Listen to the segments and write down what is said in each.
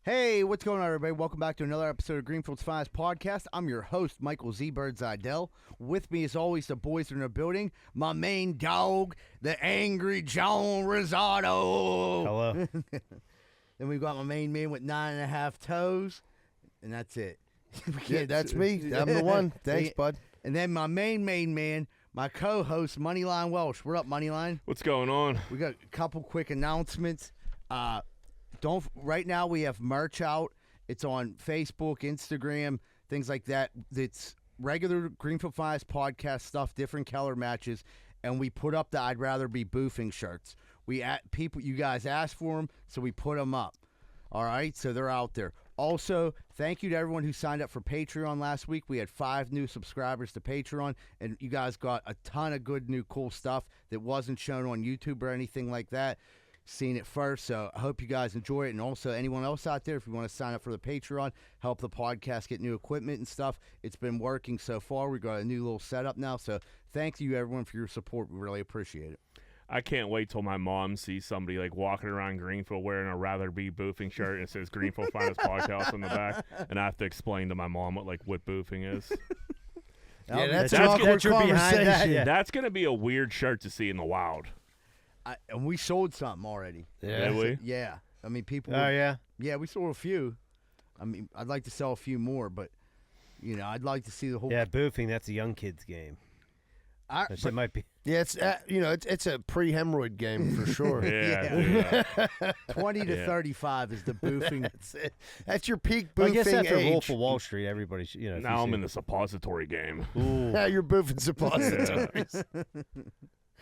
Hey, what's going on, everybody? Welcome back to another episode of Greenfield's Finest Podcast. I'm your host, Michael Z. Birdsidell. With me, as always, the boys in the building. My main dog, the angry John Rosado. Hello. Then we've got my main man with 9.5 toes, and that's it. Yeah, that's me. I'm the one. Thanks, bud. And then my main man, my co-host, Moneyline Welsh. What up, Moneyline? What's going on? We got a couple quick announcements. Right now we have merch out. It's on Facebook, Instagram, things like that. It's regular Greenfield Finest podcast stuff, different color matches, and we put up the I'd Rather Be Boofing shirts. You guys asked for them, so we put them up. All right, so they're out there. Also, thank you to everyone who signed up for Patreon last week. We had 5 new subscribers to Patreon, and you guys got a ton of good, new, cool stuff that wasn't shown on YouTube or anything like that. Seen it first, so I hope you guys enjoy it. And also, anyone else out there, if you want to sign up for the Patreon, help the podcast get new equipment and stuff, it's been working so far. We got a new little setup now, so thank you, everyone, for your support. We really appreciate it. I can't wait till my mom sees somebody like walking around Greenfield wearing a Rather Be Boofing shirt and it says Greenfield Finest Podcast on the back, and I have to explain to my mom what boofing is. Yeah, that's an awkward conversation. That's going to be a weird shirt to see in the wild. And we sold something already. Yeah. Did we? Yeah. I mean, people. Oh, yeah? Yeah, we sold a few. I mean, I'd like to sell a few more, but, I'd like to see the whole. Yeah, boofing, that's a young kid's game. It might be. Yeah, it's a pre-hemorrhoid game for sure. Yeah. 20 to 35 is the boofing. That's it. That's your peak Well, boofing I guess after age. Wolf of Wall Street, everybody should, if Now you I'm see- in the suppository game. Ooh. Yeah, you're boofing suppositories.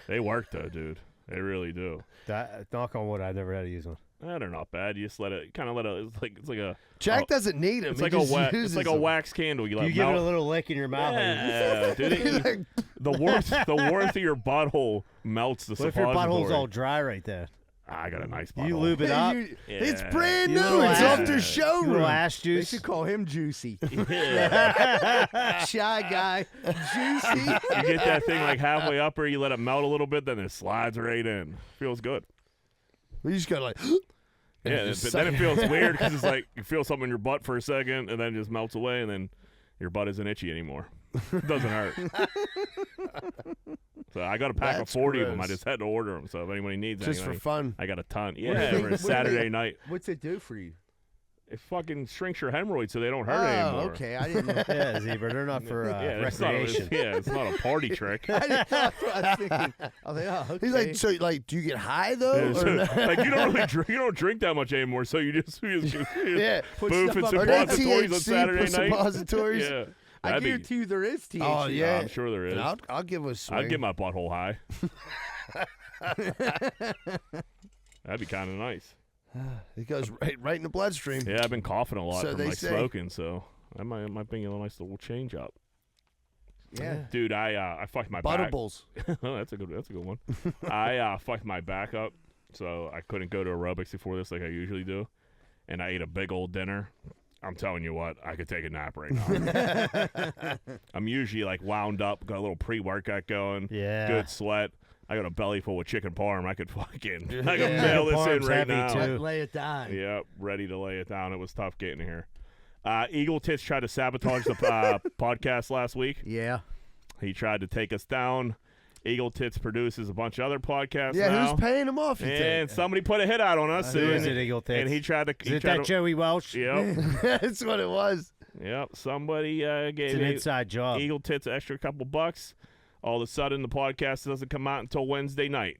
They work though, dude. They really do. Knock on wood, I've never had to use one. They're not bad. You just let it. It's like a. Jack doesn't need him. It's He like a just wax. uses It's like a them. wax candle. You let You give it a melt. little lick in your mouth. Yeah, dude. The warmth of your butthole melts the What if your suppository. butthole's all dry right there? I got a nice butthole. You lube it up. It's Yeah. brand You new. little It's ass- off the You showroom. little ass They juice. should call him Juicy. Yeah. Shy guy. Juicy. You get that thing like halfway up, or you let it melt a little bit, then it slides right in. Feels good. You just gotta Yeah, but then it feels weird because it's like you feel something in your butt for a second, and then it just melts away, and then your butt isn't itchy anymore. It doesn't hurt. So I got a pack That's of 40 of them. I gross. just had to order them. So if anybody needs just for anything, fun. I got a ton. do you Yeah, think- for a Saturday night. What's it do for you? It fucking shrinks your hemorrhoids so they don't hurt Oh, anymore. okay. I didn't know. Yeah, Zebra, they're not for It's recreation. it's not a party trick. I didn't know. That's what I was thinking. I was like, oh, okay. He's like, so do you get high though? Yeah, or so, not? like you don't really drink, you don't drink that much anymore, so you just Yeah. Put boof stuff and up Are they suppositories on THC Saturday night. suppositories? Yeah, I that'd be- guarantee you there is THC. Oh yeah, I'm sure there is. And I'll give a swing. I'd get my butthole high. That'd be kind of nice. It goes right in the bloodstream. Yeah, I've been coughing a lot So from they like say. smoking, so that might be a nice little change up. Yeah. Dude, I fucked my back. Buttables. Oh, that's a good one. I fucked my back up, so I couldn't go to aerobics before this like I usually do, and I ate a big old dinner. I'm telling you what, I could take a nap right now. I'm usually like wound up, got a little pre-workout going, Yeah. good sweat. I got a belly full of chicken parm. I could Yeah. mail this in Parm's right heavy, now. too. Lay it down. Yeah, ready to lay it down. It was tough getting here. Eagle Tits tried to sabotage the podcast last week. Yeah. He tried to take us down. Eagle Tits produces a bunch of other podcasts Yeah, now. who's paying him off? You And somebody put a hit out on us. Who and, is it, Eagle Tits? and he tried to. Is it that Joey Welsh? Yep. think? That's what it was. Yep. Somebody It's gave an inside job. Eagle Tits an extra couple bucks. All of a sudden, the podcast doesn't come out until Wednesday night.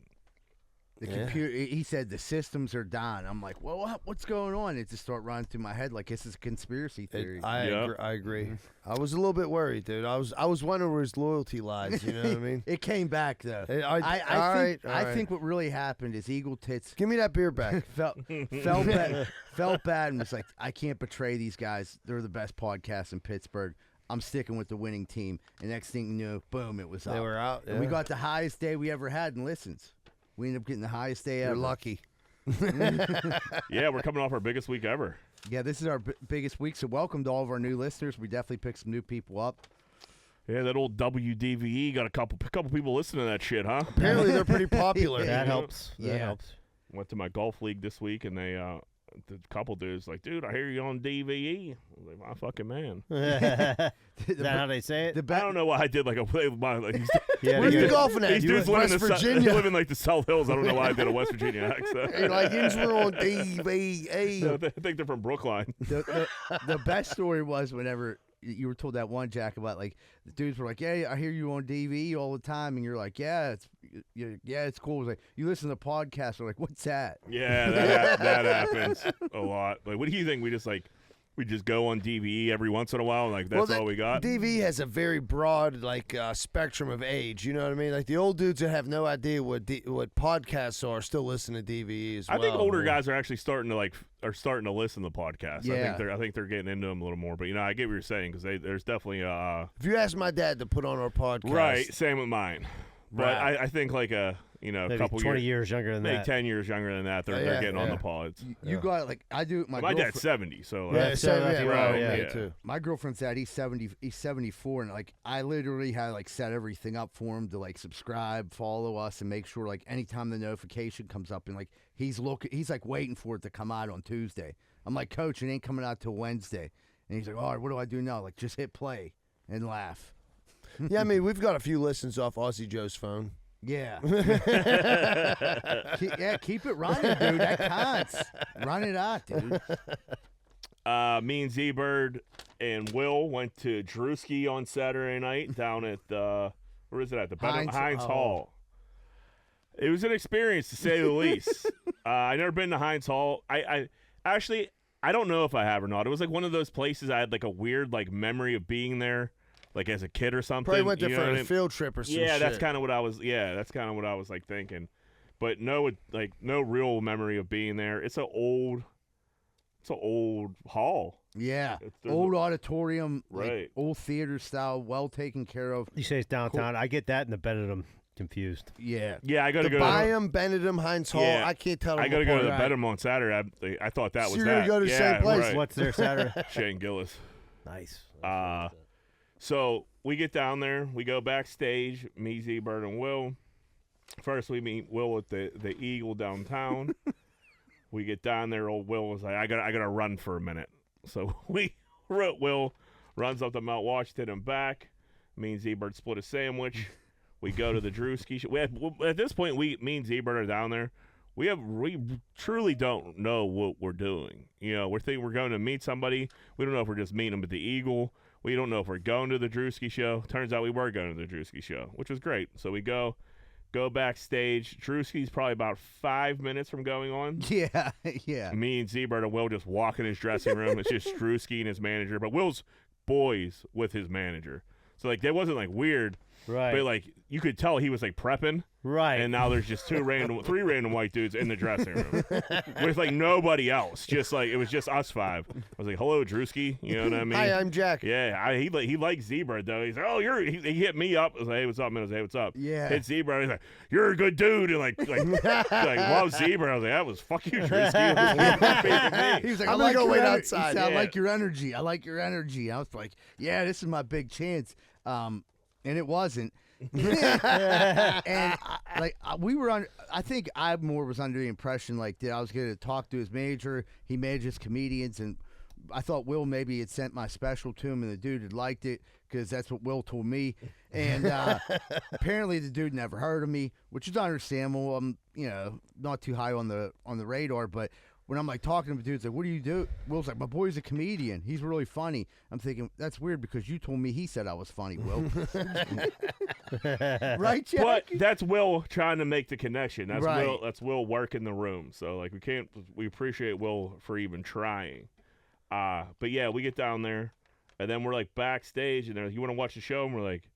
The Yeah. computer. He said the systems are down. I'm like, well, what's going on? It just started running through my head like this is a conspiracy theory. Yep. I agree. I was a little bit worried, dude. I was wondering where his loyalty lies. You know what I mean? It came back though. All I right. think what really happened is Eagle Tits Give me that beer back. felt bad and was like, I can't betray these guys. They're the best podcast in Pittsburgh. I'm sticking with the winning team. And next thing you know, boom, it was up. They were out. And we yeah. got the highest day we ever had in listens. We ended up getting the highest day You're ever. lucky. Yeah, we're coming off our biggest week ever. Yeah, this is our biggest week, so welcome to all of our new listeners. We definitely picked some new people up. Yeah, that old WDVE got a couple people listening to that shit, huh? Apparently, they're pretty popular. That helps. That Yeah. helps. Went to my golf league this week, and they the couple dudes like, dude, I hear you on DVE. I was like, my fucking man. Is that how they say it? I don't know why I did like a play with my like. Yeah, Where they you go- golfing at? These You dudes in live in West the Virginia? live in like the South Hills. I don't know why I did a West Virginia accent. You're like, we're on DVE. No, I think they're from Brookline. The best story was whenever you were told that one, Jack, about like the dudes were like, yeah, I hear you on DV all the time, and you're like, yeah, it's cool. It's like you listen to podcasts. They're like, what's that? Yeah, that happens a lot. Like, what do you think? We just go on DVE every once in a while, like that's all we got. DV has a very broad spectrum of age. You know what I mean? Like the old dudes that have no idea what podcasts are still listen to DVE as well. I think older guys are actually starting to listen to Yeah. podcasts. I think they're getting into them a little more. But I get what you're saying because there's definitely If you ask my dad to put on our podcast, right. Same with mine. But Right. I think like a Maybe couple 20 years younger than maybe that. 10 years younger than that. They're getting on the pods. You got like I do. My Dad's 70, so Yeah, so that's right, right, yeah, yeah. too. My girlfriend's dad, he's 74, and like I literally had like set everything up for him to like subscribe, follow us, and make sure like anytime the notification comes up and like he's like waiting for it to come out on Tuesday. I'm like, Coach, it ain't coming out till Wednesday, and he's like, all right, what do I do now? Like just hit play and laugh. Yeah, I mean we've got a few listens off Aussie Joe's phone. Yeah. Keep it running, dude. That counts. Run it out, dude. Me and Z-Bird and Will went to Druski on Saturday night down at where is it at? The Heinz Hall. It was an experience to say the least. I never been to Heinz Hall. I actually I don't know if I have or not. It was like one of those places I had like a weird like memory of being there, like as a kid or something. Probably went there you know for what a I mean? field trip or some Yeah, shit. that's kind of what I was. Yeah, that's kind of what I was like thinking, but no real memory of being there. It's an old hall. Yeah. There's Old auditorium, like, Right. old theater style, well taken care of. You say it's downtown. I get that and the Benedum confused. Yeah. Yeah, I got to The go. Byam, Benedum, Heinz Hall. Yeah. I can't tell them I got to go to the apart. Bedham on Saturday. I thought that So was you're gonna that. go to the yeah, same place? Right. What's there Saturday? Shane Gillis. Nice. So we get down there. We go backstage. Me, Z-Bird, and Will. First, we meet Will at the Eagle downtown. We get down there. Old Will was like, I gotta run for a minute. So Will runs up to Mount Washington and back. Me and Z-Bird split a sandwich. We go to the Drewski show. At this point, me and Z-Bird are down there. We truly don't know what we're doing. We're thinking we're going to meet somebody. We don't know if we're just meeting them at the Eagle. We don't know if we're going to the Drewski show. Turns out we were going to the Drewski show, which was great. So we go backstage. Drewski's probably about 5 minutes from going on. Yeah. Yeah. Me and Z-Bird and Will just walk in his dressing room. It's just Drewski and his manager, but Will's boys with his manager. So like that wasn't like weird, Right. but like you could tell he was like prepping. Right. And now there's just three random white dudes in the dressing room with like nobody else. Just like it was just us five. I was like, "Hello, Drewski." You know what I mean? Hi, I'm Jack. Yeah, he likes Z-Bird though. He's like, "Oh, he hit me up." I was like, "Hey, what's up, man?" I was like, "Hey, what's up?" Yeah. Hit Z-Bird. He's like, "You're a good dude," and like love Z-Bird. I was like, "That was fuck you, Drewski." He was like, I'm I gonna like go your wait ener-" outside. He said, I Yeah. like your energy. I like your energy. I was like, yeah, this is my big chance. And it wasn't. And we were on. I think I more was under the impression like that I was going to talk to his manager. He manages comedians, and I thought Will maybe had sent my special to him, and the dude had liked it because that's what Will told me. And apparently the dude never heard of me, which is understandable. I'm not too high on the radar, but when I'm like talking to the dude's like, what do you do? Will's like, my boy's a comedian. He's really funny. I'm thinking, that's weird because you told me he said I was funny, Will. Right, Jack? But that's Will trying to make the connection. That's Right. Will. That's Will working the room. So like we appreciate Will for even trying. But yeah, we get down there, and then we're like backstage, and they're like, "You want to watch the show?" And we're like,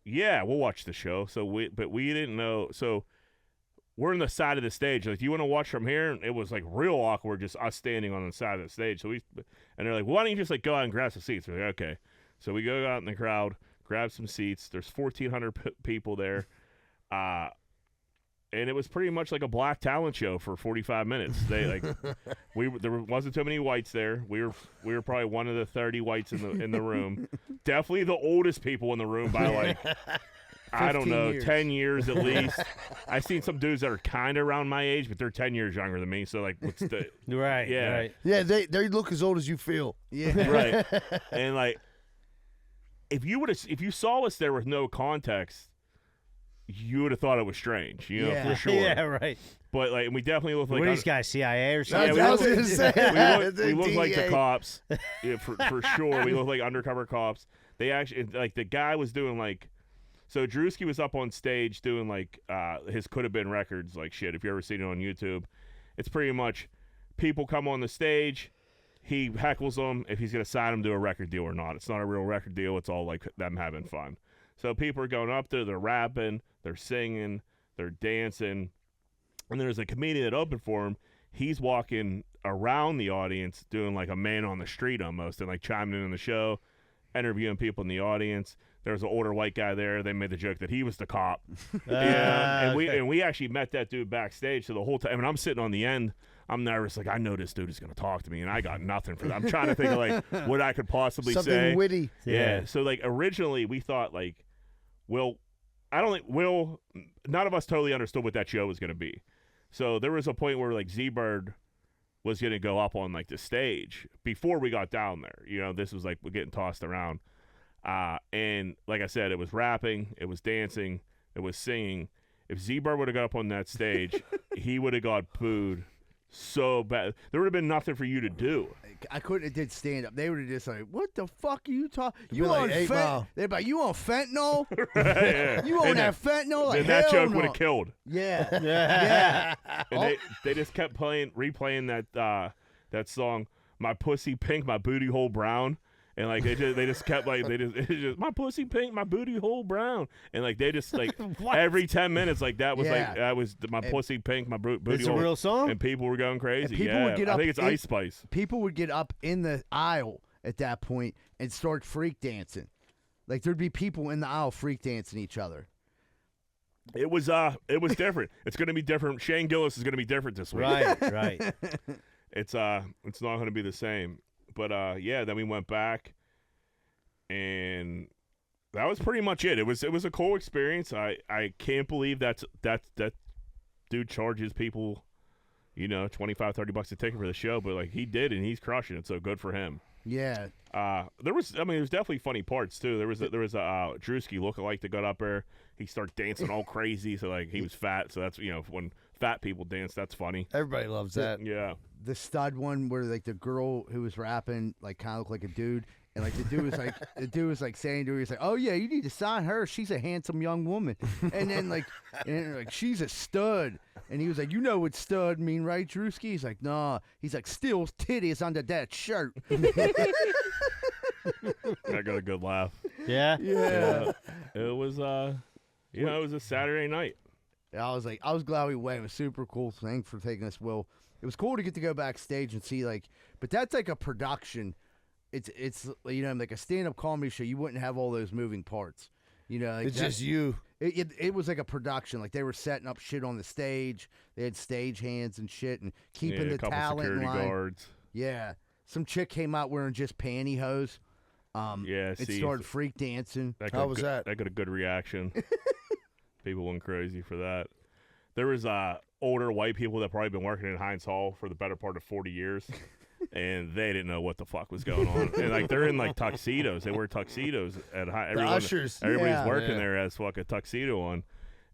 "Yeah, we'll watch the show." So we didn't know. So we're on the side of the stage. Like, "Do you want to watch from here?" And it was like real awkward, just us standing on the side of the stage. So and they're like, "Why don't you just like go out and grab some seats?" We're like, "Okay." So we go out in the crowd, grab some seats. There's 1,400 people there. And it was pretty much like a black talent show for 45 minutes. They like there wasn't too many whites there. We were probably one of the 30 whites in the room. Definitely the oldest people in the room by like I don't 15 know, years. 10 years at least. I've seen some dudes that are kind of around my age, but they're 10 years younger than me. So, like, what's the. Right. Yeah. Right. Yeah, they look as old as you feel. Yeah. Right. And, like, if you saw us there with no context, you would have thought it was strange, you know, Yeah. for sure. Yeah. Right. But, like, we definitely look like. What are these guys, CIA or That's something? what I was gonna say. We look like the DEA. cops, yeah, for sure. We look like undercover cops. They actually, like, the guy was doing, like, so Drewski was up on stage doing, like, his could have been records, like, shit. If you ever seen it on YouTube, it's pretty much people come on the stage, he heckles them if he's gonna sign them to a record deal or not. It's not a real record deal. It's all like them having fun. So people are going up there, they're rapping, they're singing, they're dancing. And there's a comedian that opened for him. He's walking around the audience doing like a man on the street almost and like chiming in on the show, interviewing people in the audience. There was an older white guy there. They made the joke that he was the cop. And we actually met that dude backstage. So the whole time, and I'm sitting on the end, I'm nervous. Like, I know this dude is going to talk to me, and I got nothing for that. I'm trying to think of like what I could possibly Something say. witty. Yeah. So like originally we thought like, none of us totally understood what that show was going to be. So there was a point where like Z-Bird was going to go up on like the stage before we got down there. You know, this was like we're getting tossed around. And like I said, it was rapping, it was dancing, it was singing. If Z-Bird would have got up on that stage, he would have got booed so bad. There would have been nothing for you to do. I couldn't have did stand up. They would have just like, what the fuck are you talking? Be You like on 8 Mile. They're like, you on fentanyl? Yeah. You on And that fentanyl? Like, then that hell joke no. would have killed. Yeah. Yeah. And they just kept replaying that song, "My Pussy Pink, My Booty Hole Brown," and like they just kept like it's just "My pussy pink, my booty hole brown," and like they just like every 10 minutes like that was Yeah. like that was my pussy pink, my booty It's a hole, real song? and people were going crazy. And people yeah, would get I up think it's in- Ice Spice. People would get up in the aisle at that point and start freak dancing. Like there'd be people in the aisle freak dancing each other. It was different. It's going to be different. Shane Gillis is going to be different this week. Right. It's not going to be the same. But yeah, then we went back, and that was pretty much it. It was a cool experience. I can't believe that dude charges people, you know, $25-$30 a ticket for the show, but like he did, and he's crushing it. So good for him. Yeah. There's definitely funny parts too. There was a Drewski lookalike that got up there. He started dancing all crazy. So like he was fat. So that's, you know, when fat people dance, that's funny. Everybody loves that. Yeah. The stud one where like the girl who was rapping like kind of looked like a dude, and like the dude was like saying to her, he's like, "Oh yeah, you need to sign her. She's a handsome young woman." And then like she's a stud, and he was like, "You know what stud mean, right, Drewski?" He's like, "Nah." He's like, "Still titties under that shirt." I got a good laugh. Yeah. Yeah. It was it was a Saturday night. I was glad we went. It was super cool. Thanks for taking us, Will. It was cool to get to go backstage and see but that's like a production. It's you know, like a stand-up comedy show. You wouldn't have all those moving parts. You know, like It's just you. It was like a production. Like they were setting up shit on the stage. They had stage hands and shit and keeping a the couple talent in security line. guards. Yeah, some chick came out wearing just pantyhose. Yeah, It see, started freak dancing. How was that? That got a good reaction. People went crazy for that. There was older white people that probably been working in Heinz Hall for the better part of 40 years, and they didn't know what the fuck was going on. And like they're in like tuxedos. They wear tuxedos at ushers. Everybody's Yeah. working Yeah. there as fuck a tuxedo on,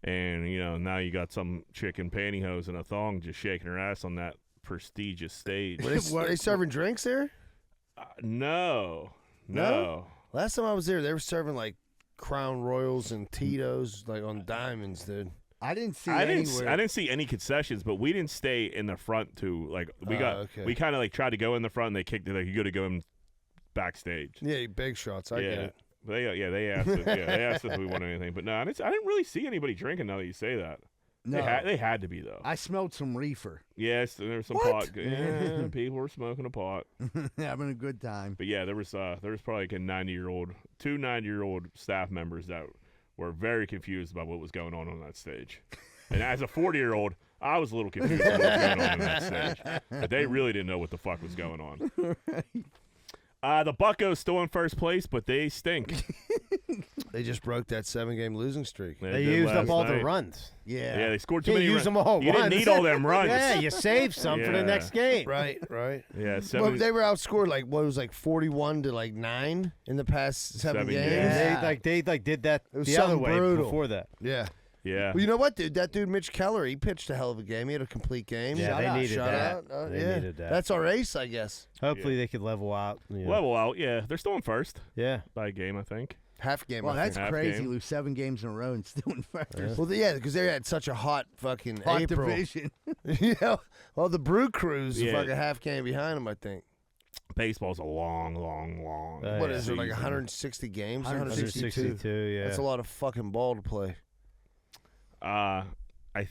and you know now you got some chick in pantyhose and a thong just shaking her ass on that prestigious stage. Were they serving drinks there? No. Last time I was there, they were serving like Crown Royals and Tito's like on diamonds, dude. I didn't see I anywhere. didn't see any concessions, but we didn't stay in the front too. Like we okay. we kind of like tried to go in the front, and they kicked it. Like you got to go in backstage. Yeah, big shots. I get it. They asked they asked if we wanted anything, but no, I didn't really see anybody drinking. Now that you say that, No, they had to be though. I smelled some reefer. Yes, there was some What? pot. Yeah, people were smoking a pot. Having a good time. But yeah, there was probably like two 90-year-old staff members that were very confused about what was going on that stage. And as a 40-year-old, I was a little confused about what was going on that stage. But they really didn't know what the fuck was going on. The Buccos still in first place, but they stink. They just broke that 7-game losing streak. They did used up last all the night. runs. Yeah, they scored too Can't many use runs. them all You once. didn't need all them runs. Yeah, you save some for the Yeah. next game. Right. Yeah, Well, they were outscored like what was like 41 to like 9 in the past 7 games. games. They did that It was the other something way brutal. before that. Yeah. Yeah. Well, you know what, dude? That dude Mitch Keller, he pitched a hell of a game. He had a complete game. Yeah, they needed Shout that. out. They yeah. needed that. That's our ace, I guess. Hopefully they could level out. You know. Level out, yeah. They're still in first Yeah. by a game, I think. Half game. Well, I that's think. Half crazy. game. Lose 7 games in a row and still in first. Well, yeah, because they had such a hot fucking Hot April. division. Yeah. Well, the Brew Crew's Yeah. fucking half game behind them, I think. Baseball's a long. What is it, like 160 games? 162, yeah. That's a lot of fucking ball to play. I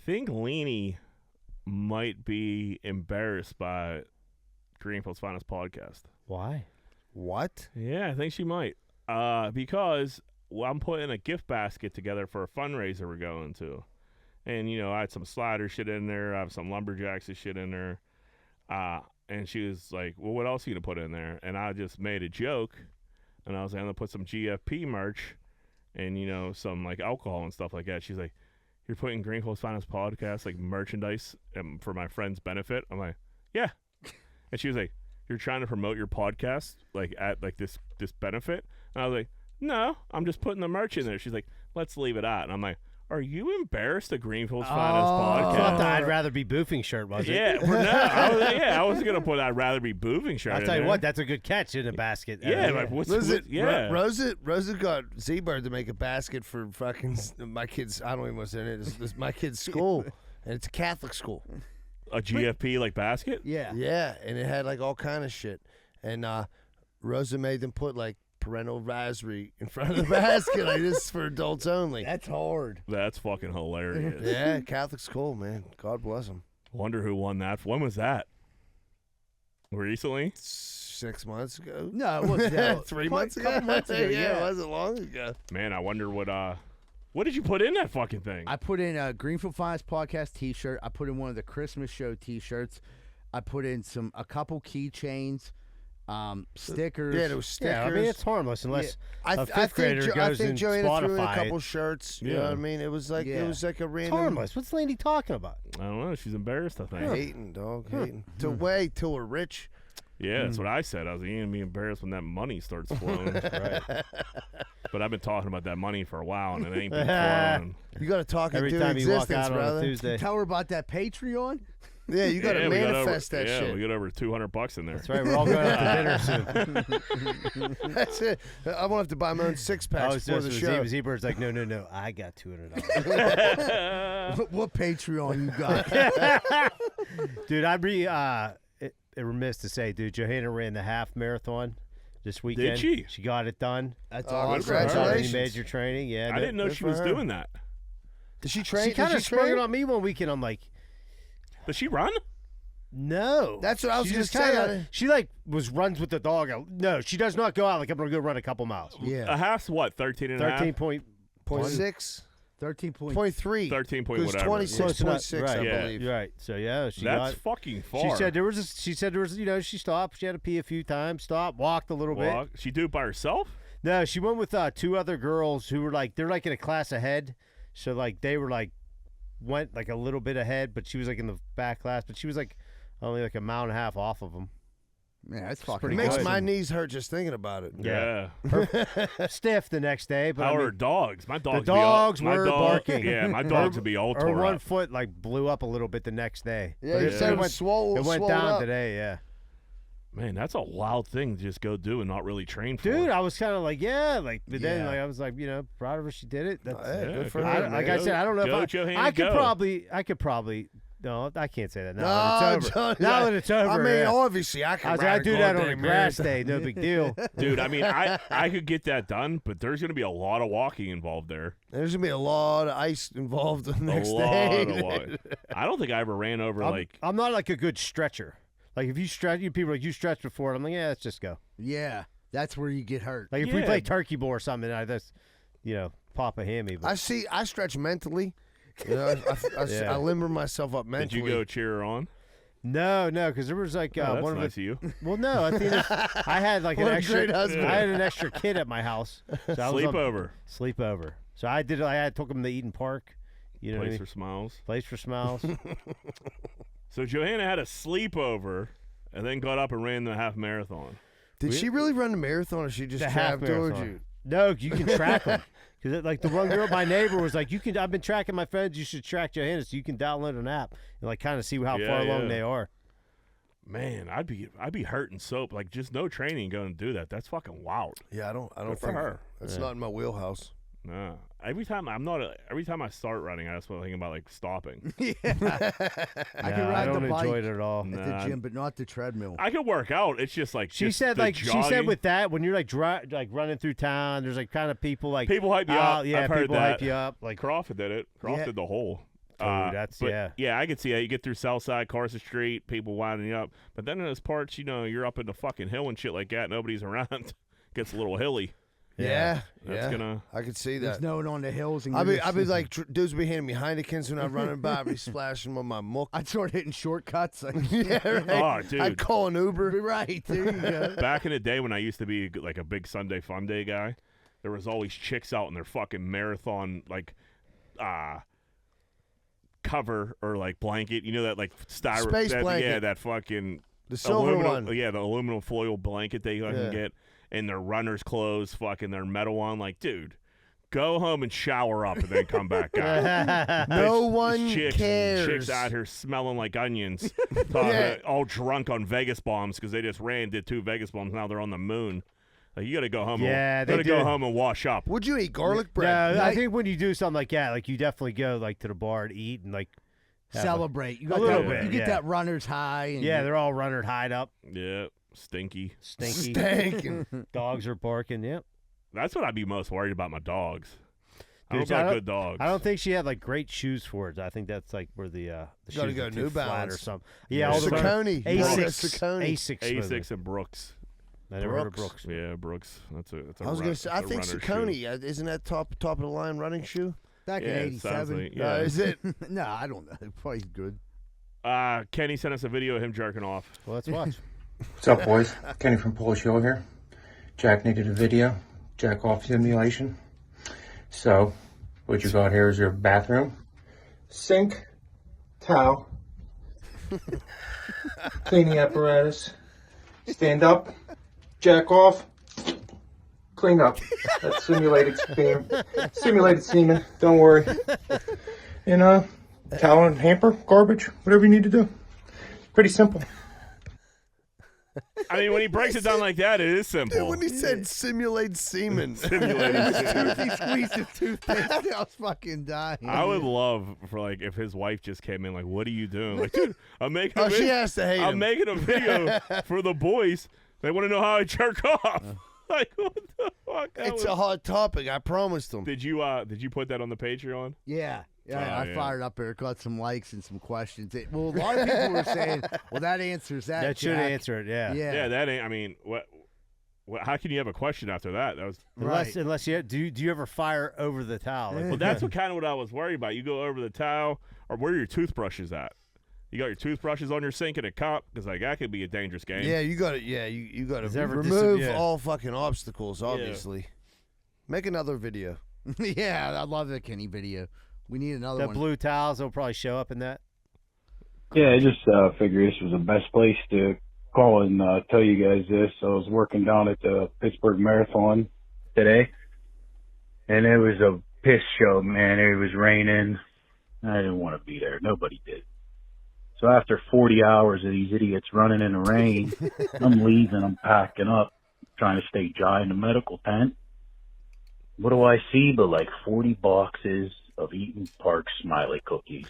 think Leany might be embarrassed by Greenfield's Finest podcast. Why? What? Yeah, I think she might. Because I'm putting a gift basket together for a fundraiser we're going to. And, I had some slider shit in there. I have some lumberjacks and shit in there. And she was like, well, what else are you going to put in there? And I just made a joke. And I was like, I'm going to put some GFP merch and, some, like, alcohol and stuff like that. She's like, you're putting Greenfield's Finest podcast, like, merchandise for my friend's benefit? I'm like, yeah. And she was like, you're trying to promote your podcast, like, at, like, this benefit? And I was like, no, I'm just putting the merch in there. She's like, let's leave it out. And I'm like, are you embarrassed of Greenfield's Finest I thought podcast? the I'd rather be boofing shirt, was it? Yeah, I was going to put I'd rather be boofing shirt I'll in tell you there. what, that's a good catch in a basket. Yeah, like, yeah. Rosa got Z-Bird to make a basket for fucking my kids. I don't even know what's in it. It's my kid's school, and it's a Catholic school. A GFP, like, basket? Yeah. Yeah, and it had like all kind of shit. And Rosa made them put like parental advisory in front of the basket. Like, this is for adults only. That's hard. That's fucking hilarious. Yeah, Catholic school, man. God bless them. Wonder who won that. When was that? Recently? 6 months ago. No, it wasn't that. 3 Quite- months ago. couple months ago, yeah, yeah. it wasn't long ago. Man, I wonder what did you put in that fucking thing? I put in a Greenfield Finest podcast T-shirt. I put in one of the Christmas show T-shirts. I put in a couple keychains, stickers. Yeah, there was stickers. Yeah, I mean, it's harmless unless I a think fifth grader goes I think and Joanna threw in a Spotify couple it. shirts. You Yeah. know what I mean? It was like Yeah. a It's random harmless. What's Landy talking about? I don't know. She's embarrassed, I think. hating, dog, hating. To wait till we're rich. Yeah, that's what I said. I was like, you're going to be embarrassed when that money starts flowing. Right. But I've been talking about that money for a while, and it ain't been flowing. You got to talk Every into time you walk existence, out on a brother. Tuesday. Tell her about that Patreon. Yeah, you got to Yeah, we got manifest over, that yeah, shit. we got over $200 in there. That's right. We're all going out to dinner soon. That's it. I won't have to buy my own six packs before the show. Z-Bird's like, no. I got $200. What Patreon you got? Dude, I'd be remiss to say, dude, Johanna ran the half marathon this weekend. she? She got it done. That's Oh, awesome. congratulations. Major training. Yeah. I didn't know good she for was her. doing that. Did she train? She kind Did of she sprung train? it on me one weekend. I'm like, Does she run? no. That's what I was She gonna just say. kinda- She like runs with the dog. No, she does not go out like I'm gonna go run a couple miles. Yeah. A half's what? 13 and a half? 0.6, 13.3. 0.3. 13 point It was whatever. 26.6, Right. I Yeah. believe. You're right. So yeah, she That's got. fucking far. She said there was. She stopped. She had to pee a few times. Stopped. Walked a little bit. Walk. She do it by herself? No, she went with two other girls who were like they're like in a class ahead. So like they were like went like a little bit ahead, but she was like in the back class. But she was like only like a mile and a half off of them. Man, that's It fucking pretty makes good. my knees hurt just thinking about it. Yeah. Stiff the next day, but How I are mean, her dogs? My dogs, dogs my were dog- barking. Yeah, my dogs would be all her tore one up. foot like blew up a little bit the next day. Yeah, But you it- said it it was went, swole. it went swole down up. today. Yeah. Man, that's a wild thing to just go do and not really train for. Dude, I was kind of like, yeah, like, but then Yeah. like I was like, proud of her. She did it. That's, Yeah, good for good her, for like man. I said, I don't know Go, if Johanna, I could go. probably. No, I can't say that now No, that it's over. Johnny, Now that it's over. I mean, yeah. obviously, I I can was like, I ride do that on a goddamn grass marathon. day. No big deal. Dude, I mean, I could get that done, but there's going to be a lot of walking involved there. There's gonna be a lot of ice involved the next a lot day. of walking. I don't think I ever ran over like. I'm not like a good stretcher. Like if you stretch, people are like you stretched before. I'm like, yeah, let's just go. Yeah, that's where you get hurt. Like if we Yeah. play turkey ball or something, that's pop a hammy. But I stretch mentally. You know, I Yeah. limber myself up Did mentally. you go cheer her on? No, because there was like Oh, that's one nice of the. of you. Well, no, I think I had like an What a extra. great husband. I had an extra kid at my house. So I was on Sleepover. sleepover. So I did. I took him to Eden Park. You know, what I Place mean? for smiles. Place for Smiles. So Johanna had a sleepover and then got up and ran the half marathon. Did she really run the marathon, or she just The half trapped towards marathon. you? No, you can track them. Because like the one girl, my neighbor was like, I've been tracking my friends. You should track Johanna, so you can download an app and like kind of see how Yeah, far along yeah. they are. Man, I'd be hurting soap. Like just no training going to do that. That's fucking wild. Yeah, I don't Good for think her. that's Yeah. not in my wheelhouse. Nah. Every time I start running, I just want to think about like stopping. Yeah. I can No, ride I don't the bike enjoy it at all. at Nah. the gym, but not the treadmill. I could work out. It's just like She just said the she said jogging. with that when you're like like running through town, there's like kind of people like People hype you up. Yeah, I've heard people that. hype you up. Like Crawford did it. Crawford Yeah. did the whole. Oh, that's but yeah. I could see that. You get through Southside, Carson Street, people winding you up. But then in those parts, you're up in the fucking hill and shit like that. Nobody's around. Gets a little hilly. Yeah, That's gonna. I could see There's that. no one on the hills. And I'd you're be just- like, dudes be handing me Heinekens when I'm running by. I'd be splashing with my muck. I'd start hitting shortcuts. Like, Yeah, right. Oh, dude. I'd call an Uber. right. There you go. Back in the day when I used to be like a big Sunday fun day guy, there was always chicks out in their fucking marathon like cover or like blanket. You know that like styrofoam Space blanket. Yeah, that fucking The silver aluminum, one. Yeah, the aluminum foil blanket they Yeah. can get, and their runner's clothes, fucking their metal on. Like, dude, go home and shower up and then come back out. No Bitch, one chicks, cares. Chicks out here smelling like onions, Yeah. all drunk on Vegas bombs because they just did 2 Vegas bombs. Now they're on the moon. Like, you got to go home. Yeah, they gotta go do. home and wash up. Would you eat garlic No, bread? I think when you do something like that, like you definitely go like to the bar to eat and like have, like- Celebrate. You A got little that, bit, You get yeah. that runner's high. And yeah, they're all runner hide up, Yeah, stinky. stinky. Stinking. Dogs are barking. Yep. That's what I'd be most worried about. My dogs. I Dude, don't I got don't- good dogs. I don't think she had like great shoes for it. I think that's like where the Gotta shoes go are New too flat or Balance. something. Yeah, all the Saucony. You gotta go Asics, Saucony. Asics, Asics and Brooks. I never heard of Brooks. Brooks. Yeah, Brooks. That's a. I was gonna say, I think runner's Saucony isn't that top of the line running shoe? Back Yeah, in it sounds '87. like- yeah. Is it? No, I don't know. Probably good. Kenny sent us a video of him jerking off. Well, let's watch. What's up, boys? Kenny from Polish Hill here. Jack needed a video, jack off simulation. So, what you got here is your bathroom, sink, towel, cleaning apparatus, stand up, jack off, clean up. That's simulated semen. Don't worry. And towel and hamper, garbage, whatever you need to do. Pretty simple. I mean, when he breaks it down like that, it is simple. Dude, when he said simulate semen. Simulated semen. He squeezed his toothpaste. I was fucking dying. I would love for like if his wife just came in like, "What are you doing?" Like, dude, I'm making. Oh, a she video. has to hate I'm him. making a video for the boys. They want to know how I jerk off. Like, what the fuck? That It's a was- hot topic. I promised him. Did you put that on the Patreon? Yeah. Yeah, Oh, I yeah. fired up there, got some likes and some questions. A lot of people were saying, "Well, that answers that." That should Jack." answer it. Yeah. Yeah, That ain't. I mean, what? How can you have a question after that? That was. right. Unless you do you ever fire over the towel? Like, Well, that's what kind of what I was worried about. You go over the towel, or where are your toothbrushes at? You got your toothbrushes on your sink in a cup, because like that could be a dangerous game. Yeah, you got to. Yeah, you got Is to there ever remove yeah. all fucking obstacles. Obviously, make another video. yeah, I love the Kenny video. We need another the one. blue towels will probably show up in that. Yeah, I just figured this was the best place to call and tell you guys this. I was working down at the Pittsburgh Marathon today, and it was a piss show, man. It was raining. I didn't want to be there. Nobody did. So after 40 hours of these idiots running in the rain, I'm leaving. I'm packing up, trying to stay dry in the medical tent. What do I see but like 40 boxes of Eaton Park Smiley cookies?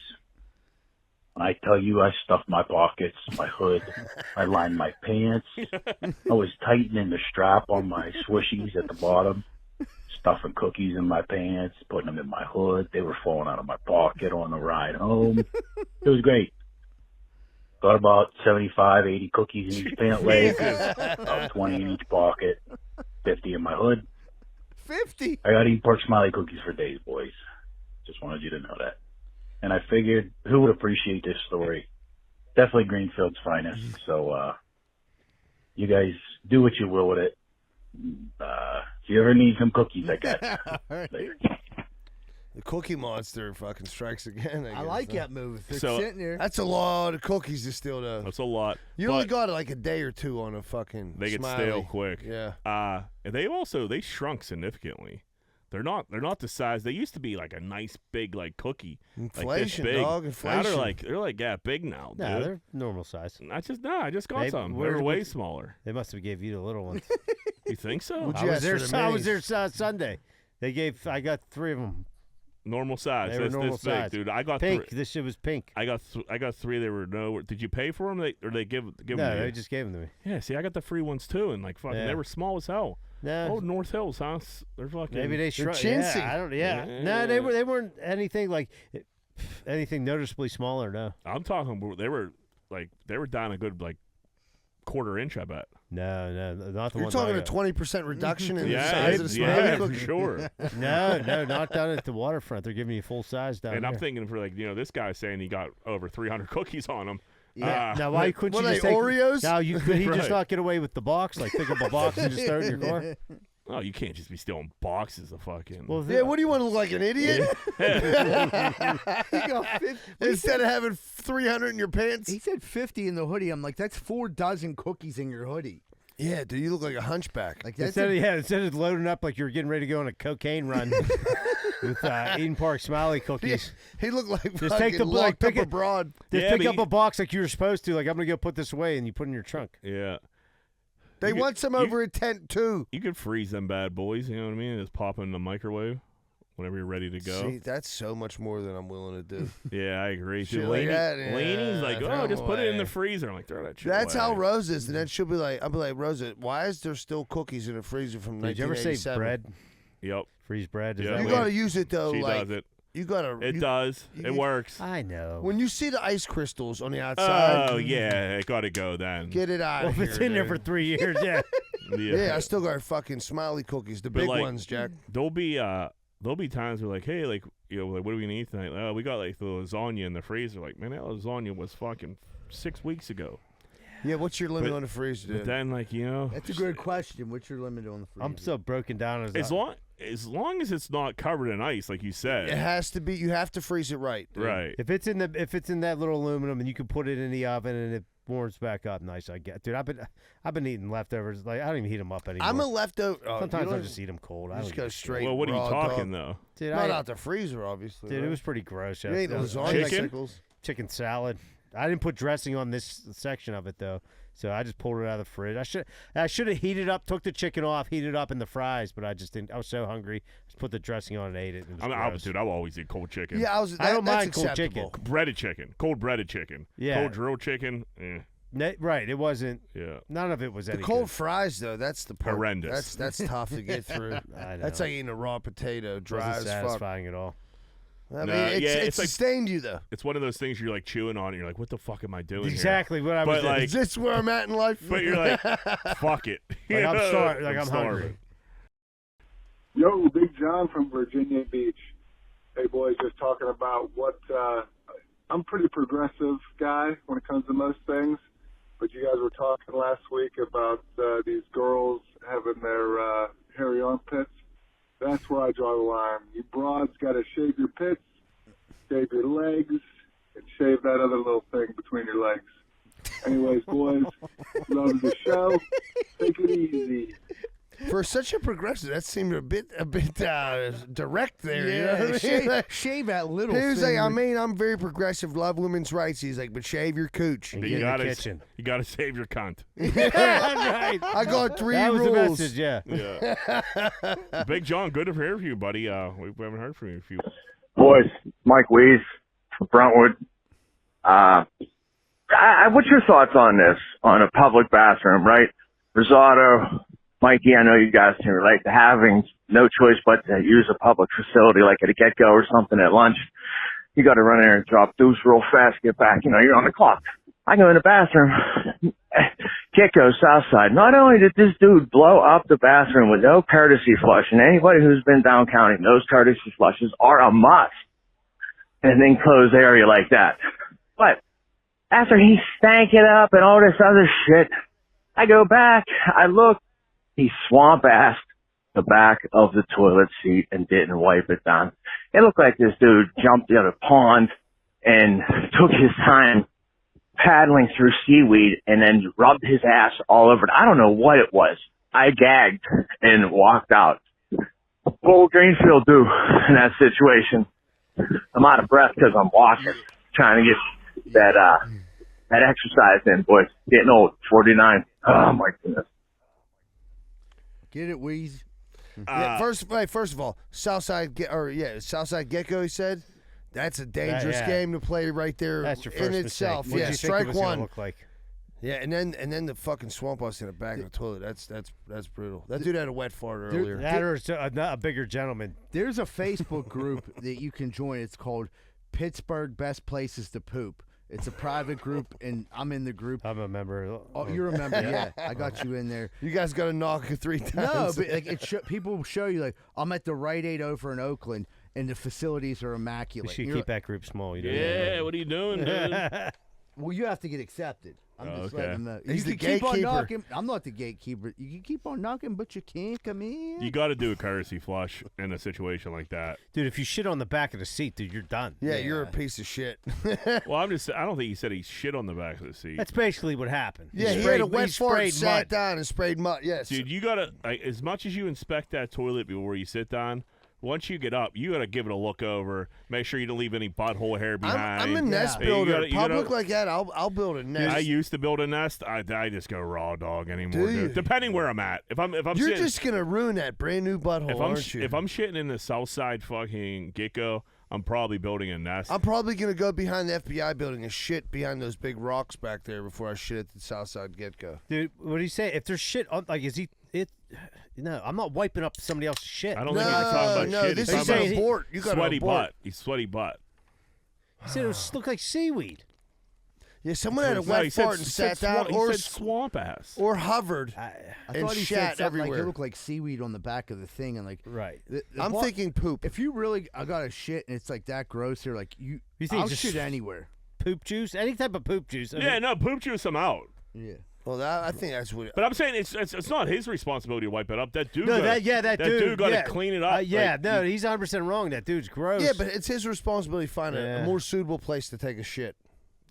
When I tell you I stuffed my pockets, my hood, I lined my pants. I was tightening the strap on my swishies at the bottom, stuffing cookies in my pants, putting them in my hood. They were falling out of my pocket on the ride home. It was great. Got about 75, 80 cookies in each pant leg, about 20 in each pocket, 50 in my hood. 50. I got Eaton Park Smiley cookies for days, boys. Just wanted you to know that. And I figured, who would appreciate this story definitely Greenfield's finest. So you guys do what you will with it. If you ever need some cookies, I got you. Later. The Cookie Monster fucking strikes again. I like that move. They're So- sitting there. That's a lot of cookies to steal, though. That's a lot. You but only got like a day or two on a fucking. they get Smiley. stale quick. Yeah. And they shrunk significantly. They're not the size they used to be. Like a nice big like cookie. Inflation, like this big. dog. Now Inflation. they're like big now. Dude. No, they're normal size. I just got Maybe- some. where- They're way what- smaller. They must have gave you the little ones. You think so? Would I you was ask there. for the I was minis? there Sunday. I got 3 of them. Normal size. They were That's normal this big, size. dude. I got Pink. 3. This shit was pink. I got 3. They were no. Did you pay for them? Or they give them? No, to they you? just gave them to me. Yeah. See, I got the free ones too, and like fucking, Yeah. they were small as hell. No, Oh, North Hills, huh? They're fucking. maybe they shrunk. chintzy. Yeah, I don't. Yeah. Yeah. No, they weren't anything like anything noticeably smaller. No. I'm talking. They were down a good like quarter inch. I bet. No, not the You're ones talking I a got. 20% reduction in the Yeah, size of the Smiley yeah, for cookie. sure. No, not down at the waterfront. They're giving you full size down And there. I'm thinking for like this guy's saying he got over 300 cookies on him. Yeah. Now, why couldn't What you are just they, take Oreos? Now, could he Right. just not get away with the box? Like pick up a box and just throw it in your car? Oh, you can't just be stealing boxes of fucking. Well, Yeah, what do you want to look like, an idiot? He got 50. Instead of having 300 in your pants? He said 50 in the hoodie. I'm like, that's 4 dozen cookies in your hoodie. Yeah, dude, you look like a hunchback. Like that's instead of loading up like you were getting ready to go on a cocaine run with Eden Park Smiley cookies. He looked like Just fucking take the locked pick up it- abroad. Just Yeah, pick but up a box like you were supposed to. Like I'm gonna go put this away, and you put it in your trunk. Yeah. They You want could- some you- over a tent, too. You could freeze them bad boys. You know what I mean? Just pop them in the microwave whenever you're ready to go. See, that's so much more than I'm willing to do. Yeah, I agree. Shit Dude, like that, yeah, Laney's like, throw oh, 'em just put it in the away. freezer. I'm like, throw that shit That's how away. Rose is. And then she'll be like, I'll be like, Rosa, why is there still cookies in the freezer from Did you ever save 1987? bread? Yep. Freeze bread? Is Yeah, that You what- got to use it, though. She like, does it. You got to. It does. you- It works. I know. When you see the ice crystals on the outside, Oh, yeah. It got to go then. get it out Well, of if here. it's in there dude. for 3 years, yeah. Yeah, I still got fucking Smiley cookies, the But, big like, ones, Jack. There'll be times where like, hey, like, like, what are we gonna eat tonight? Oh, we got like the lasagna in the freezer. Like, man, that lasagna was fucking 6 weeks ago. Yeah, what's your limit but- on the freezer, But dude? then, like, That's a good question. What's your limit on the freezer? I'm so broken down as long as it's not covered in ice, like you said. It has to be. You have to freeze it right. dude. Right. If it's in that little aluminum and you can put it in the oven and it warms back up nice, I get. Dude, I've been eating leftovers. Like I don't even heat them up anymore. I'm a leftover. Oh, Sometimes you I don't- just eat them cold. you I just don't go give a shit. straight. Well, what are you raw talking dog. though? Dude, Not out the freezer, obviously. Dude, right? it was pretty gross. You ain't That was- lasagna I like Chicken? sickles. chicken salad. I didn't put dressing on this section of it though, so I just pulled it out of the fridge. I should have heated up, took the chicken off, heated up in the fries, but I just didn't. I was so hungry, just put the dressing on and ate it. It was gross. Dude, I'll always eat cold chicken. Yeah, I don't that's mind cold chicken. acceptable. Breaded chicken, cold breaded chicken. Yeah. Cold grilled chicken. Right, it wasn't. Yeah. None of it was The any cold good. fries, though, that's the part. Horrendous. That's tough to get through. I know. That's like eating a raw potato, dry wasn't as fuck. satisfying at all. I mean, Nah, it's, yeah, it it's like- sustained you, though. It's one of those things you're like chewing on and you're like, what the fuck am I doing Exactly what I was But, doing. like- Is this where I'm at in life? here? But you're like, fuck it. You Like, I'm know? starving. Like I'm hungry. starving. Yo, Big John from Virginia Beach. Hey, boys, just talking about what I'm a pretty progressive guy when it comes to most things, but you guys were talking last week about these girls having their hairy armpits. That's where I draw the line. You broads got to shave your pits, shave your legs, and shave that other little thing between your legs. Anyways, boys, love the show. Take it easy. For such a progressive, that seemed a bit direct there. You know what I mean? shave, Like, shave that little. he was like, thing. I mean, I'm very progressive, love women's rights. He's like, but shave your cooch. And But get you in the gotta, kitchen. you gotta save your cunt. Right. I got 3 That was rules. the message, yeah. Yeah. Big John, good to hear from you, buddy. We haven't heard from you in a few. Boys, Mike Weiss from Brentwood. What's your thoughts on this, on a public bathroom, right? Risotto, Mikey, I know you guys can relate to having no choice but to use a public facility like at a get-go or something at lunch. You got to run in there and drop deuce real fast, get back, you're on the clock. I go in the bathroom, get-go, south side. Not only did this dude blow up the bathroom with no courtesy flush, and anybody who's been down county knows courtesy flushes are a must in an enclosed area like that. But after he stank it up and all this other shit, I go back, I look, he swamp-assed the back of the toilet seat and didn't wipe it down. It looked like this dude jumped in a pond and took his time paddling through seaweed and then rubbed his ass all over it. I don't know what it was. I gagged and walked out. What will Greenfield do in that situation? I'm out of breath because I'm walking, trying to get that exercise in, boys. Getting old, 49. Oh, my goodness. Get it, Wheeze? Yeah, first of all, Southside Gecko. He said that's a dangerous game to play right there. That's your first in itself. mistake. What Yeah, did you strike think it was gonna one. look like? Yeah, and then the fucking swamp us in the back of the toilet. That's brutal. That dude had a wet fart earlier. That or a bigger gentleman. There's a Facebook group that you can join. It's called Pittsburgh Best Places to Poop. It's a private group, and I'm in the group. I'm a member. Oh, you're a member? Yeah, I got you in there. You guys got to knock it 3 times. No, but like people will show you like I'm at the Rite Aid over in Oakland, and the facilities are We immaculate. should You're keep that group small. You know? Yeah, what are you doing, dude? Well, you have to get accepted. I'm just Okay. letting them know. He's You the can keep on gatekeeper. knocking. I'm not the gatekeeper. You can keep on knocking, but you can't come in. You got to do a courtesy flush in a situation like that. Dude, if you shit on the back of the seat, dude, you're done. Yeah, you're a piece of shit. Well, I don't think he said he shit on the back of the seat. That's basically what happened. Yeah, he sprayed, had a wet fart, sprayed sat mud. down, and sprayed mud. Yes, Dude, you got to, as much as you inspect that toilet before you sit down, once you get up, you got to give it a look over, make sure you don't leave any butthole hair behind. I'm a nest You builder. gotta- you Public gotta- like that, I'll build a nest. I used to build a nest. I just go raw dog anymore, Do you? dude. Depending where I'm at. If I'm You're sitting, just gonna ruin that brand new butthole, aren't you? if I'm shitting in the south side fucking get-go, I'm probably building a nest. I'm probably gonna go behind the FBI building and shit behind those big rocks back there before I shit at the Southside Get-Go. Dude, what do you say? If there's shit on, like, is he it? No, I'm not wiping up somebody else's shit. I don't think he's talking about shit. this He's is talking an about abort. You got sweaty to abort. butt. He's sweaty butt. He said it looked like seaweed. Yeah, someone had a No, wet he said- fart and he sat said down, swamp- or he said swamp ass. or hovered. I and thought he shat said something like everywhere. it looked like seaweed on the back of the thing, and like Right. the I'm bar- thinking poop. If you really, I got a shit and it's like that gross here, like You think I'll just shit anywhere. Poop juice? Any type of poop juice. I Yeah, mean, no, poop juice him out. Yeah. Well, I think that's what. But I'm saying it's not his responsibility to wipe it up. That dude. No, gotta, that dude got to yeah. clean it up. Yeah, Like, no, he's 100% wrong. That dude's gross. Yeah, but it's his responsibility to find a Yeah. more suitable place to take a shit.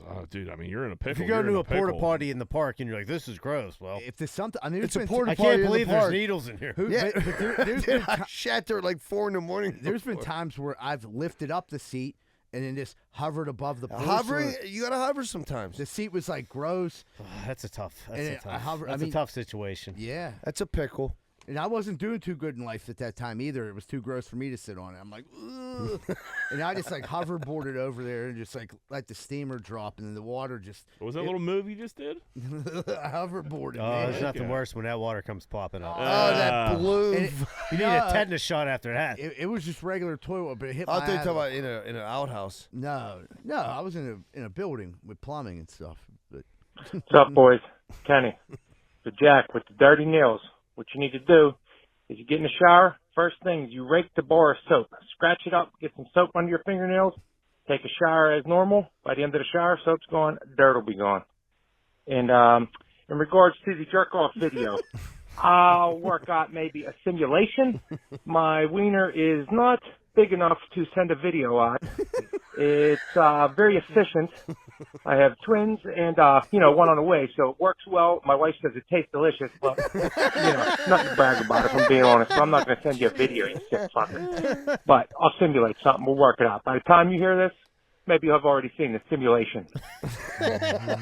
Oh, dude, I mean, you're in a pickle. if you go You're in to a porta pickle. potty in the park and you're like, this is gross, well, If there's something, I mean, It's a been porta I potty can't in the believe there's park. needles in here. Who, Yeah. but there's been I shat there at like 4 a.m. there's been times where I've lifted up the seat and then just hovered above the post. Hovering, you gotta hover sometimes. The seat was like gross. That's a tough. And That's, it- a I tough, hover- I that's mean- a tough situation. Yeah. That's a pickle. And I wasn't doing too good in life at that time either. It was too gross for me to sit on it. I'm like, ugh. And I just like hoverboarded over there and just like let the steamer drop, and then the water just What was that little move you just did? hoverboarded. Oh, man. there's nothing worse when that water comes popping up. Oh, that blue. And it- you need a tetanus shot after that. It was just regular toilet, but it hit I my thought you eye. talking about in an outhouse. No, I was in a building with plumbing and stuff. But What's up, boys? Kenny. So, Jack, with the dirty nails, what you need to do is you get in the shower. First thing, you rake the bar of soap. Scratch it up, get some soap under your fingernails, take a shower as normal. By the end of the shower, soap's gone, dirt will be gone. And in regards to the jerk-off video, I'll work out maybe a simulation. My wiener is not big enough to send a video out. It's very efficient. I have twins and, one on the way, so it works well. My wife says it tastes delicious, but, nothing to brag about if I'm being honest. So I'm not going to send you a video, you sick fucker. But I'll simulate something. We'll work it out. By the time you hear this, maybe you'll have already seen the simulation.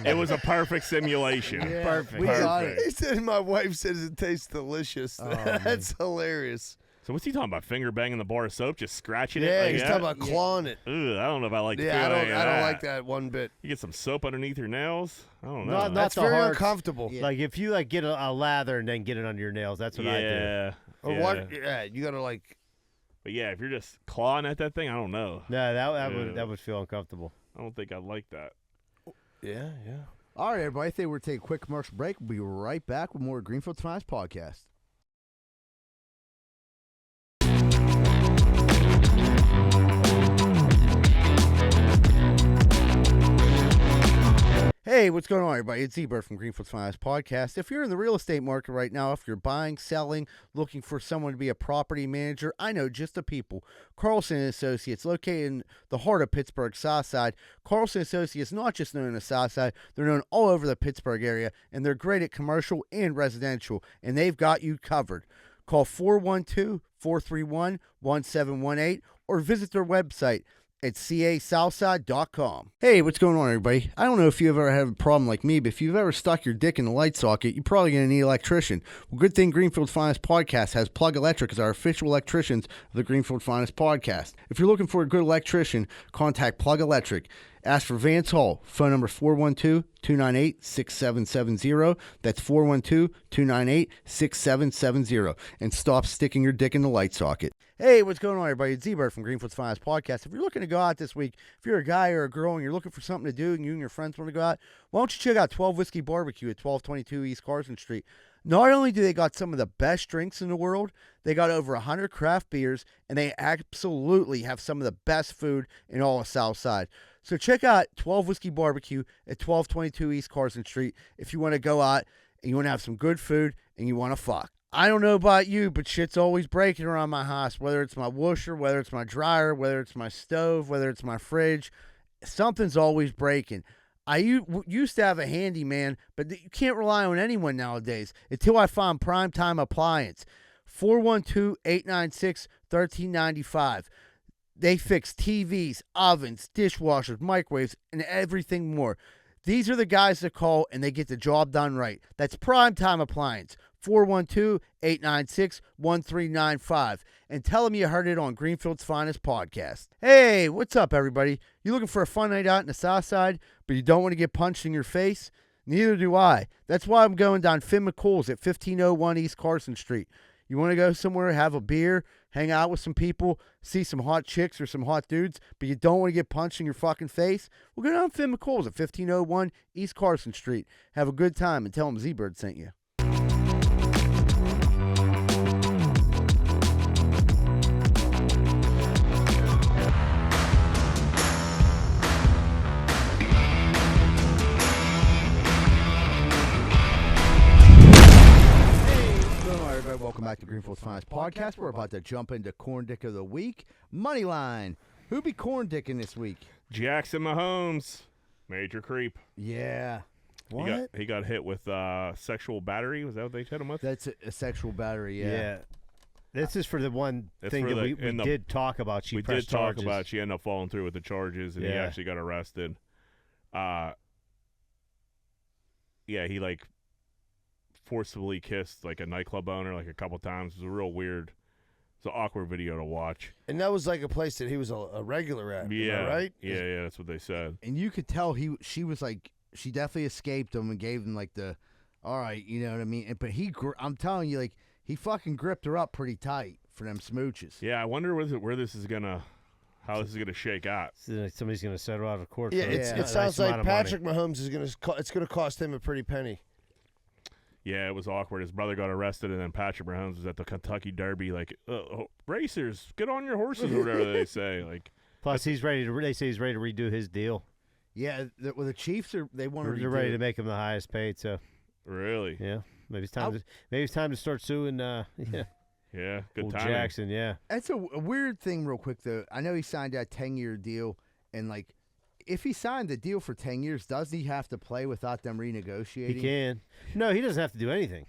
It was a perfect simulation. yeah, Perfect. we got it. He said my wife says it tastes delicious. That's hilarious. So what's he talking about? Finger banging the bar of soap, just scratching it? Yeah, like he's that? talking about clawing it. Ugh, I don't know if I like. the Yeah, feeling of I don't that. like that one bit. You get some soap underneath your nails. I don't know. Not That's the very hard- uncomfortable. Yeah. Like if you like get a lather and then get it under your nails, that's what I do. yeah. Or yeah. what? Yeah, you gotta like. But yeah, if you're just clawing at that thing, I don't know. No, that Yeah. would feel uncomfortable. I don't think I like that. Yeah. All right, everybody. I think we're taking a quick commercial break. We'll be right back with more Greenfield Times podcast. Hey, what's going on, everybody? It's Z-Bird from Greenfield's Finest Podcast. If you're in the real estate market right now, if you're buying, selling, looking for someone to be a property manager, I know just the people. Carlson & Associates, located in the heart of Pittsburgh, Southside. Carlson & Associates, not just known in the Southside, they're known all over the Pittsburgh area, and they're great at commercial and residential, and they've got you covered. Call 412-431-1718 or visit their website at casouthside.com. Hey, what's going on, everybody? I don't know if you've ever had a problem like me, but if you've ever stuck your dick in a light socket, you're probably going to need an electrician. Well, good thing Greenfield's Finest Podcast has Plug Electric as our official electricians of the Greenfield Finest Podcast. If you're looking for a good electrician, contact Plug Electric. Ask for Vance Hall. Phone number 412-298-6770. That's 412-298-6770. And stop sticking your dick in the light socket. Hey, what's going on, everybody? It's Z-Bird from Greenfield's Finest Podcast. If you're looking to go out this week, if you're a guy or a girl and you're looking for something to do and you and your friends want to go out, why don't you check out 12 Whiskey Barbecue at 1222 East Carson Street. Not only do they got some of the best drinks in the world, they got over 100 craft beers, and they absolutely have some of the best food in all of Southside. So check out 12 Whiskey Barbecue at 1222 East Carson Street if you want to go out and you want to have some good food and you want to fuck. I don't know about you, but shit's always breaking around my house, whether it's my washer, whether it's my dryer, whether it's my stove, whether it's my fridge. Something's always breaking. I used to have a handyman, but you can't rely on anyone nowadays until I find Primetime Appliance. 412-896-1395. They fix TVs, ovens, dishwashers, microwaves, and everything more. These are the guys that call, and they get the job done right. That's Primetime Appliance, 412-896-1395. And tell them you heard it on Greenfield's Finest Podcast. Hey, what's up, everybody? You looking for a fun night out in the South Side, but you don't want to get punched in your face? Neither do I. That's why I'm going down Finn McCool's at 1501 East Carson Street. You want to go somewhere, have a beer, hang out with some people, see some hot chicks or some hot dudes, but you don't want to get punched in your fucking face? Well, go down to Finn McCool's at 1501 East Carson Street. Have a good time and tell them Z-Bird sent you. Welcome back to Greenfield's Finest Podcast. We're about to jump into Corn Dick of the Week. Moneyline. Who be corn dicking this week? Jackson Mahomes, major creep. Yeah. What? He got hit with sexual battery. Was that what they hit him with? That's a sexual battery, yeah. This is for the one thing that we did talk about. She ended up falling through with the charges, and he actually got arrested. He forcibly kissed like a nightclub owner like a couple times. It was a real weird, it's an awkward video to watch. And that was like a place that he was a regular at. Yeah, right? Yeah, that's what they said. And you could tell she was like, she definitely escaped him and gave him like the, all right, you know what I mean? But I'm telling you, like, he fucking gripped her up pretty tight for them smooches. Yeah, I wonder where this is gonna, how this is gonna shake out. Somebody's gonna settle out of court. Yeah, it sounds like Patrick Mahomes is it's gonna cost him a pretty penny. Yeah, it was awkward. His brother got arrested, and then Patrick Mahomes was at the Kentucky Derby. Like, racers, get on your horses, or whatever they say. Like, plus he's ready to. They say he's ready to redo his deal. Yeah, the Chiefs they want to. They're ready to make him the highest paid. So, really, yeah, maybe it's time. Maybe it's time to start suing. Yeah, good old timing. Jackson. Yeah, that's a weird thing. Real quick though, I know he signed that 10-year deal, and like, if he signed the deal for 10 years, does he have to play without them renegotiating? He can. No, he doesn't have to do anything.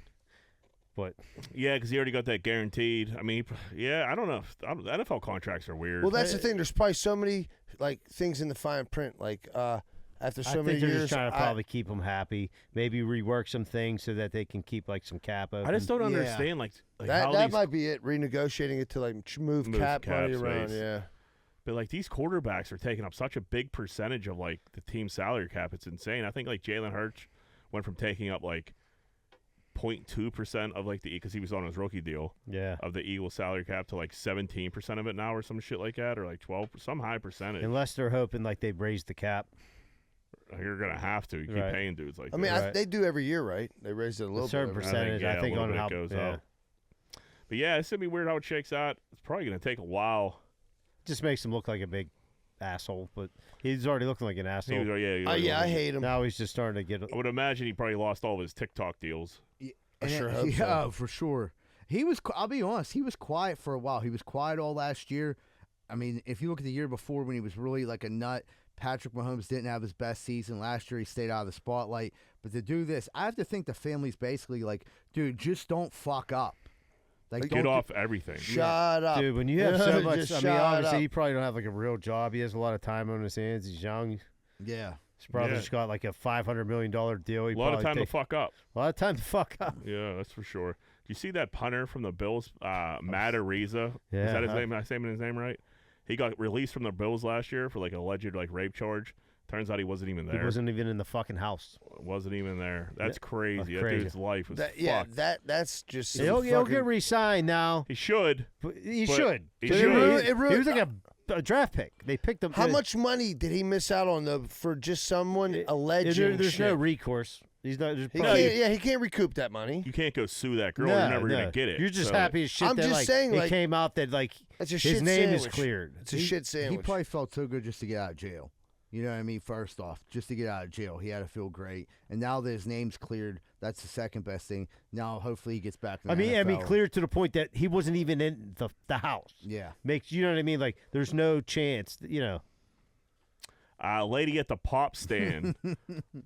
But yeah, because he already got that guaranteed. I mean, I don't know. NFL contracts are weird. Well, that's the thing. There's probably so many like things in the fine print. Like after so many years, they're just trying to probably keep them happy. Maybe rework some things so that they can keep like some cap open. I just don't understand like that might be it. Renegotiating it to like move cap money around. Yeah. But, like, these quarterbacks are taking up such a big percentage of, like, the team's salary cap. It's insane. I think, like, Jalen Hurts went from taking up, like, 0.2% of, like, because he was on his rookie deal of the Eagles salary cap to, like, 17% of it now or some shit like that, or, like, 12, some high percentage. Unless they're hoping, like, they've raised the cap. You're going to have to. You keep paying dudes like that. I mean, they do every year, right? They raise it a little bit. Certain percentage, I think on how it goes up. But, yeah, it's going to be weird how it shakes out. It's probably going to take a while. Just makes him look like a big asshole, but he's already looking like an asshole. He was, I hate him. Now he's just starting to get. I would imagine he probably lost all of his TikTok deals. I sure hope so. Yeah, for sure. He was. I'll be honest. He was quiet for a while. He was quiet all last year. I mean, if you look at the year before when he was really like a nut, Patrick Mahomes didn't have his best season last year. He stayed out of the spotlight. But to do this, I have to think the family's basically like, dude, just don't fuck up. Like, Get off everything. Shut up. Dude, when you have so much, Just I mean, shut obviously, up. he probably don't have like a real job. He has a lot of time on his hands. He's young. Yeah. His brother Yeah. just got like a $500 million deal. He A lot of probably time to take- fuck up. A lot of time to fuck up. Yeah, that's for sure. Do you see that punter from the Bills, Matt Ariza? Yeah, Is that his huh? name? Am I saying his name right? He got released from the Bills last year for like alleged like rape charge. Turns out he wasn't even there. He wasn't even in the fucking house. Wasn't even there. That's crazy. that's That crazy. dude's life was Yeah, fucked. that's just. He'll fucking- get re-signed now. He should. But he But should. he But should. He was like a draft pick. They picked him. How much money did he miss out on though for just someone alleging There's shit? no recourse. He's not. There's He probably- can't, yeah, he can't recoup that money. You can't go sue that girl. No, You're never no. gonna get it. You're just So- happy as shit. I'm that, just like, saying, it like, came out that like That's a his shit name is sandwich. cleared. It's a shit He sandwich. probably felt so good just to get out of jail. You know what I mean? First off, just to get out of jail, he had to feel great. And now that his name's cleared, that's the second best thing. Now, hopefully, he gets back. In the I mean, NFL. cleared to the point that he wasn't even in the house. Yeah. Makes you know what I mean? Like, there's no chance. You know. A lady at the pop stand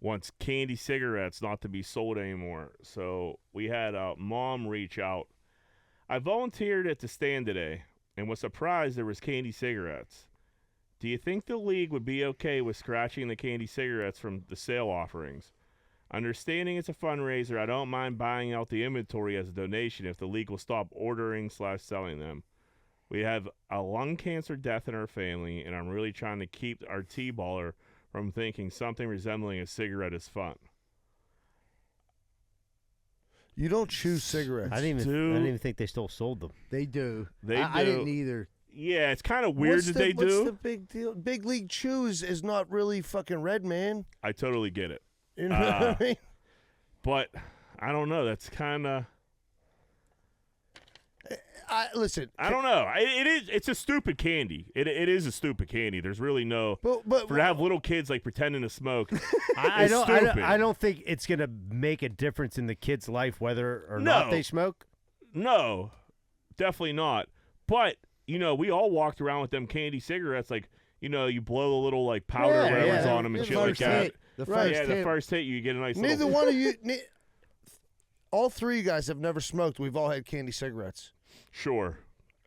wants candy cigarettes not to be sold anymore. So we had a mom reach out. I volunteered at the stand today and was surprised there was candy cigarettes. Do you think the league would be okay with scratching the candy cigarettes from the sale offerings? Understanding it's a fundraiser, I don't mind buying out the inventory as a donation if the league will stop ordering/selling them. We have a lung cancer death in our family, and I'm really trying to keep our T-baller from thinking something resembling a cigarette is fun. You don't choose cigarettes. I didn't even think they still sold them. They do. They I do. didn't either. Yeah, it's kind of weird What's that the, they what's do. the big deal? Big League Chew is not really fucking red, man. I totally get it. You know what I mean? But I don't know. That's kind of... Listen. I don't know. It's a stupid candy. It is a stupid candy. There's really no... But for to have little kids like pretending to smoke, I it's don't. stupid. I don't think it's gonna make a difference in the kid's life whether or No. not they smoke. No, definitely not. But, you know, we all walked around with them candy cigarettes, like, you know, you blow the little, like, powder Yeah, whatever's yeah. on them and The shit like first that. hit. The Right. first Yeah, the hit. first hit, you get a nice neither little... one of you. All three of you guys have never smoked. We've all had candy cigarettes. Sure.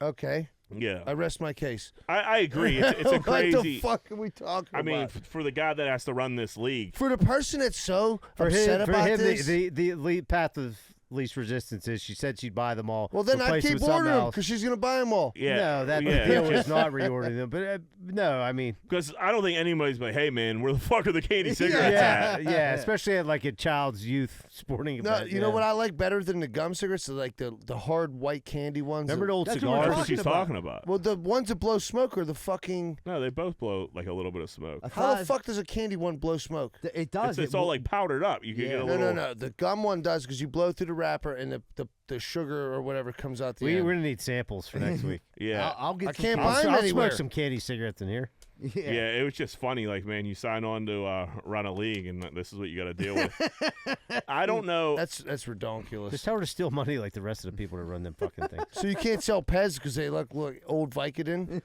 Okay. Yeah. I rest my case. I agree. It's a What crazy... the fuck are we talking I mean, about? for the guy that has to run this league, For the person that's so For upset him, about for him, this, the lead path of least resistance is she said she'd buy them all. well, then I'd replace them keep with something ordering them else. because she's going to buy them all. yeah. No, that yeah, deal is not reordering them. But no, I mean, Because I don't think anybody's like, hey, man, where the fuck are the candy cigarettes at? yeah, especially at like a child's youth sporting No, event. you know what I like better than the gum cigarettes? Like the hard white candy ones. Remember the old That's what we're cigars? That's what she's talking about. Well, the ones that blow smoke are the fucking. No, they both blow like a little bit of smoke. How the fuck does a candy one blow smoke? It does. It's all like powdered up. You can Yeah. get a No, little... no. The gum one does because you blow through the wrapper and the sugar or whatever comes out the We're end. gonna need samples for next week. Yeah. I'll get. I some can't candy. buy 'em I'll anywhere. smoke some candy cigarettes in here. Yeah. Yeah, it was just funny. Like, man, you sign on to run a league, and this is what you got to deal with. I don't know. That's redonkulous. Just tell her to steal money like the rest of the people that run them fucking things. So you can't sell Pez because they look old Vicodin.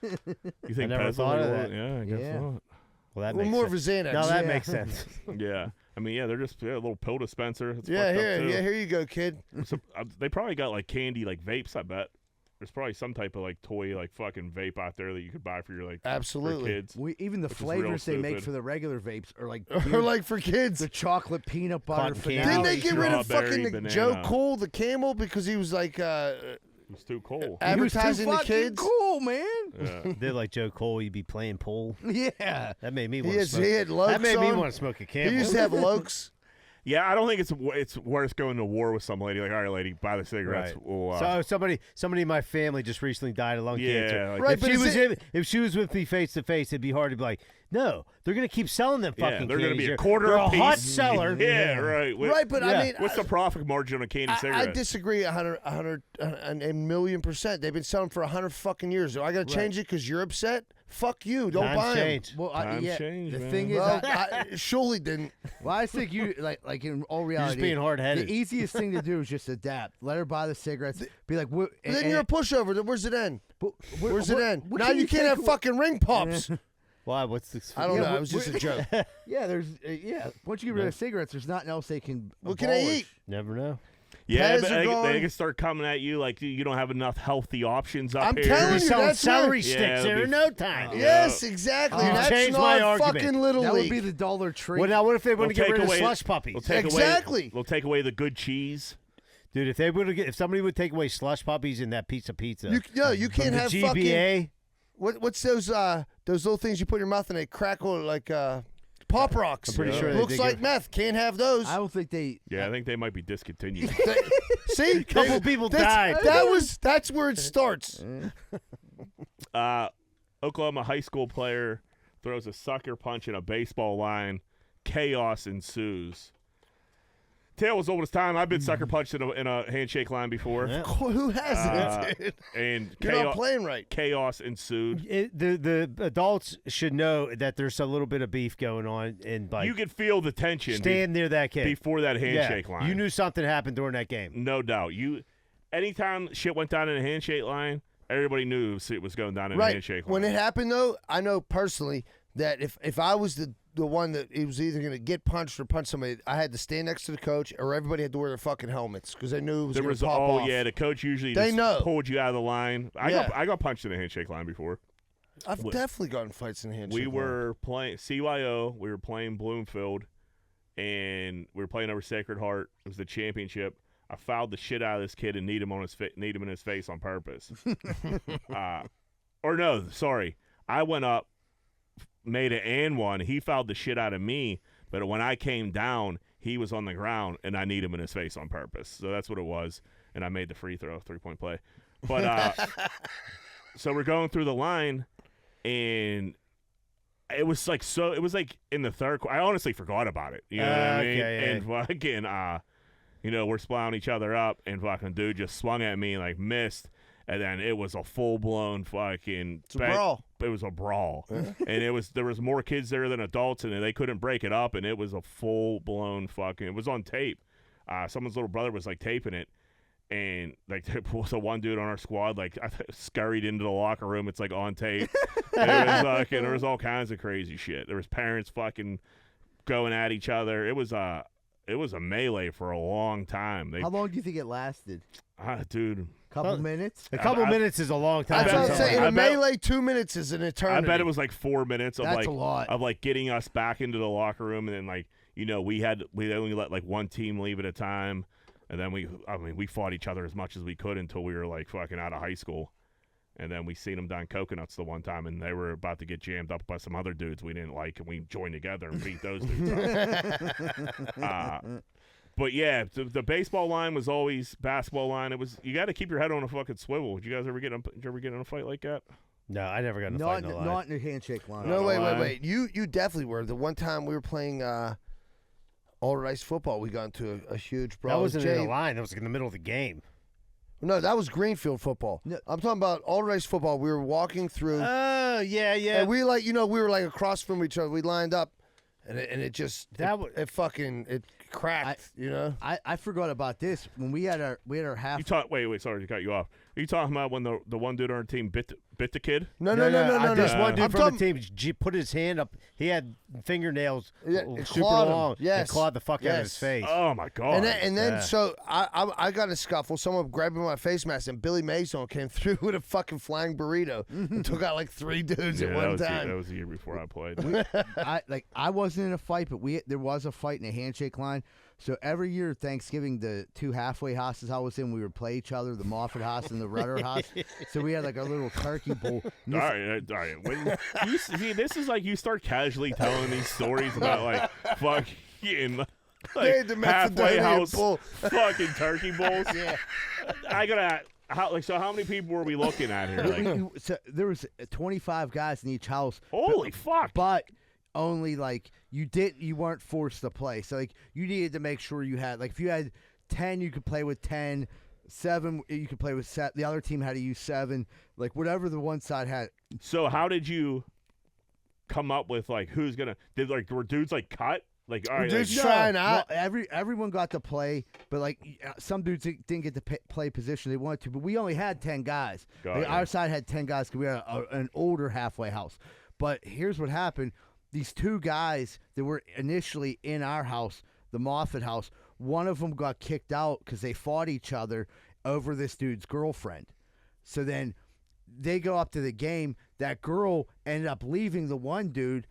You think never Pez thought will of go- that. Yeah, I guess Yeah. not. Well, that Well, makes more sense. of a Xanax. No, that Yeah. makes sense. Yeah. I mean, yeah, they're just a little pill dispenser. It's Yeah, fucked up, here, too. yeah, here you go, kid. So, they probably got like candy, like vapes. I bet there's probably some type of like toy, like fucking vape out there that you could buy for your like for Absolutely. kids. Even the Which is real flavors they make stupid. for the regular vapes are like Or like for kids. the chocolate peanut butter Cotton finale. candy. Didn't they get rid of Strawberry fucking banana. Joe Cole, the camel, because he was like It's too cool. He was too advertising to fucking kids? cool, man. Yeah. They're like Joe Cole. You'd be playing pool. Yeah. That made me He want to has- smoke. he had Lokes That made me on. want to smoke a He Camel. used to have Lokes. Yeah, I don't think it's worth going to war with some lady. Like, all right, lady, buy the cigarettes. Right. We'll, So somebody in my family just recently died of lung Yeah, cancer. like- Right, if but she is was it- if she was with me face to face, it'd be hard to be like, no, they're gonna keep selling them Yeah, fucking. they're gonna candies. be a quarter They're a a hot piece. seller. Yeah, right. Right, but Yeah. I mean, What's the profit margin on a candy I cigarette? disagree 100 and a million %. They've been selling for 100 fucking years. Do I got to change it because you're upset? fuck you. Don't Times buy them. change. Well, Times yeah, change, the man. thing is, Well, I surely didn't. well, I think you like in all You're reality, just being hard-headed. the easiest thing to do is just adapt. Let her buy the cigarettes. Be like, what? But then you're a pushover. Then where's it end? Where's it end? what Now can you can't take have away- fucking ring pops. Why? What's the? I don't Yeah, know. It was just a joke. Yeah, there's once you get rid of cigarettes, there's nothing else they can. What can I abolish. eat? Never know. Yeah, Pez but are they gone. can start coming at you like you don't have enough healthy options up I'm here. telling You're you, selling that's celery right. sticks Yeah, there it'll in be- no time. Yes, exactly. You That's changed not my argument. fucking little That league. would be the dollar tree. Well, now what if they want to They'll get rid take of away- slush puppies? They'll take Exactly. Away, they'll take away the good cheese. Dude, if they would if somebody would take away slush puppies in that piece of pizza, You from can't the have GBA. fucking. What's those little things you put in your mouth and they crackle like Pop Rocks? I'm pretty sure they looks did like get- meth. Can't have those. I don't think they. Yeah, I think they might be discontinued. See, A couple people died. That's where it starts. Oklahoma high school player throws a sucker punch in a baseball line. Chaos ensues. Tale as old as time. I've been sucker punched in a handshake line before. Yeah. Who hasn't? dude? And You're not playing right. chaos ensued. The adults should know that there's a little bit of beef going on, and like You could feel the tension stand near that kid before that handshake Yeah, line. You knew something happened during that game. No doubt. Anytime shit went down in a handshake line, everybody knew it was going down in a Right. handshake line. When it happened, though, I know personally that if I was the one that he was either going to get punched or punch somebody, I had to stand next to the coach, or everybody had to wear their fucking helmets because they knew it was there going was to pop off. the coach usually They just know. pulled you out of the line. Yeah. I got punched in a handshake line before. I've definitely gotten fights in the handshake. We line. were playing CYO. We were playing Bloomfield, and we were playing over Sacred Heart. It was the championship. I fouled the shit out of this kid and kneed him in his face on purpose. Or no, sorry. I went up, made it and one. He fouled the shit out of me, but when I came down, he was on the ground, and I kneed him in his face on purpose. So that's what it was, and I made the free throw, 3-point play. But so we're going through the line, and it was like in the third quarter. I honestly forgot about it. You know what I mean? Okay, yeah. And fucking, we're splouting each other up, and fucking dude just swung at me, like missed, and then it was a full-blown fucking It's a brawl. It was a brawl, and there was more kids there than adults, and they couldn't break it up, and it was a full-blown fucking. It was on tape. Someone's little brother was like taping it, and like there was a one dude on our squad like scurried into the locker room. It's like on tape. And it was fucking. There was all kinds of crazy shit. There was parents fucking going at each other. It was a melee for a long time. How long do you think it lasted? Dude. Couple minutes. A couple minutes is a long time. That's what I'm saying. In I a bet- melee, 2 minutes is an eternity. I bet it was like 4 minutes of That's a lot. getting us back into the locker room, and then we only let like one team leave at a time, and then we fought each other as much as we could until we were like fucking out of high school, and then we seen them down Coconuts the one time, and they were about to get jammed up by some other dudes we didn't like, and we joined together and beat those dudes up. But yeah, the baseball line was always basketball line. It was you got to keep your head on a fucking swivel. Did you guys ever get in a fight like that? No, I never got in a fight in the line. Not in a handshake line. No, line. wait. You definitely were. The one time we were playing all rice football, we got into a huge brawl. That wasn't in Jay- the line. That was like in the middle of the game. No, that was Greenfield football. No. I'm talking about all rice football. We were walking through, Oh, yeah. and we we were like across from each other. We lined up, and it just it cracked. I forgot about this when we had our half. Wait, sorry to cut you off. Are you talking about when the one dude on our team bit the kid? No. This one dude I'm from talking- the team put his hand up. He had fingernails it super clawed him. long. Yes. And clawed the fuck out of his Yes. face. Oh my god! And then Yeah. so I got in a scuffle. Someone grabbed me my face mask, and Billy Mason came through with a fucking flying burrito and took out like 3 dudes yeah, at that one was time. that was the year before I played. I wasn't in a fight, but there was a fight in a handshake line. So every year Thanksgiving, the 2 halfway houses I was in, we would play each other, the Moffat house and the Rudder house. So we had like our little turkey bowl. All right. When you see, this is like you start casually telling these stories about like fucking They had the halfway Macedonian house bull. fucking turkey bowls. Yeah, I gotta. How many people were we looking at here? Like, So there was 25 guys in each house. holy fuck! But only like you weren't forced to play. So like you needed to make sure you had like if you had 10, you could play with 10. 7. You could play with set. The other team had to use 7. Like whatever the one side had. So how did you come up with like who's gonna? Were dudes like cut? Like all right, Dudes like, trying out. Everyone got to play, but like some dudes didn't get to play position they wanted to. But we only had 10 guys. Like, our side had 10 guys because we had an older halfway house. But here's what happened: these 2 guys that were initially in our house, the Moffat house, one of them got kicked out because they fought each other over this dude's girlfriend. So then they go up to the game. That girl ended up leaving the one dude.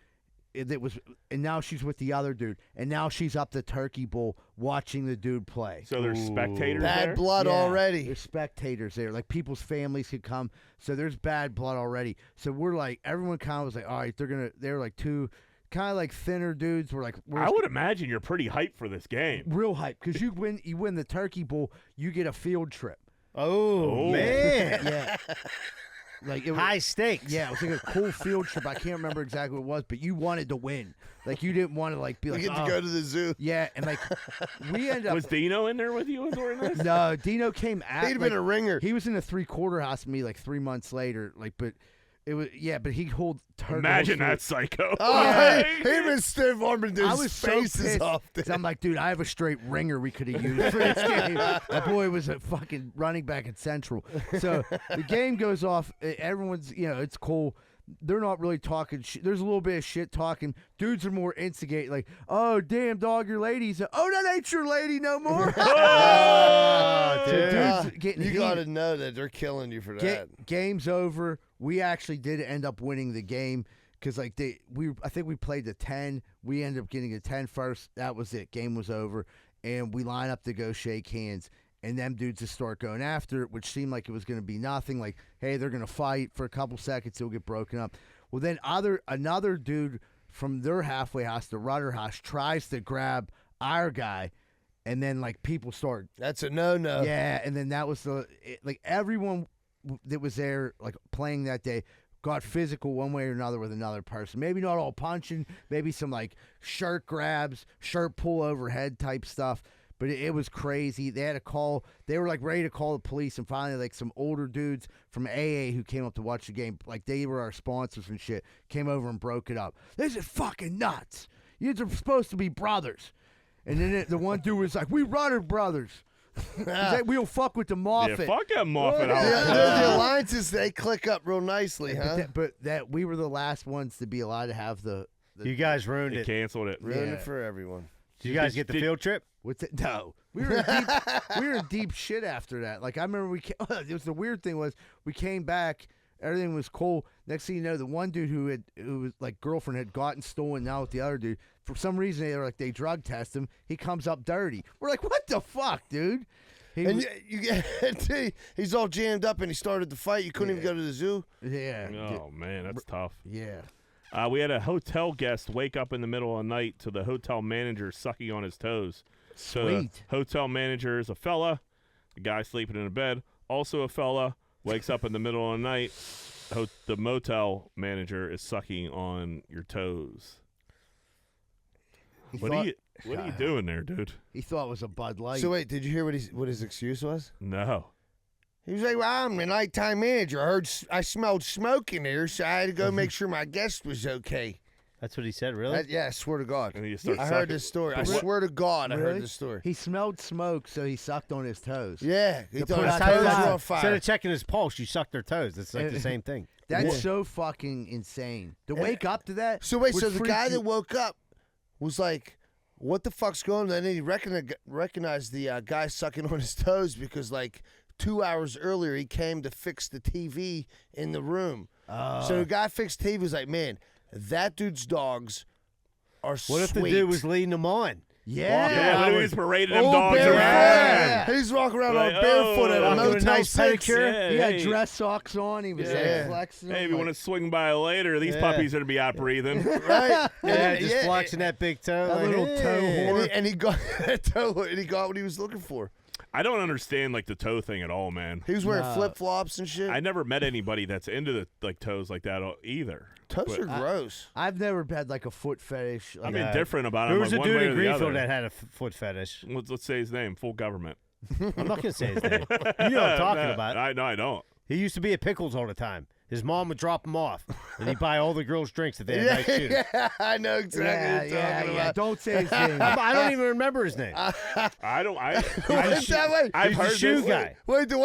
And now she's with the other dude, and now she's up the turkey bowl watching the dude play. So there's spectators Bad there? blood already. There's spectators there, like people's families could come. So there's bad blood already. So we're like, everyone kind of was like, all right, they're like 2 kind of like thinner dudes. We're like, I would imagine you're pretty hyped for this game. real hype because you win the turkey bowl, you get a field trip. Oh, man. Yeah. Like it was, High stakes. Yeah, it was like a cool field trip. I can't remember exactly what it was, but you wanted to win. Like you didn't want to like be We like, get to go to the zoo. yeah, and like we ended up. Was Dino in there with you during this? No, Dino came at. He'd have been a ringer. He was in the 3/4 house with me like 3 months later. Like, but it was but he hold. Imagine that psycho. Oh, Yeah. him and Steve Armand I his was so faces pissed. off. 'Cause I'm like, dude, I have a straight ringer we could have used for this game. That boy was a fucking running back at Central. So the game goes off. Everyone's, it's cool. They're not really talking shit. There's a little bit of shit talking. Dudes are more instigate, like, oh, damn, dog, your lady's. Oh, that ain't your lady no more. Oh, So dudes getting you heated. got to know that they're killing you for that. Game's over. We actually did end up winning the game because like I think we played the 10. We ended up getting a 10 first. That was it. Game was over, and we line up to go shake hands. And them dudes just start going after it, which seemed like it was going to be nothing. Like, hey, they're going to fight for a couple seconds. It'll get broken up. Well, then another dude from their halfway house, the Rudder house, tries to grab our guy. And then, like, people start. That's a no-no. Yeah, and then that was everyone that was there, like, playing that day got physical one way or another with another person. Maybe not all punching. Maybe some, like, shirt grabs, shirt pull overhead type stuff. But it was crazy. They had a call. They were, like, ready to call the police. And finally, like, some older dudes from AA who came up to watch the game, like, they were our sponsors and shit, came over and broke it up. This is fucking nuts. You're supposed to be brothers. And then the one dude was like, we Rudder brothers. We don't fuck with the Moffat. Yeah, fuck that Moffat. The alliances, they click up real nicely, huh? But that we were the last ones to be allowed to have the You guys ruined They it. canceled it. Ruined it for everyone. Did you guys get the field trip? What's it? No, we were in deep shit after that. Like I remember it was the weird thing was we came back, everything was cool. Next thing you know, the one dude who was like girlfriend had gotten stolen. Now with the other dude, for some reason they drug test him. He comes up dirty. We're like, what the fuck, dude? He's all jammed up and he started the fight. You couldn't even go to the zoo. Yeah. Oh man, that's tough. Yeah. We had a hotel guest wake up in the middle of the night to the hotel manager sucking on his toes. So the Sweet. hotel manager is a fella. The guy sleeping in a bed, also a fella, wakes up in the middle of the night. The motel manager is sucking on your toes. What are you doing there, dude? He thought it was a Bud Light. So wait, did you hear what his excuse was? No. He was like, well, I'm the nighttime manager. I smelled smoke in here, so I had to go make sure my guest was okay. That's what he said, really? Yeah, I swear to God. And you start I heard sucking. this story. I But what- swear to God, I Really? heard this story. He smelled smoke, so he sucked on his toes. Yeah, he To thought put his out toes the were fire. on Instead fire. of checking his pulse, you sucked their toes. It's like the same thing. That's so fucking insane. To wake up to that. So wait, would so the freak guy you- that woke up was like, what the fuck's going on? And then he recognized the guy sucking on his toes because like 2 hours earlier he came to fix the TV in the room. So the guy fixed TV was like, man, that dude's dogs are sweet. What if the dude was leading them on? Yeah. What if he just paraded them Oh, dogs barefoot. around? He's walking around Like, all barefoot at a walking with Motel nice 6. pedicure. Yeah, He had hey. dress socks on. He was Yeah. like flexing. Hey, them, if you like- want to swing by later, these Yeah. puppies are going to be out breathing. Right? Yeah, just flexing that big toe. That like, little hey. toe whore. And he got that toe, and he got what he was looking for. I don't understand like the toe thing at all, man. He was wearing No. flip flops and shit. I never met anybody that's into the like toes like that either. Toes But are gross. I've never had like a foot fetish. Like, I'm indifferent about There it. was a one dude way in or the Greenfield other. that had a foot fetish. Let's say his name. Full government. I'm not gonna say his name. You know what I'm talking about. I don't. He used to be at Pickles all the time. His mom would drop him off, and he'd buy all the girls drinks that they had night shoes. Yeah, I know exactly what you're talking about. Don't say his name. I don't even remember his name. I don't. What's that way? I've He's a heard shoe this. guy. Wait, the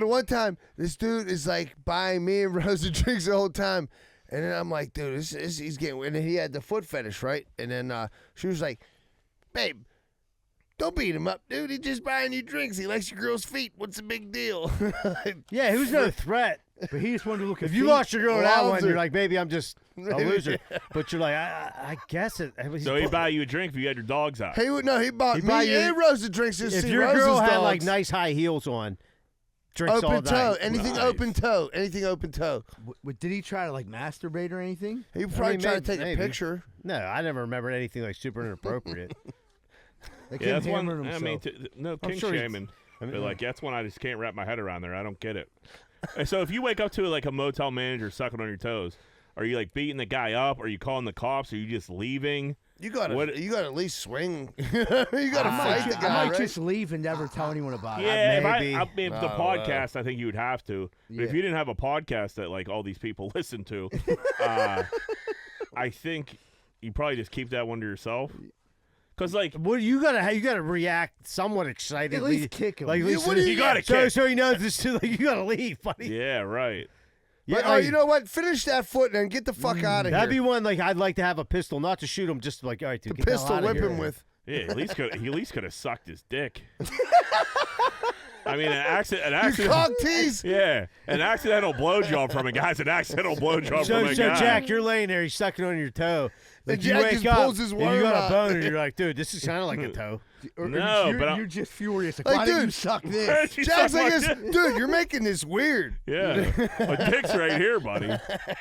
one time, this dude is like buying me and Rosa drinks the whole time. And then I'm like, dude, he's getting, and then he had the foot fetish, right? And then she was like, babe, don't beat him up, dude. He's just buying you drinks. He likes your girl's feet. What's the big deal? Yeah, he was no threat. But he just wanted to look at If you feet. lost your girl in that one, Loser. you're like, maybe I'm just a loser. But you're like, I guess it. So he'd buy you a drink if you had your dogs out. he bought He me buy you- and Rosa drinks. Just If see your Rosa's girl had dogs. like nice high heels on, drinks all open night. toe, anything Nice. open toe, anything open toe. Did he try to like masturbate or anything? He probably mean, tried to maybe- take maybe. a picture. No, I never remember anything like super inappropriate. Like Yeah, him that's one. hammering I himself. mean, no I'm king sure he's- shaming. I mean, But like that's one I just can't wrap my head around there. I don't get it. And so if you wake up to like a motel manager sucking on your toes, are you like beating the guy up? Are you calling the cops? Are you just leaving? You got What- to at least swing. You got to fight the I guy, might right? just leave and never tell anyone about it. Yeah, if maybe. I mean, the Oh, podcast, I think you would have to. But if Yeah. you didn't have a podcast that like all these people listen to, I think you probably just keep that one to yourself. Because like Well, you gotta react somewhat excitedly. At least kick him. Like, at Yeah, least what do you gotta so, kick. so he knows this. Like, you gotta leave, buddy. yeah, right. But, like, you know what? Finish that foot and get the fuck out of that'd here. be one. Like, I'd like to have a pistol, not to shoot him, just like, all right, dude, The get the hell pistol outta whip here. him with. Yeah, he at least could have sucked his dick. I mean, an You accident. cock tease. Yeah, an accidental blowjob from a guy's an accidental blowjob So, from a so guy. Jack, you're laying there, he's sucking on your toe. Like, And you Jack wake just up, pulls his and you worm got out. a boner, and you're like, dude, this is kind of like a toe. Or No, you're, but you're just furious. Like, Like, why didn't you dude, suck this? She Jack's sucked like my this, dick. dude. You're making this weird. Yeah, my dick's right here, buddy.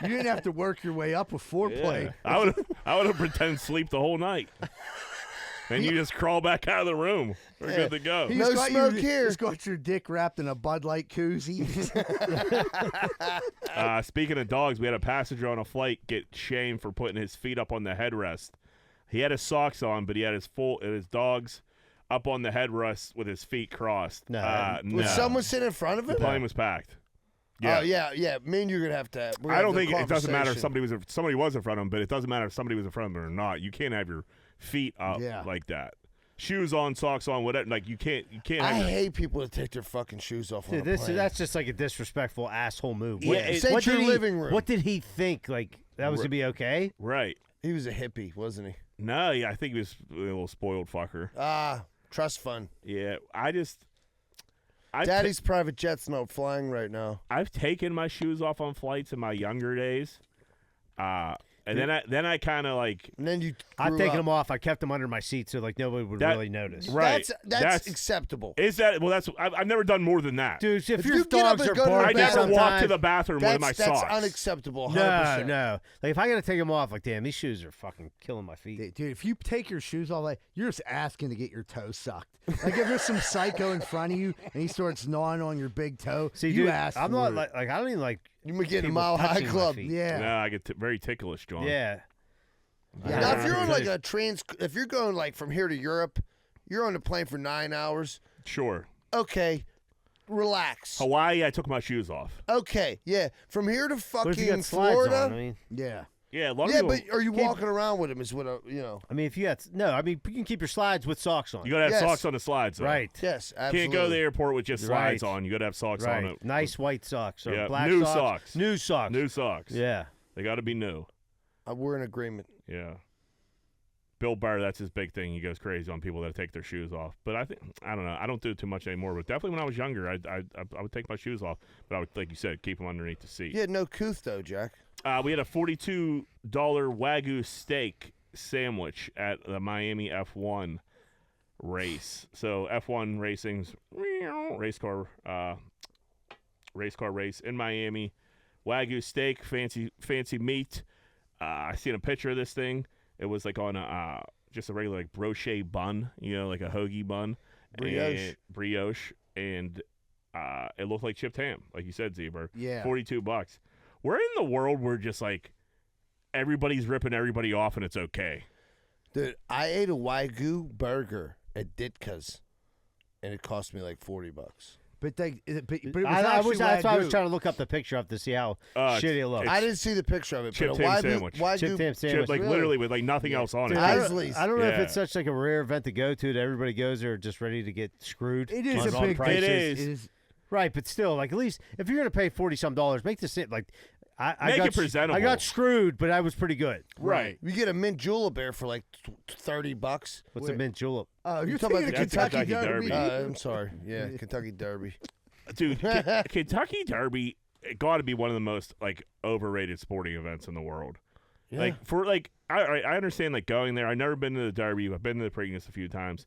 You didn't have to work your way up with foreplay. Yeah. I would have pretended sleep the whole night. And you just crawl back out of the room. We're good to go. He No just got smoke your, here. Just got your dick wrapped in a Bud Light koozie. Speaking of dogs, we had a passenger on a flight get shamed for putting his feet up on the headrest. He had his socks on, but he had his dogs up on the headrest with his feet crossed. No. No. Was someone sitting in front of The him? plane was packed. Oh yeah. Me and you're gonna have to. I don't think it doesn't matter if somebody was in front of him, but it doesn't matter if somebody was in front of him or not. You can't have your feet up Yeah. like that. Shoes on, socks on, whatever. Like you can't. I Have your, hate people that take their fucking shoes off. Dude, on a plane. that's just like a disrespectful asshole move. Yeah, it's like your did he- living room. What did he think? Like, that was to be okay? right. He was a hippie, wasn't he? No, yeah, I think he was a little spoiled fucker. Trust fund. Yeah, I've Daddy's private jet's not flying right now. I've taken my shoes off on flights in my younger days, and then I kind of like And then you. I've grew taken up. them off. I kept them under my seat so like nobody would That- really notice. right. That's acceptable. Is that well? That's I've never done more than that. Dude, if you your get up dogs and are go to the I barking never bathroom, walk to sometimes, the bathroom with my That's socks. unacceptable. 100%. no. Like, if I got to take them off, like, damn, these shoes are fucking killing my feet. Dude, if you take your shoes off, like, you're just asking to get your toe sucked. Like, if there's some psycho in front of you and he starts gnawing on your big toe, See, you dude, ask I'm for not it. like I don't even like You might get in a people Mile High touching my Club. feet. Yeah. No, I get very ticklish, John. Yeah. Now, if you're on like if you're going like from here to Europe, you're on the plane for 9 hours. Sure. Okay, relax. Hawaii, I took my shoes off. Okay, yeah. From here to But if you got fucking slides Florida. on, I mean, Yeah. Yeah, a lot of Yeah, people, but are you walking around with them? Is what you know. if you got you can keep your slides with socks on. you gotta have Yes. socks on the slides. Though. Right. Yes, You absolutely. can't go to the airport with just slides Right. on. You gotta have socks Right. on it. Nice white socks or Yeah, black new socks. socks. New socks. New socks. Yeah. They gotta be new. We're in agreement. Yeah. Bill Burr, that's his big thing. He goes crazy on people that take their shoes off. But I don't know. I don't do it too much anymore. But definitely when I was younger, I would take my shoes off. But I would, like you said, keep them underneath the seat. You had no couth though, Jack. We had a $42 Wagyu steak sandwich at the Miami F1 race. So F1 racing's race car race in Miami. Wagyu steak, fancy meat. I seen a picture of this thing. It was like on a just a regular like brioche bun, like a hoagie bun. Brioche. And it looked like chipped ham, like you said, Zebra. Yeah. $42. We're in the world where just like everybody's ripping everybody off and it's okay. Dude, I ate a Wagyu burger at Ditka's. and it cost me like $40. But it was that's why I was trying to look up the picture up to see how shitty it looks. I didn't see the picture of it. Chip but ham sandwich. Why Chip ham sandwich. Like literally with like nothing else on it. I Isley's. don't know if Yeah. it's such like a rare event to go to that everybody goes there just ready to get screwed. It is on a big prices. It is. Right, but still, like at least if you're gonna pay $40-some, make this like I Make got it presentable. I got screwed, but I was pretty good. Right. You get a mint julep bear for like $30. What's a mint julep? Oh, you're talking talking about the the Kentucky Kentucky Derby. Derby. I'm sorry. Yeah, Kentucky Derby. Dude, Kentucky Derby got to be one of the most like overrated sporting events in the world. Yeah. Like for like I understand like going there. I've never been to the Derby. I've been to the Preakness a few times.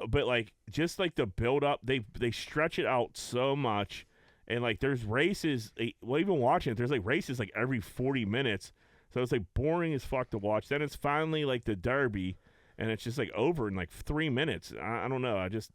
But like just like the build up, they stretch it out so much. And like there's races, well, even watching it, there's like races like every 40 minutes. So it's like boring as fuck to watch. Then it's finally like the Derby, and it's just like over in like 3 minutes. I don't know. It's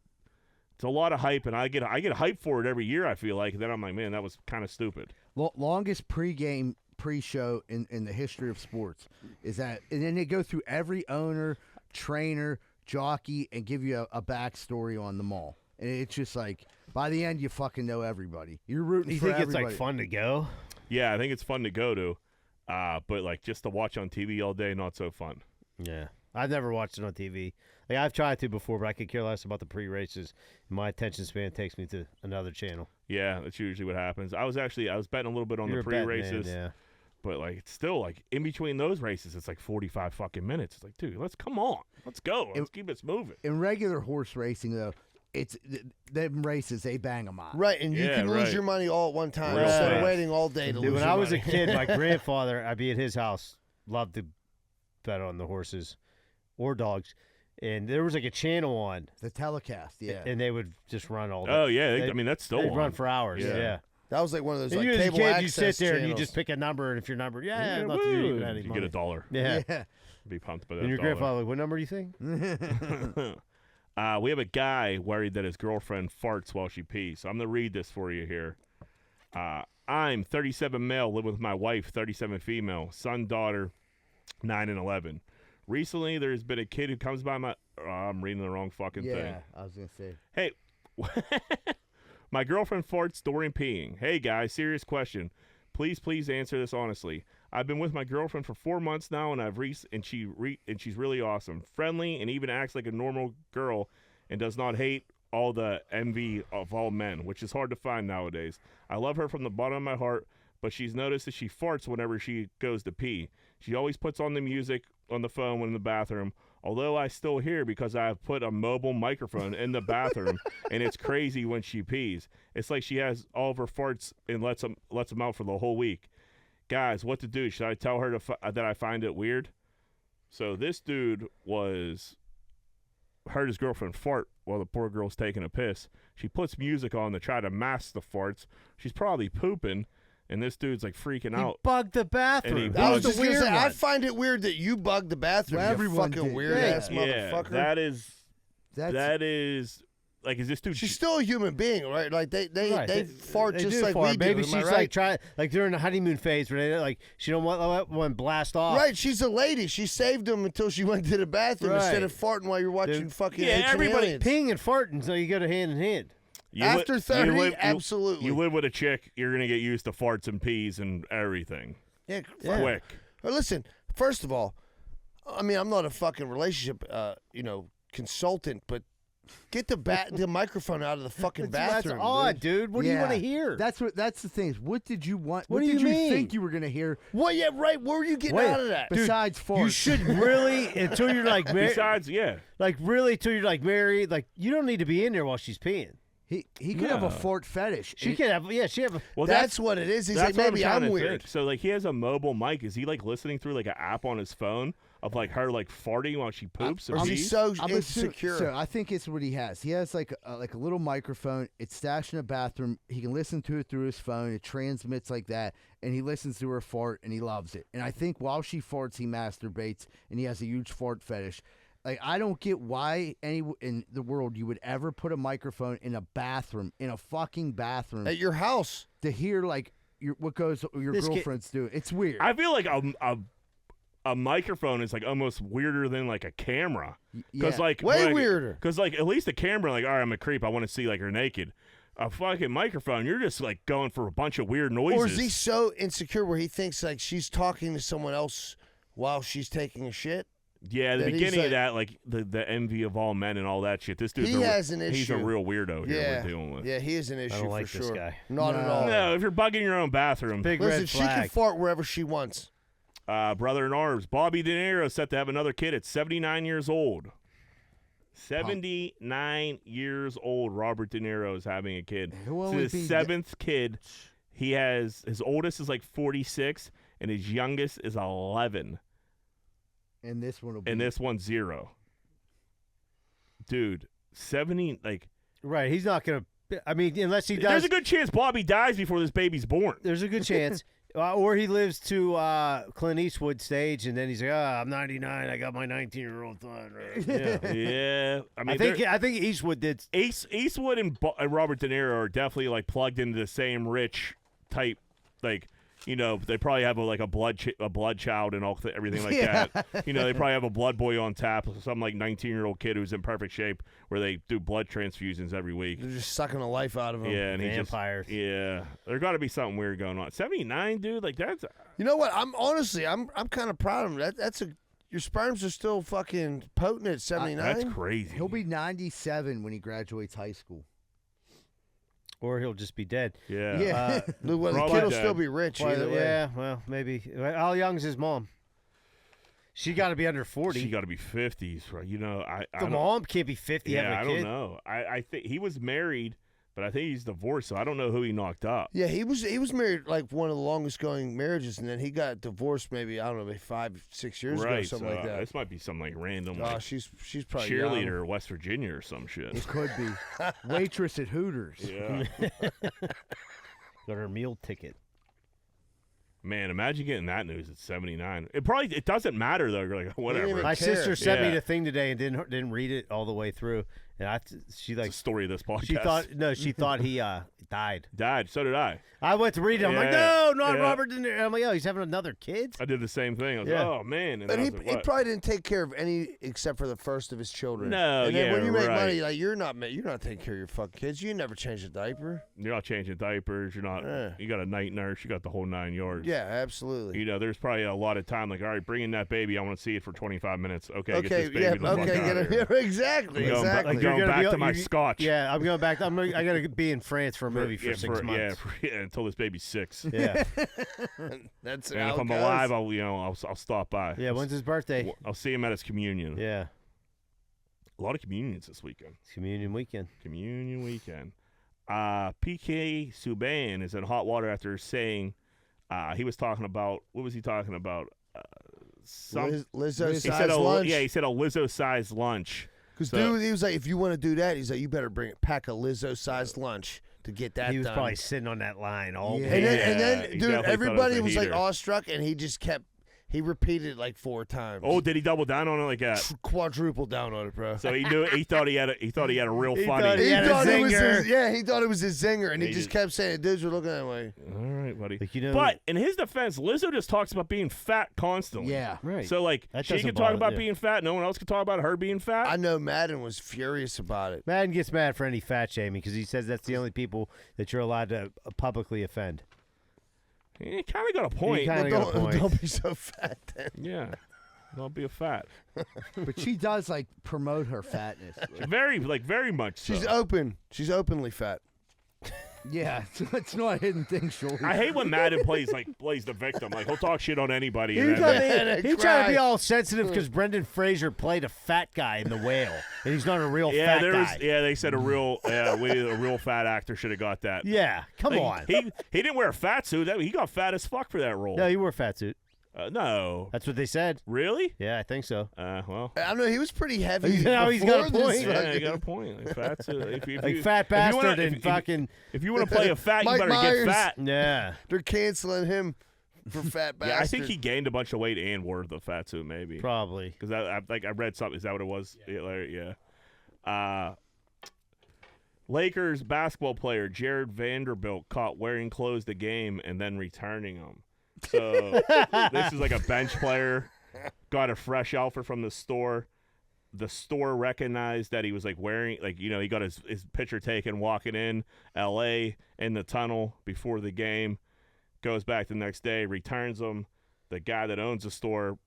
a lot of hype, and I get hyped for it every year. I feel like. And then I'm like, man, that was kind of stupid. Longest pre-show in the history of sports is that, and then they go through every owner, trainer, jockey, and give you a backstory on them all. And it's just like, by the end, you fucking know everybody. You're rooting You for think everybody. it's like fun to go? Yeah, I think it's fun to go to, but like just to watch on TV all day, not so fun. Yeah, I've never watched it on TV. Like I've tried to before, but I could care less about the pre-races. My attention span takes me to another channel. Yeah, that's usually what happens. I was betting a little bit on You're the a betting pre-races, man, yeah. but like it's still like in between those races, it's like 45 fucking minutes. It's like, dude, let's go, let's keep this moving. In regular horse racing, though, it's them races, they bang them out. Right, and you Yeah, can lose right. your money all at one time Real instead of fast. waiting all day to Dude, lose when your I was money. a kid, my grandfather, I'd be at his house, loved to bet on the horses or dogs, and there was like a channel on, The telecast, yeah. and they would just run all day. Oh yeah, I mean that's still they'd on. run for hours. Yeah. Yeah. That was like one of those And like you as a cable kid, access you sit there and you channels. just pick a number, and if your number, Yeah, I'd love to do woo. you can have any You money. get $1. Yeah. Be pumped by that. And your $1. grandfather, like, what number do you think? We have a guy worried that his girlfriend farts while she pees. So I'm going to read this for you here. I'm 37 male, live with my wife, 37 female, son, daughter, 9 and 11. Recently, there's been a kid who comes by my... I'm reading the wrong fucking thing. Yeah, I was going to say. Hey, my girlfriend farts during peeing. Hey, guys, serious question. Please answer this honestly. I've been with my girlfriend for 4 months now, and she's really awesome, friendly, and even acts like a normal girl, and does not hate all the envy of all men, which is hard to find nowadays. I love her from the bottom of my heart, but she's noticed that she farts whenever she goes to pee. She always puts on the music on the phone when in the bathroom, although I still hear because I have put a mobile microphone in the bathroom, and it's crazy when she pees. It's like she has all of her farts and lets them out for the whole week. Guys, what to do? Should I tell her that I find it weird? So this dude heard his girlfriend fart while the poor girl's taking a piss. She puts music on to try to mask the farts. She's probably pooping, and this dude's like freaking out. Bugged the bathroom. And he I was bugged- just gonna weird say, I one. find it weird that you bugged the bathroom. Well, you everyone fucking did. weird Yeah. ass Yeah, motherfucker. that is like, is this dude? She's still a human being, right? Like they fart They just do like fart. we do. Maybe am I she's right? like trying, like during the honeymoon phase where they like she don't want one blast off. Right, she's a lady. She saved him until she went to the bathroom Right. instead of farting while you're watching Dude. fucking Yeah, Ancient everybody Aliens. Peeing and farting, so you go to hand in hand. After 30, absolutely. You live with a chick, you're gonna get used to farts and pees and everything. Yeah, Quick. Listen, first of all, I mean, I'm not a fucking relationship, consultant, but get the microphone out of the fucking bathroom. That's odd, dude. dude. What do you want to hear? That's the thing. Is what did you want? What What, do did you you mean? think you were going to hear? What? Yeah, right. Where were you getting Wait, out of that? Besides farts. You should really, until you're like married, Besides, yeah. like really, until you're like married, like you don't need to be in there while she's peeing. He could have a Yeah. fart fetish. She can have, yeah, she have. Well, That's what it is. He's like, that's what maybe trying I'm to weird. think. So like he has a mobile mic. Is he like listening through like an app on his phone of like her like farting while she poops and Or pees? she's so I'm assuming- insecure. So I think it's what he has. He has like a little microphone. It's stashed in a bathroom. He can listen to it through his phone. It transmits like that, and he listens to her fart, and he loves it. And I think while she farts, he masturbates, and he has a huge fart fetish. Like, I don't get why in the world you would ever put a microphone in a bathroom, in a fucking bathroom, At your house. to hear like your This kid- girlfriend's doing. It's weird. I feel like a microphone is like almost weirder than like a camera. Because Yeah. Way weirder. Because like at least a camera, like, all right, I'm a creep. I want to see like her naked. A fucking microphone, you're just like going for a bunch of weird noises. Or is he so insecure where he thinks like she's talking to someone else while she's taking a shit? Yeah, the that he's beginning of like- that, like the envy of all men and all that shit. This dude's He has an He's a issue. real weirdo here Yeah. we're dealing with. Yeah, he is an issue don't like for this sure. guy. Not at No. all. No, if you're bugging your own bathroom. Big Listen, red she can flag. fart wherever she wants. Brother in arms, Bobby De Niro set to have another kid at 79 years old. 79 years old, Robert De Niro is having a kid. He'll It's only his be- seventh kid. He has his oldest is like 46, and his youngest is 11, And this one will be. and this one's 0. Dude, 70 like. Right. He's not going to. I mean, unless he does. There's a good chance Bobby dies before this baby's born. There's a good chance. Or he lives to Clint Eastwood stage, and then he's like, I'm 99. I got my 19-year-old son. Yeah. Yeah, I mean, I think Eastwood did. Eastwood and Robert De Niro are definitely like plugged into the same rich type, like, you know, they probably have a blood child and everything like that. You know, they probably have a blood boy on tap, some like 19-year-old kid who's in perfect shape, where they do blood transfusions every week. They're just sucking the life out of him. Yeah, and Vampires. Yeah, there got to be something weird going on. 79, dude, like that's. You know what? I'm kind of proud of him. That's your sperms are still fucking potent at 79. That's crazy. He'll be 97 when he graduates high school. Or he'll just be dead. Yeah. Yeah. Well, the Probably kid will dead. still be rich either way. Yeah, well, maybe. How young's his mom? She got to be under 40. She got to be 50s, right? You know, I the don't- mom can't be 50 Yeah, having a I kid. don't know. I think he was married, but I think he's divorced, so I don't know who he knocked up. Yeah, he was married like one of the longest going marriages, and then he got divorced maybe, I don't know, maybe 5-6 years ago, Right, something so like that. this might be some like random Oh, like, she's probably cheerleader in West Virginia or some shit. It could be. Waitress at Hooters. Yeah. Got her meal ticket. Man, imagine getting that news at 79. It doesn't matter though. You're like whatever. even- My care. sister sent me Yeah. the thing today and didn't read it all the way through, and she It's like the story of this podcast. she thought he died. died. So did I. I went to read it. I'm like, Yeah, no, not yeah. Robert De Niro. I'm like, oh, he's having another kid. I did the same thing. I was Yeah. like, oh man. And And then I he was like, what? probably didn't take care of any except for the first of his children. No, and then yeah, when you make right. money, like you're not taking care of your fucking kids. You never change a diaper. You're not changing diapers. You're not. Yeah. You got a night nurse. You got the whole 9 yards. Yeah, absolutely. You know, there's probably a lot of time. Like, all right, bring in that baby. I want to see it for 25 minutes. Okay, get Okay, this baby yeah, the fuck okay, out get of it. here. Exactly, I'm going, exactly. I'm going You're gonna back be- to my you- scotch. Yeah, I'm going back. I got to be in France for a movie for Yeah, 6 months. Yeah, until this baby's 6. Yeah, That's And how if it I'm goes. alive, I'll stop by. yeah. When's his birthday? I'll see him at his communion. Yeah, A lot of communions this weekend. it's communion weekend. Communion weekend. PK Subban is in hot water after saying he was talking about what was he talking about? Lizzo He said size lunch. he said a Lizzo-sized lunch. Because So- dude, he was like, if you want to do that, he's like, you better pack a Lizzo-sized lunch to get that He was done. probably sitting on that line all Yeah. day. and Yeah, then, he dude, definitely thought it everybody a was like heater. awestruck, and he just kept. He repeated it like 4 times. Oh, did he double down on it like that? Quadruple down on it, bro. So he knew he thought he had a real He funny. thought He had a thought it was zinger. his, yeah, he thought it was his zinger, and he He just just- kept saying, dudes were looking that way. All right, buddy. Like, you know, But in his defense, Lizzo just talks about being fat constantly. Yeah. right. So like That she doesn't can talk bother- about yeah. being fat. No one else can talk about her being fat. I know Madden was furious about it. Madden gets mad for any fat shaming because he says that's the only people that you're allowed to publicly offend. He kind of got a point. kinda got a point. Don't be so fat then. Yeah. Don't be a fat. But she does like promote her fatness. Very much so. She's open. She's openly fat. Yeah, it's not a hidden thing, Shorty. I hate when Madden plays the victim. Like he'll talk shit on anybody. He and tried then, And he cry. tried to be all sensitive because Brendan Fraser played a fat guy in The Whale, and he's not a real fat guy. they said a real fat actor should have got that. Yeah, come Like, on. He didn't wear a fat suit. He got fat as fuck for that role. No, he wore a fat suit. No. That's what they said. Really? Yeah, I think so. Well. I don't know. He was pretty heavy. Now he's got a before this point. Yeah, fucking- you got a point. Like fat suit. Like fat bastard and fucking. If you want to play a fat, you Mike better Myers. get fat. Yeah. They're canceling him for fat bastard. Yeah, I think he gained a bunch of weight and wore the fat suit maybe. Probably. Because I read something. Is that what it was? Yeah. Lakers basketball player Jared Vanderbilt caught wearing clothes to game and then returning them. So this is like a bench player. got a fresh outfit from the store. The store recognized that he was like wearing, like, you know, he got his picture taken walking in L.A. in the tunnel before the game. Goes back the next day, returns them. The guy that owns the store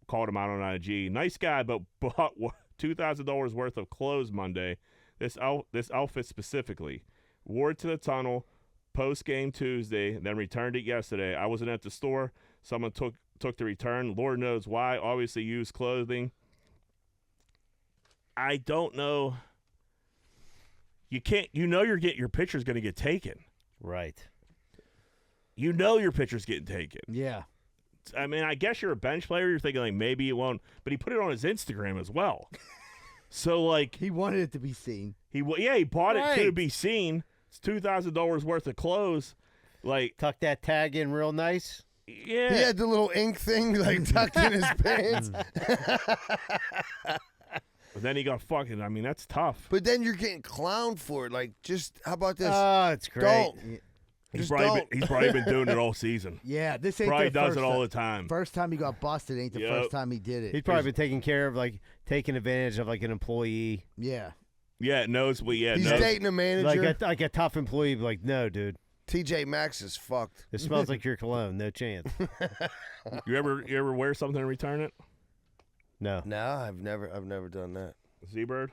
called him out on IG. Nice guy, but bought $2,000 worth of clothes Monday. This outfit specifically. Wore it to the tunnel post-game Tuesday, then returned it yesterday. I wasn't at the store. Someone took the return. Lord knows why. Obviously used clothing. I don't know. You can't. You know your picture's going to get taken. Right. You know your picture's getting taken. Yeah. I mean, I guess you're a bench player. You're thinking like maybe it won't, but he put it on his Instagram as well. So like he wanted it to be seen. He bought it to be seen. It's $2,000 worth of clothes. Like tuck that tag in real nice. Yeah. He had the little ink thing like tucked in his pants. But then he got fucking. I mean, that's tough. But then you're getting clowned for it. Like, just how about this? Oh, it's great. Don't. He's probably been doing it all season. Yeah, this ain't probably the does first it all the time. First time he got busted ain't the first time he did it. He's probably been taking care of, like, taking advantage of, like, an employee. Yeah. Yeah, it knows. Well, yeah, he's knows. dating a manager. Like a tough employee, like, no, dude. TJ Maxx is fucked. It smells like your cologne. No chance. You ever wear something and return it? No. No, I've never done that. Z-Bird?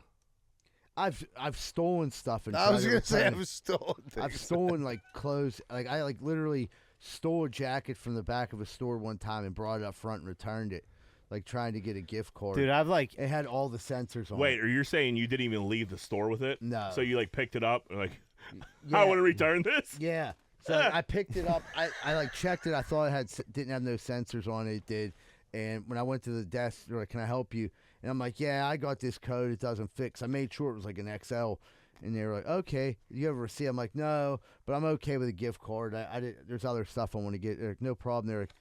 I've stolen stuff and I was gonna say I've stolen things. I've stolen like clothes. Like I like literally stole a jacket from the back of a store one time and brought it up front and returned it, like trying to get a gift card. Dude, I've like it had all the sensors on. Wait, it. are you saying you didn't even leave the store with it? No. So you like picked it up and like, Yeah. I want to return this. Yeah. So I picked it up. I like checked it. I thought it didn't have no sensors on it. It did. And when I went to the desk, they're like, "Can I help you?" And I'm like, "Yeah, I got this code. It doesn't fix." I made sure it was like an XL. And they were like, "Okay, you have a receipt?" I'm like, "No, but I'm okay with a gift card. There's other stuff I want to get." They're like, "No problem." They're like,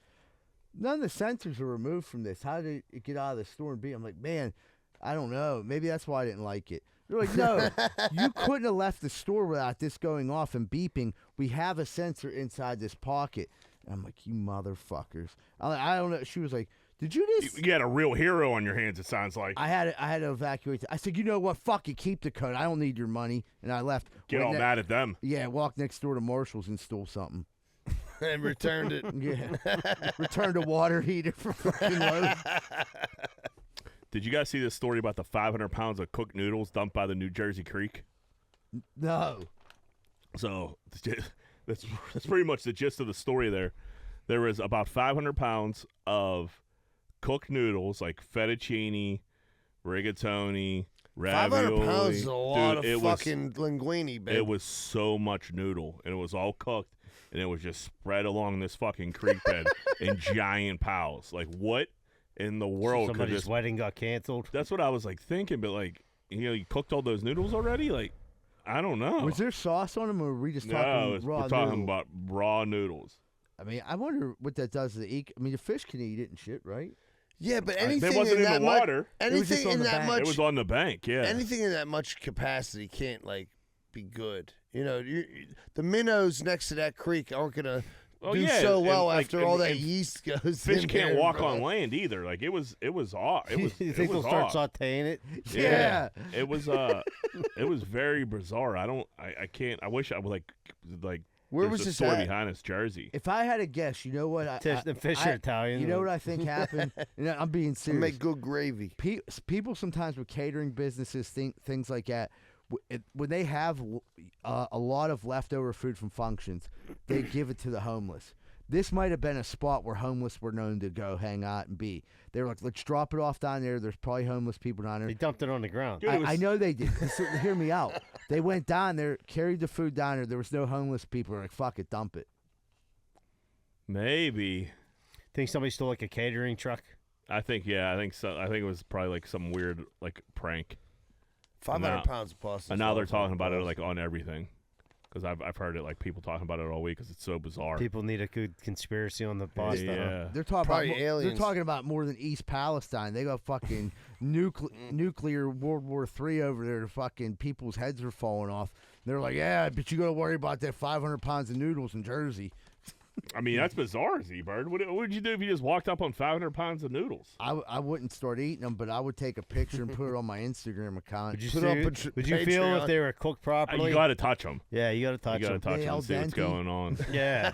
"None of the sensors are removed from this. How did it get out of the store and be?" I'm like, "Man, I don't know. Maybe that's why I didn't like it." They're like, "No, you couldn't have left the store without this going off and beeping. We have a sensor inside this pocket." And I'm like, "You motherfuckers." I don't know. She was like, "Did you just?" You had a real hero on your hands. It sounds like. I had to evacuate. I said, "You know what? Fuck it. Keep the code. I don't need your money." And I left. Get all mad at them. Yeah, walked next door to Marshall's and stole something. And returned it. Yeah, returned a water heater for fucking Lowe's. Did you guys see this story about the 500 pounds of cooked noodles dumped by the New Jersey Creek? No. So that's pretty much the gist of the story there. There was about 500 pounds of cooked noodles, like fettuccine, rigatoni, ravioli. 500 pounds is a lot Dude, of fucking linguine, babe. It was so much noodle, and it was all cooked, and it was just spread along this fucking creek bed in giant piles. Like, what in the world could somebody's this wedding got canceled? That's what I was like thinking, but like, you cooked all those noodles already? Like, I don't know. Was there sauce on them, or were we just No, talking raw we're talking noodle? about raw noodles. I mean, I wonder what that does to the ecosystem. I mean, the fish can eat it and shit, right? Yeah, but It anything wasn't in in that the water. It was just anything on in the that bank. much, It was on the bank, yeah. anything in that much capacity can't like be good. You know, the minnows next to that creek aren't gonna do so well after all that yeast goes. Fish in can't there, walk bro. on land either. Like, it was off. It was. You it think was they'll start off. sauteing it? Yeah. It was. It was very bizarre. I can't. I wish I would like. Where there's was a this story at? behind this jersey. If I had a guess, you know what? The fish are Italian. You know what I think happened? And I'm being I serious. make good gravy. People sometimes with catering businesses think things like that. When they have a lot of leftover food from functions, they give it to the homeless. This might have been a spot where homeless were known to go hang out and be. They were like, "Let's drop it off down there. There's probably homeless people down They there." dumped it on the ground. Dude, I know they did. So, hear me out. They went down there, carried the food down there. There was no homeless people. They're like, "Fuck it, dump it." Maybe. Think somebody stole like a catering truck? I think yeah. I think so. I think it was probably like some weird like prank. 500 pounds of pasta. And now they're talking about it like on everything. Because I've heard it like people talking about it all week because it's so bizarre. People need a good conspiracy on the pasta. huh? Yeah. They're talking Probably about aliens. They're talking about more than East Palestine. They got fucking nuclear World War III over there. Fucking people's heads are falling off. They're like, "Yeah, but you got to worry about that 500 pounds of noodles in Jersey." I mean, that's bizarre, Z-Bird. What would you do if you just walked up on 500 pounds of noodles? I wouldn't start eating them, but I would take a picture and put it on my Instagram account. Would you, Put up would you feel Patreon. if they were cooked properly? You got to touch them. Yeah, you got to touch You got to them. touch They them al and see what's dente. going on. Yeah.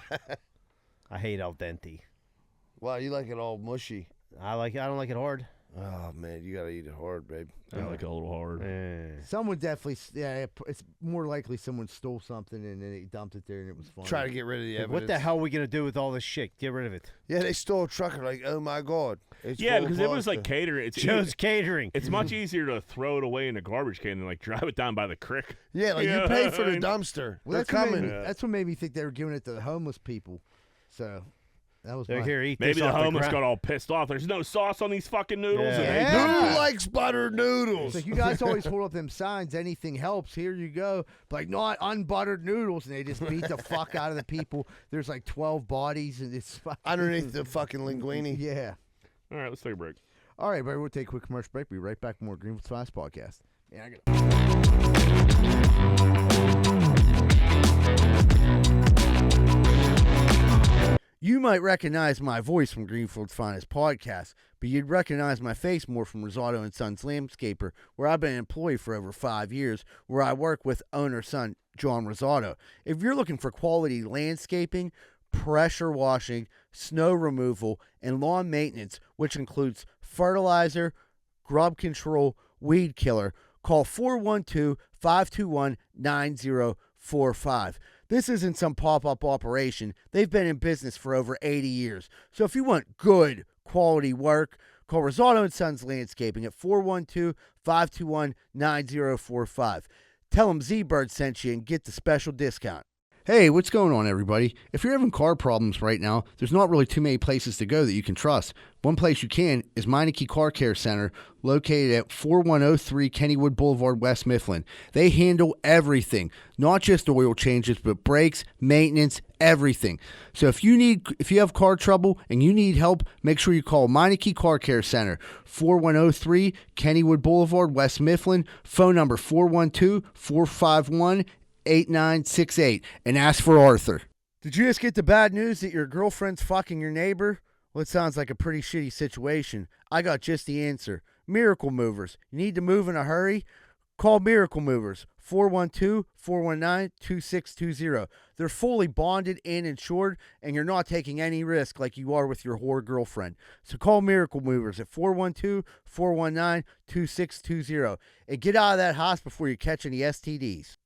I hate al dente. Wow, you like it all mushy. I don't like it hard. Oh man, you gotta eat it hard, babe. I like it a little hard. Someone definitely, it's more likely someone stole something and then they dumped it there and it was fun. Try to get rid of the Like, evidence. what the hell are we gonna do with all this shit? Get rid of it. Yeah, they stole a truck. Like, oh my god. It's Yeah, full of because it was pasta. like catering. Joe's Catering. It's much easier to throw it away in a garbage can than like drive it down by the creek. Yeah, like Yeah, you pay for I the mean- dumpster. Well, They're that's what, made coming. me, that's what made me think they were giving it to the homeless people. So that was They're my, here, eat Maybe this the off homeless ground. got all pissed off. There's no sauce on these fucking noodles. Yeah. And they Yeah. Who dumped it. likes buttered noodles? It's like, you guys always hold up them signs, anything helps, here you go. Like, not unbuttered noodles, and they just beat the fuck out of the people. There's like 12 bodies, and it's Underneath the fucking linguine. Yeah. All right, let's take a break. All right, everybody, we'll take a quick commercial break. Be right back with more Greenfield's Finest Podcast. Man, I You might recognize my voice from Greenfield's Finest Podcast, but you'd recognize my face more from Rosado and Sons Landscaper, where I've been an employee for over 5 years, where I work with owner-son John Rosado. If you're looking for quality landscaping, pressure washing, snow removal, and lawn maintenance, which includes fertilizer, grub control, weed killer, call 412-521-9045. This isn't some pop-up operation. They've been in business for over 80 years. So if you want good quality work, call Rosado & Sons Landscaping at 412-521-9045. Tell them Z-Bird sent you and get the special discount. Hey, what's going on, everybody? If you're having car problems right now, there's not really too many places to go that you can trust. One place you can is Meineke Car Care Center, located at 4103 Kennywood Boulevard, West Mifflin. They handle everything, not just oil changes, but brakes, maintenance, everything. So if you have car trouble and you need help, make sure you call Meineke Car Care Center, 4103 Kennywood Boulevard, West Mifflin. Phone number 412-451-8968, and ask for Arthur. Did you just get the bad news that your girlfriend's fucking your neighbor? Well, it sounds like a pretty shitty situation. I got just the answer. Miracle Movers. You need to move in a hurry? Call Miracle Movers, 412-419-2620. They're fully bonded and insured, and you're not taking any risk like you are with your whore girlfriend. So call Miracle Movers at 412-419-2620 and get out of that house before you catch any STDs.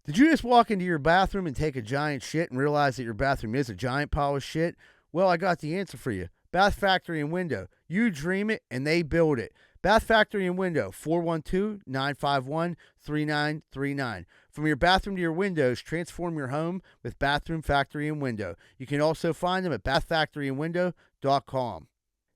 Did you just walk into your bathroom and take a giant shit and realize that your bathroom is a giant pile of shit? Well, I got the answer for you. Bath Factory and Window. You dream it and they build it. Bath Factory and Window, 412-951-3939. From your bathroom to your windows, transform your home with Bathroom Factory and Window. You can also find them at bathfactoryandwindow.com.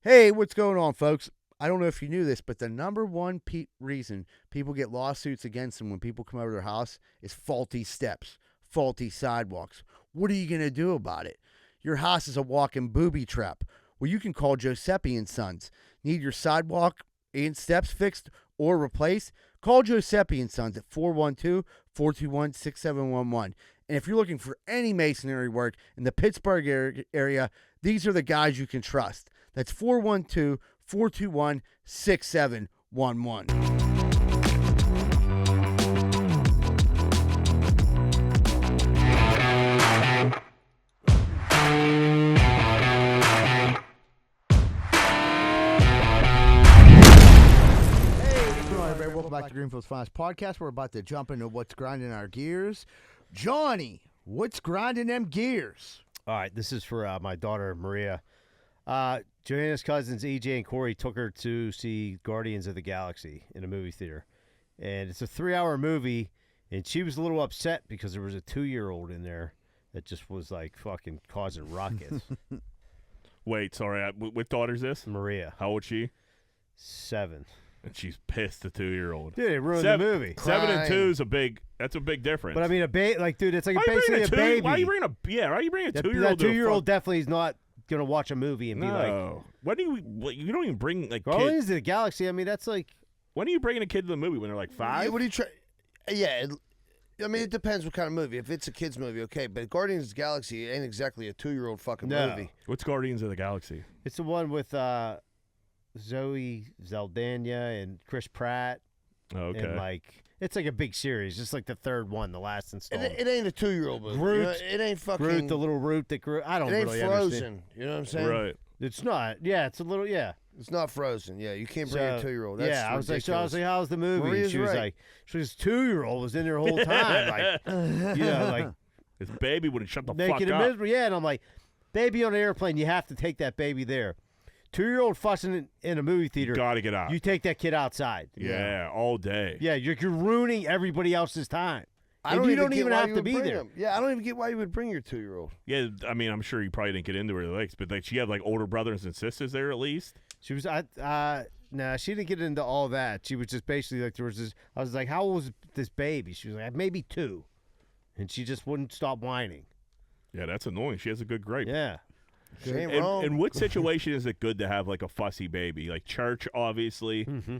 Hey, what's going on, folks? I don't know if you knew this, but the number one reason people get lawsuits against them when people come over their house is faulty steps, faulty sidewalks. What are you going to do about it? Your house is a walking booby trap. Well, you can call Giuseppe and Sons. Need your sidewalk and steps fixed or replaced? Call Giuseppe and Sons at 412-421-6711. And if you're looking for any masonry work in the Pittsburgh area, these are the guys you can trust. That's 412-421-6711. Welcome back to Greenfield's Finest Podcast. We're about to jump into what's grinding our gears. Johnny, what's grinding them gears? All right, this is for my daughter, Maria. Joanna's cousins, EJ and Corey, took her to see Guardians of the Galaxy in a movie theater. And it's a 3-hour movie, and she was a little upset because there was a 2-year-old in there that just was like fucking causing ruckus. Wait, sorry. What daughter's this? Maria. How old is she? 7. And she's pissed, the 2-year-old. Dude, it ruined the movie. 7 and 2 is that's a big difference. But I mean, dude, it's like Why you basically a baby. Why are you bringing a 2-year-old? That 2-year-old definitely is not going to watch a movie and be like, no. You don't even bring like Guardians kids. of the Galaxy, I mean, that's like. When are you bringing a kid to the movie when they're like 5? Yeah, what are you trying? Yeah, I mean, it depends what kind of movie. If it's a kids movie, okay. But Guardians of the Galaxy ain't exactly a 2-year-old fucking movie. What's Guardians of the Galaxy? It's the one with Zoe Saldana and Chris Pratt. Okay. And like, it's like a big series, just like the third one, the last installment. It ain't a 2-year-old movie. Groot, You know, it ain't fucking. Groot, the little Root that grew. I don't It ain't really Frozen. understand. You know what I'm saying? Right. It's not. Yeah, it's a little. Yeah. It's not Frozen. Yeah, you can't bring a 2-year-old. That's yeah, I was ridiculous. like, how's the movie? And Maria's she was right. like, she was 2-year-old was in there the whole time, like, you know, like His baby wouldn't shut the fuck making it up. miserable. Yeah, and I'm like, baby on an airplane, you have to take that baby there. 2-year-old fussing in a movie theater. Got to get out. You take that kid outside. Yeah, all day. Yeah, you're ruining everybody else's time. I And don't you even don't get even why have you to would be bring there. him. Yeah, I don't even get why you would bring your 2-year-old. Yeah, I mean, I'm sure you probably didn't get into her legs, but like she had like older brothers and sisters there at least. She was, nah, she didn't get into all that. She was just basically like, there was this, I was like, how old was this baby? She was like, maybe 2. And she just wouldn't stop whining. Yeah, that's annoying. She has a good gripe. Yeah. She ain't In, wrong. in what situation is it good to have like a fussy baby? Like church, obviously. Mm-hmm.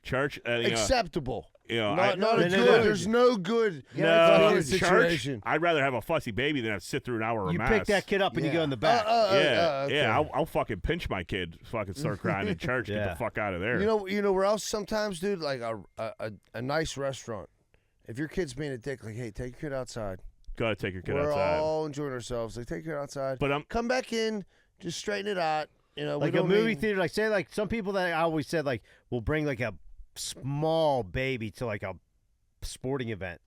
Church, Acceptable. you know, Not a no, good. no. There's no good. no, fucking church. situation. I'd rather have a fussy baby than have to sit through an hour of You mass. pick that kid up and you go in the back. Yeah, okay. yeah. I'll fucking pinch my kid. Fucking start crying in church. Get Yeah. the fuck out of there. You know where else sometimes, dude? Like a nice restaurant. If your kid's being a dick, like, hey, take your kid outside. Gotta take your kid We're outside. all enjoying ourselves. Like, take your kid outside. But I'm Come back in. Just straighten it out. You know, we Like a don't movie mean- theater, like say like some people that I always said like will bring like a small baby to like a sporting event.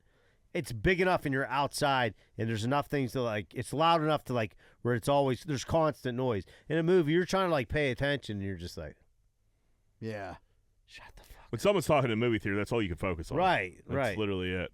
It's big enough and you're outside and there's enough things to like it's loud enough to like where it's always there's constant noise. In a movie you're trying to like pay attention and you're just like Yeah. shut the fuck when someone's talking in a movie theater, that's all you can focus on. Right, That's right. literally it.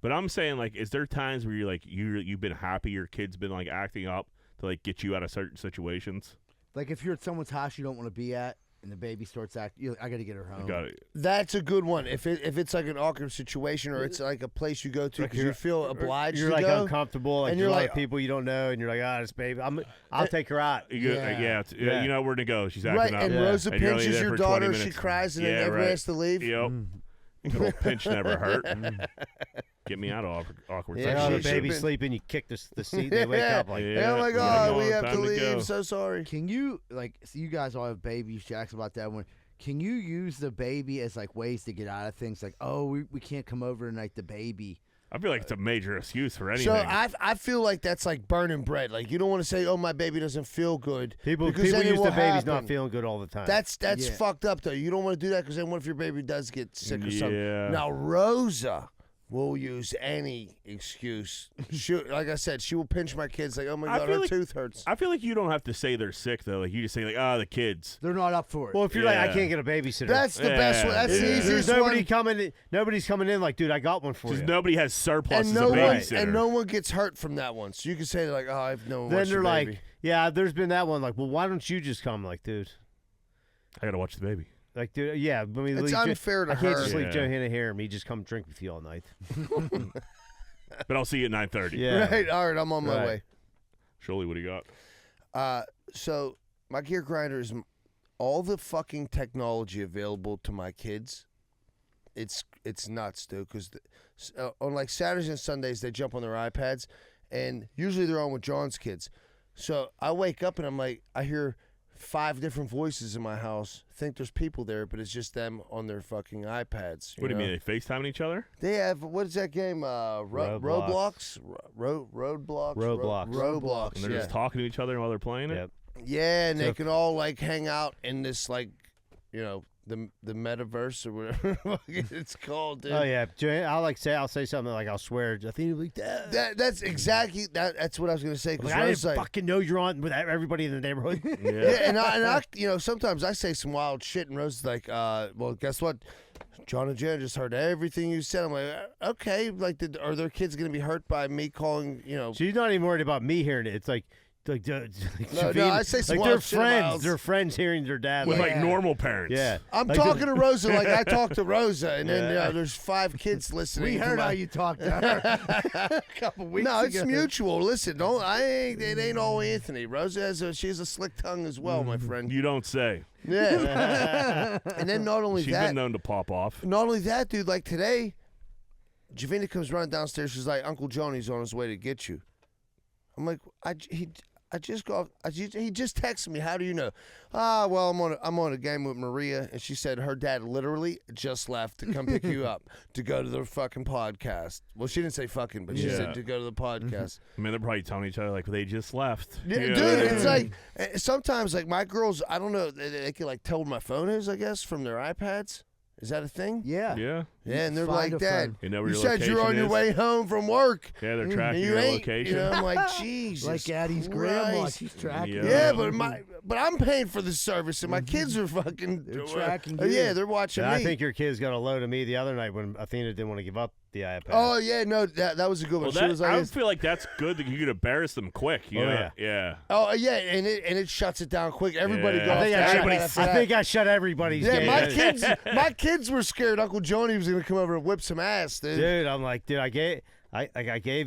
But I'm saying, like, is there times where you're like you've been happy your kid's been like acting up to like get you out of certain situations? Like if you're at someone's house you don't want to be at, and the baby starts acting, I got to get her home. You got it. That's a good one. If it's like an awkward situation or it's like a place you go to because you feel obliged you're to like go. uncomfortable, like and you're you're like like, people you don't know, and you're like, this baby, I'll take her out. You go, Yeah. yeah, you know where to go. She's acting Right, up. and Yeah. Rosa And you're only pinches there your for 20 daughter, she minutes. cries, and Yeah, then everyone right. has to leave. Yep. Good old pinch never hurt. Get me out of awkward Yeah, Like, situations. oh, the she should've baby's been- sleeping, you kick the seat, they wake up like, Yeah. oh my Yeah, God, come we on, have time to to leave. go. So sorry. Can you so you guys all have babies? Jack's about that one. Can you use the baby as like ways to get out of things? Like, oh, we can't come over tonight. The baby. I feel like it's a major excuse for anything. So I feel like that's like burning bread. Like you don't want to say, "Oh, my baby doesn't feel good." people because then it use will the baby's happen. not feeling good all the time. That's Yeah. fucked up though. You don't want to do that because then what if your baby does get sick or something? Yeah. Now Rosa will use any excuse. Like I said, she will pinch my kids. Like, oh my I God, feel her like- tooth hurts. I feel like you don't have to say they're sick though. Like you just say like, the kids. They're not up for it. well, if you're like, I Yeah. can't get a babysitter. That's the best one. That's the Yeah. easiest There's nobody one. coming. Nobody's coming in. Like, dude, I got one for Because you. nobody has surplus And as no a one babysitter. and no one gets hurt from that one. So you can say like, oh, I've no one. Then wants they're your like, baby. yeah, there's been that one. Like, well, why don't you just come? Like, dude, I gotta watch the baby. like, dude, yeah. I mean, It's leave unfair to I can't her. just leave Yeah. Johanna here and me just come drink with you all night. But I'll see you at 9:30. Yeah. Right. All right. I'm on my Right. way. Surely, what do you got? So my gear grinder is all the fucking technology available to my kids. It's nuts, dude. Because on like Saturdays and Sundays they jump on their iPads, and usually they're on with John's kids. So I wake up and I'm like, I hear 5 different voices in my house. Think there's people there, but it's just them on their fucking iPads. What do you know? mean? They FaceTiming each other? They have what is that game? Roblox. Roadblocks. Roblox. Roblox. And they're Yeah. just talking to each other while they're playing it? Yep. Yeah, and they So- can all like hang out in this like, you know, the metaverse or whatever it's called, dude. Oh yeah, I'll say something like I'll swear. I think like that. That's exactly that's what I was gonna say. Because Like, I didn't fucking know you're on with everybody in the neighborhood. Yeah. yeah, and I, you know, sometimes I say some wild shit, and Rose is like, well, guess what? John and Jen just heard everything you said. I'm like, okay, like, are their kids gonna be hurt by me calling? You know, She's not even worried about me hearing it. It's like no, Shavine, I say some like they're wild shit friends. about- They're friends hearing their dad. With like, like normal parents. yeah. I'm Like, talking to Rosa like I talk to Rosa, and then Yeah. there's 5 kids listening. we to heard my- how you talked to her a couple weeks No, it's ago. mutual. Listen, it ain't all Anthony. Rosa she's a slick tongue as well, my friend. You don't say. Yeah. And then not only She's that, been known to pop off. dude, like today Javina comes running downstairs. She's like, Uncle Johnny's on his way to get you. I'm like, he just texted me. How do you know? Well, I'm on a game with Maria, and she said her dad literally just left to come pick you up to go to the fucking podcast. Well, she didn't say fucking, but she said to go to the podcast. I mean, they're probably telling each other like they just left. Yeah, You know? dude, it's like sometimes like my girls, I don't know, they can like tell where my phone is, I guess, from their iPads. Is that a thing? Yeah. Yeah. Yeah, and they're Find like, a Dad, friend. You know where you your said you're on location your is? way home from work. Yeah, they're and tracking you your ain't. location. You know, I'm like, Jesus. Like Addie's Christ. grandma, she's tracking. Yeah, but I'm paying for the service, and my kids are fucking They're tracking you. Yeah, they're watching And me. I think your kids got a load of me the other night when Athena didn't want to give up the iPad. Oh yeah, no, that was a good one. Well, She that, was like, I feel like that's good that you could embarrass them quick. You Oh, know? yeah. oh yeah, and it shuts it down quick. Everybody Yeah. go I off think the I, iPad shut, after I that. think I shut everybody's Yeah, game. my kids were scared Uncle Johnny was gonna come over and whip some ass, dude. Dude, I'm like, dude, I gave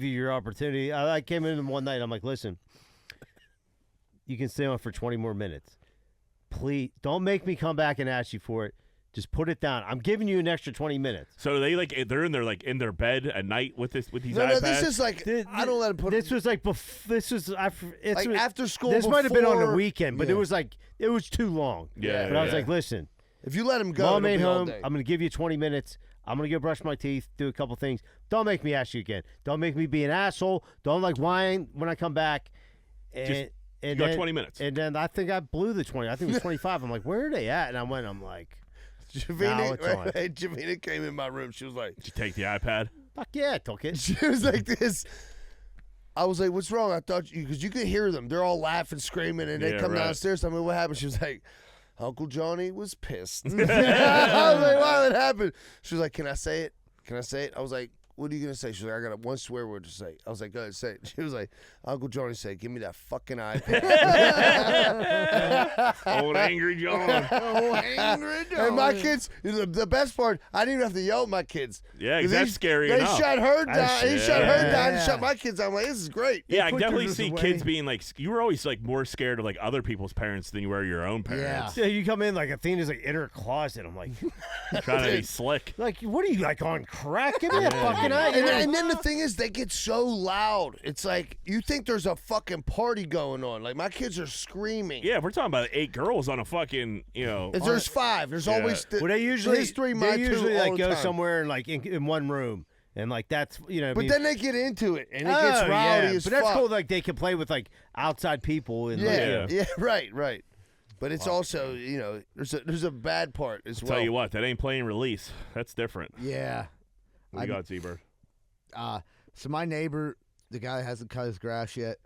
you your opportunity. I came in one night. I'm like, listen, you can stay on for 20 more minutes. Please don't make me come back and ask you for it. Just put it down. I'm giving you an extra 20 minutes. So they're in their bed at night with these No, iPads. this is like I don't let him put. This was like this was like after school. This might have been on the before- weekend, but Yeah. it was too long. Yeah, But I was yeah. like, listen, If you let him go, Mom it'll ain't be all home. day. I'm going to give you 20 minutes. I'm going to go brush my teeth, do a couple things. Don't make me ask you again. Don't make me be an asshole. Don't like whine when I come back. And you got 20 minutes. And then I think I blew the 20. I think it was 25. I'm like, where are they at? And I'm like, now it's on. Javina came in my room. She was like, Did you take the iPad? fuck yeah, I took it. she was like this. I was like, what's wrong? I thought because you could hear them. They're all laughing, screaming, and they Yeah, come right. downstairs. Tell me what happened. She was like, Uncle Johnny was pissed. I was like, why would happen? She was like, can I say it? Can I say it? I was like, what are you going to say? She was like, I got one swear word to say. I was like, go ahead, say it. She was like, Uncle Johnny said, give me that fucking iPad. Old angry John. Angry John. And my kids, the best part, I didn't even have to yell at my kids. Yeah, 'Cause that's scary They enough. shut her down. He shut her down and Yeah. shut my kids down. I'm like, this is great. Yeah, I put definitely yours see away. kids being like, you were always like more scared of like other people's parents than you were your own parents. So you come in like Athena's like in her closet. I'm like, Trying to be slick. like what are you like on crack? Give me a fucking eye. And then the thing is, they get so loud. It's like you think there's a fucking party going on. Like my kids are screaming. Yeah, if we're talking about 8 girls on a fucking, There's 5. There's always Well, they usually his 3, my they usually 2 all like the go time. somewhere and like in one room and like that's But then they get into it and it gets Oh, rowdy yeah. as But that's fuck. cool. Like they can play with like outside people and like, Yeah, Yeah. right. But it's also there's a bad part as well. tell you what, that ain't playing release. That's different. Yeah. What you got, T-Bird? So my neighbor, the guy that hasn't cut his grass yet.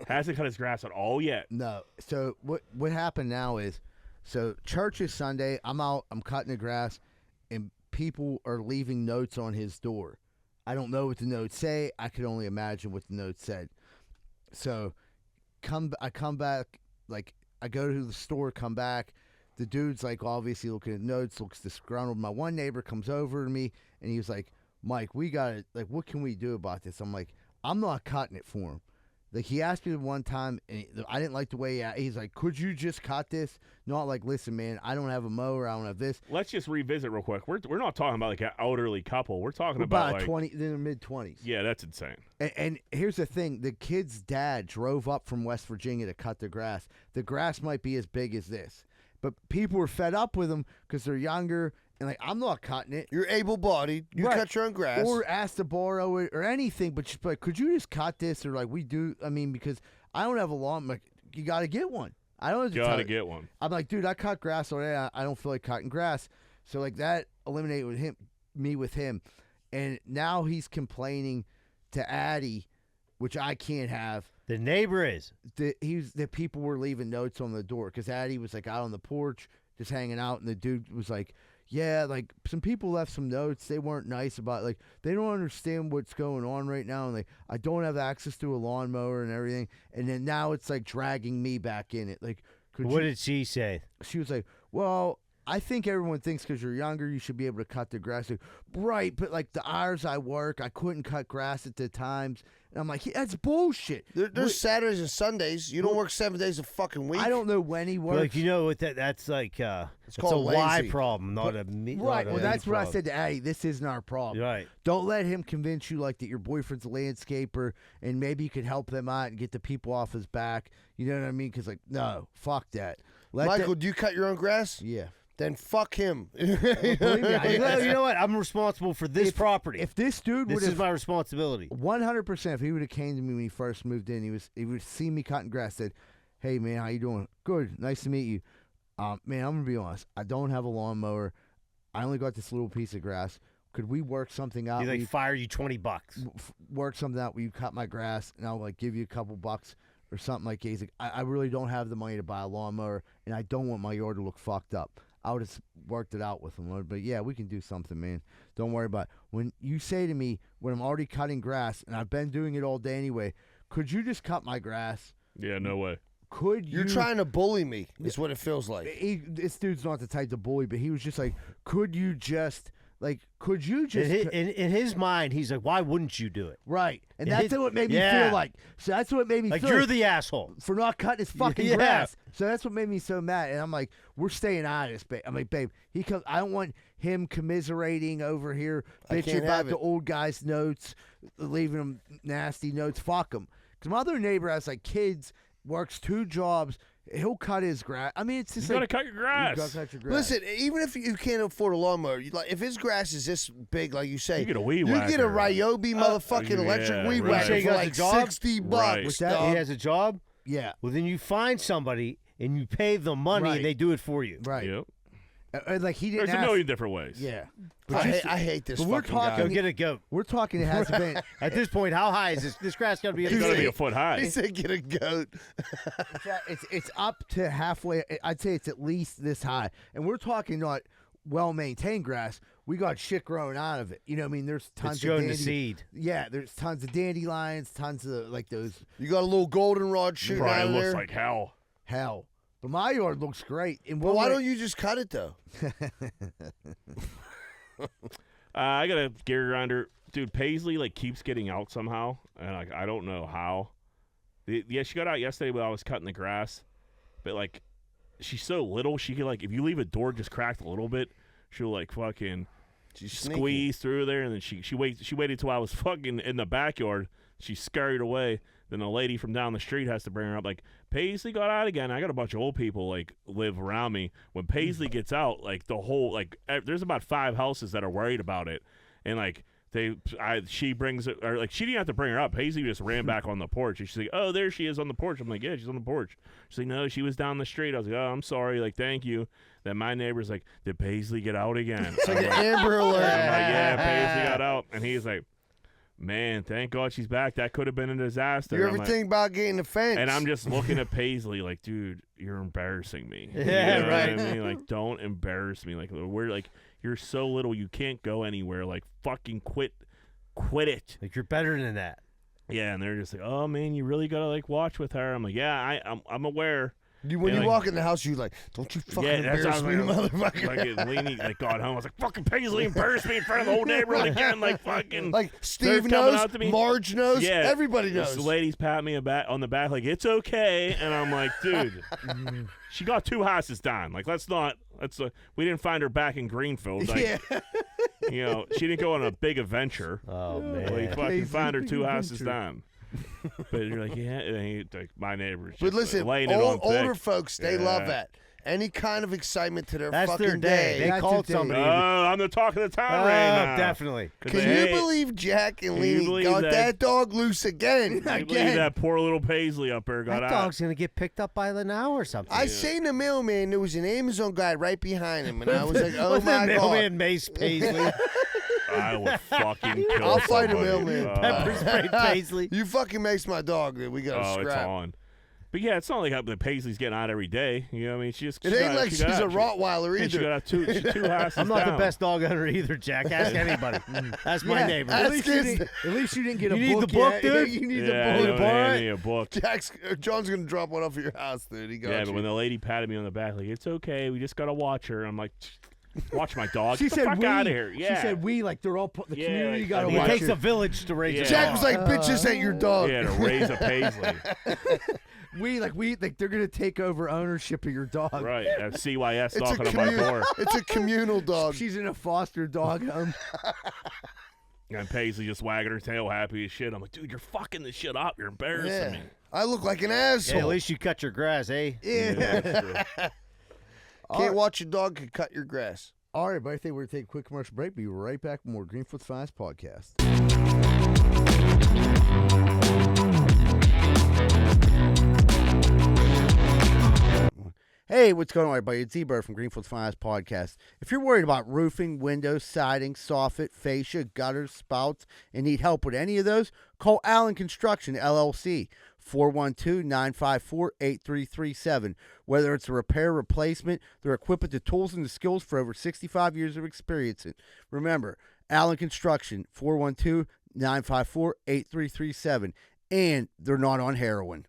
Hasn't cut his grass at all yet. No. So what happened now is, so church is Sunday. I'm out. I'm cutting the grass, and people are leaving notes on his door. I don't know what the notes say. I could only imagine what the notes said. So I come back, like I go to the store, come back. The dude's like obviously looking at notes, looks disgruntled. My one neighbor comes over to me and he was like, Mike, we got it. Like, what can we do about this? I'm like, I'm not cutting it for him. Like, he asked me one time, and I didn't like the way he's like, could you just cut this? Not like, listen, man, I don't have a mower. I don't have this. Let's just revisit real quick. We're not talking about like an elderly couple. We're talking We're about about like 20, in the mid-20s. Yeah, that's insane. And here's the thing. The kid's dad drove up from West Virginia to cut the grass. The grass might be as big as this. But people were fed up with him because they're younger. And, like, I'm not cutting it. You're able-bodied. You Right. cut your own grass. Or ask to borrow it or anything. But just be like, could you just cut this? Or, like, we do. I mean, because I don't have a lawn. I'm like, you got to get one. I don't have to Gotta tell- get one. I'm like, dude, I cut grass already. I don't feel like cutting grass. So, like, that eliminated me with him. And now he's complaining to Addie, which I can't have. the neighbor is. The people were leaving notes on the door because Addie was like out on the porch just hanging out, and the dude was like, yeah, like some people left some notes. They weren't nice about, like, they don't understand what's going on right now, and like I don't have access to a lawnmower and everything. And then now it's like dragging me back in it. Like, What did she say? she was like, well, I think everyone thinks because you're younger, you should be able to cut the grass. Right, but like the hours I work, I couldn't cut grass at the times. And I'm like, that's bullshit. There's Saturdays and Sundays. You don't work 7 days a fucking week. I don't know when he works. But like, you know what? That's like it's a called why lazy. problem, not a me. Right. not a Well, that's me what I problem. said. Hey, this isn't our problem. Right. Don't let him convince you like that your boyfriend's a landscaper and maybe you could help them out and get the people off his back. You know what I mean? Because like, no, fuck that. Michael, do you cut your own grass? Yeah. Then fuck him. Believe me, You know what? I'm responsible for this property. If this dude would this is have my responsibility. 100%, if he would have came to me when he first moved in, he would see me cutting grass. Said, "Hey man, how you doing? Good, nice to meet you. Man, I'm gonna be honest. I don't have a lawnmower. I only got this little piece of grass. Could we work something out? He where like fire you $20. Work something out where you cut my grass, and I'll like give you a couple bucks or something like that." He's like, I really don't have the money to buy a lawnmower, and I don't want my yard to look fucked up. I would have worked it out with him, Lord. But yeah, we can do something, man. Don't worry about it. When you say to me, when I'm already cutting grass, and I've been doing it all day anyway, could you just cut my grass? Yeah, no way. Could you? You're trying to bully me, is what it feels like. This dude's not the type to bully, but he was just like, could you just, In his mind, he's like, why wouldn't you do it? Right. And In that's his- what made me yeah. feel like. So that's what made me Like, feel you're the asshole. for not cutting his fucking Yeah. grass. So that's what made me so mad. And I'm like, we're staying out of this, babe. I'm like, babe, he comes. I don't want him commiserating over here, I bitching can't about have the it. old guy's notes, leaving him nasty notes. Fuck him. Because my other neighbor has like kids, works 2 jobs. He'll cut his grass. I mean, it's just You like gotta cut your grass. You gotta cut your grass. Listen, even if you can't afford a lawnmower, if his grass is this big, like you say, You get a weed you get a whacker. Ryobi motherfucking yeah, electric weed right. whacker So he for got like the job? $60 Right. bucks. That- dog. He has a job? Yeah. Well, then you find somebody and you pay them money Right. and they do it for you. Right. Yep. Like he didn't There's a ask. million different ways. Yeah. I hate this but we're fucking talking- Go guy. get a goat. We're talking. It has been. At this point, how high is this? This grass got to be It's gotta be a a foot high. He said get a goat. It's up to halfway. I'd say it's at least this high, and we're talking not well maintained grass. We got shit growing out of it. You know what I mean? There's tons It's of showing the dandy- seed. Yeah, there's tons of dandelions, tons of like those You got a little goldenrod shooting out Probably of looks there. like hell. hell. But my yard looks great. And But why don't you just cut it though? I got a gear grinder, dude. Paisley like keeps getting out somehow, and like I don't know how. Yeah, she got out yesterday while I was cutting the grass, but like she's so little, she can like if you leave a door just cracked a little bit, she'll like fucking She's sneaky. squeeze through there, and then she waited till I was fucking in the backyard. She scurried away. Then a lady from down the street has to bring her up. Like Paisley got out again. I got a bunch of old people like live around me. When Paisley gets out, like the whole like there's about 5 houses that are worried about it, and like she brings it or like she didn't have to bring her up. Paisley just ran back on the porch. And she's like, "Oh, there she is on the porch." I'm like, "Yeah, she's on the porch." She's like, "No, she was down the street." I was like, "Oh, I'm sorry. Like, thank you." Then my neighbor's like, "Did Paisley get out again?" It's like I'm an like, Amber I'm Alert. like, "Yeah, Paisley got out," and he's like, "Man, thank God she's back. That could have been a disaster." You I'm ever like- think about getting a fence? and I'm just looking at Paisley like, dude, you're embarrassing me. You Yeah, know right. What I mean? Like, don't embarrass me. Like, we're like, you're so little, you can't go anywhere. Like, fucking quit it. Like, you're better than that. Yeah, and they're just like, oh man, you really gotta like watch with her. I'm like, yeah, I'm aware. when Yeah, you like- walk in the house, you like, don't you fucking that's embarrass me, what I was motherfucker. like leaning, like got home. I was like, fucking Paisley embarrassed me in front of the whole neighborhood again. Like fucking, Like they're Steve coming knows, out to me. Marge knows, Yeah, everybody This knows. lady's pat me on the back, like it's okay, and I'm like, dude, she got 2 houses down. Like, we didn't find her back in Greenfield. Like, Yeah. you know, she didn't go on a big adventure. Oh, We man. fucking Paisley, find her big 2 houses adventure. down. But you're like, yeah, and he, like my neighbors. But just, listen, laying it on older thick. folks, they love Yeah. that. Any kind of excitement to their That's fucking their day. They That's called their day. somebody. I'm the talk of the town Oh, right now. definitely. Can you believe Jack and Can you Leanie believe got that? that dog loose again? Can you believe that poor little Paisley up there got That out? dog's going to get picked up by the now or something. I seen the mailman. There was an Amazon guy right behind him, and I was like, "Oh What's my that mailman god!" Mace Paisley? I would fucking kill I'll fight a somebody. mailman. Pepper spray Paisley. You fucking makes my dog. We got Oh, to it's scrap. on. But yeah, it's not like the Paisley's getting out every day. You know what I mean? It ain't like she's a Rottweiler She either. got out two houses I'm not down. the best dog owner either, Jack. Ask anybody. That's my neighbor. At least you didn't get a You need book the book, yet. dude? You need Yeah, the you book. know, I need a book. John's gonna drop one off at your house, dude. He got Yeah, you. but when the lady patted me on the back, like, it's okay, we just gotta watch her. I'm like, watch my dog. She Get the said fuck we. out of here. Yeah. She said we, like they're all the Yeah, community like, got to I mean, It watch takes her. a village to raise Yeah. a Jack dog. was like, "Bitch, this ain't your dog." Yeah, to raise a Paisley. We they're gonna take over ownership of your dog. Right. Have CYS It's a, knocking on my door. it's a communal dog. She's in a foster dog home. And Paisley just wagging her tail happy as shit. I'm like, dude, you're fucking this shit up. You're embarrassing Yeah. me. I look like an Yeah, asshole. at least you cut your grass, eh? Yeah. that's true. Can't watch your dog can cut your grass. All right, but I think we're gonna take a quick commercial break. Be right back with more Greenfield's Finest podcast. Hey, what's going on, everybody? It's Z-Bird from Greenfield's Finest Podcast. If you're worried about roofing, windows, siding, soffit, fascia, gutters, spouts, and need help with any of those, call Allen Construction, LLC, 412-954-8337. Whether it's a repair, replacement, they're equipped with the tools and the skills for over 65 years of experience. Remember, Allen Construction, 412-954-8337. And they're not on heroin.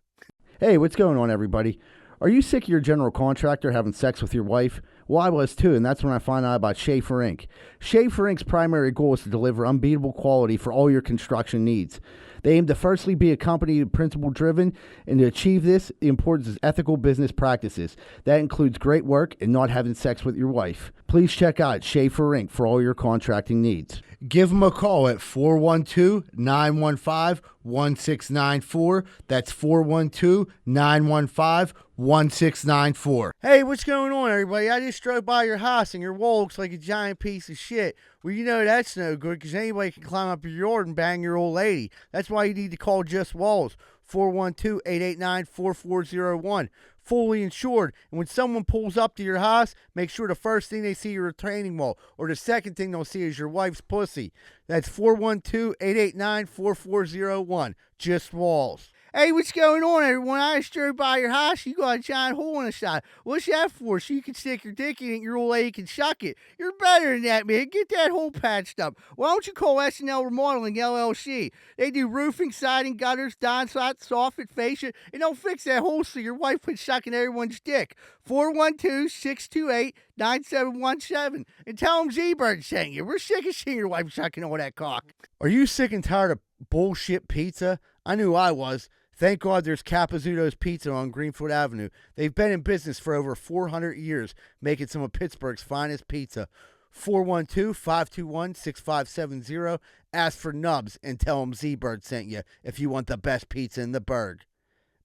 Hey, what's going on, everybody? Are you sick of your general contractor having sex with your wife? Well, I was too, and that's when I found out about Schaefer Inc. Schaefer Inc.'s primary goal is to deliver unbeatable quality for all your construction needs. They aim to firstly be a company principle-driven, and to achieve this, the importance is ethical business practices. That includes great work and not having sex with your wife. Please check out Schaefer Inc. for all your contracting needs. Give them a call at 412-915-1694. That's 412-915-1694. Hey, what's going on, everybody? I just drove by your house, and your wall looks like a giant piece of shit. Well, you know that's no good, because anybody can climb up your yard and bang your old lady. That's why you need to call Just Walls, 412-889-4401. Fully insured, and when someone pulls up to your house, make sure the first thing they see is your retaining wall, or the second thing they'll see is your wife's pussy. That's 412-889-4401. Just Walls. Hey, what's going on, everyone? I just drove by your house. You got a giant hole in the side. What's that for? So you can stick your dick in it and your old lady can suck it. You're better than that, man. Get that hole patched up. Why don't you call SNL Remodeling LLC? They do roofing, siding, gutters, downspout, soffit, fascia, and they'll fix that hole so your wife quits sucking everyone's dick. 412-628-9717. And tell them Z-Bird sent you. We're sick of seeing your wife sucking all that cock. Are you sick and tired of bullshit pizza? I knew I was. Thank God there's Capizzuto's Pizza on Greenfield Avenue. They've been in business for over 400 years, making some of Pittsburgh's finest pizza. 412-521-6570. Ask for Nubs and tell them Z-Bird sent you if you want the best pizza in the burg.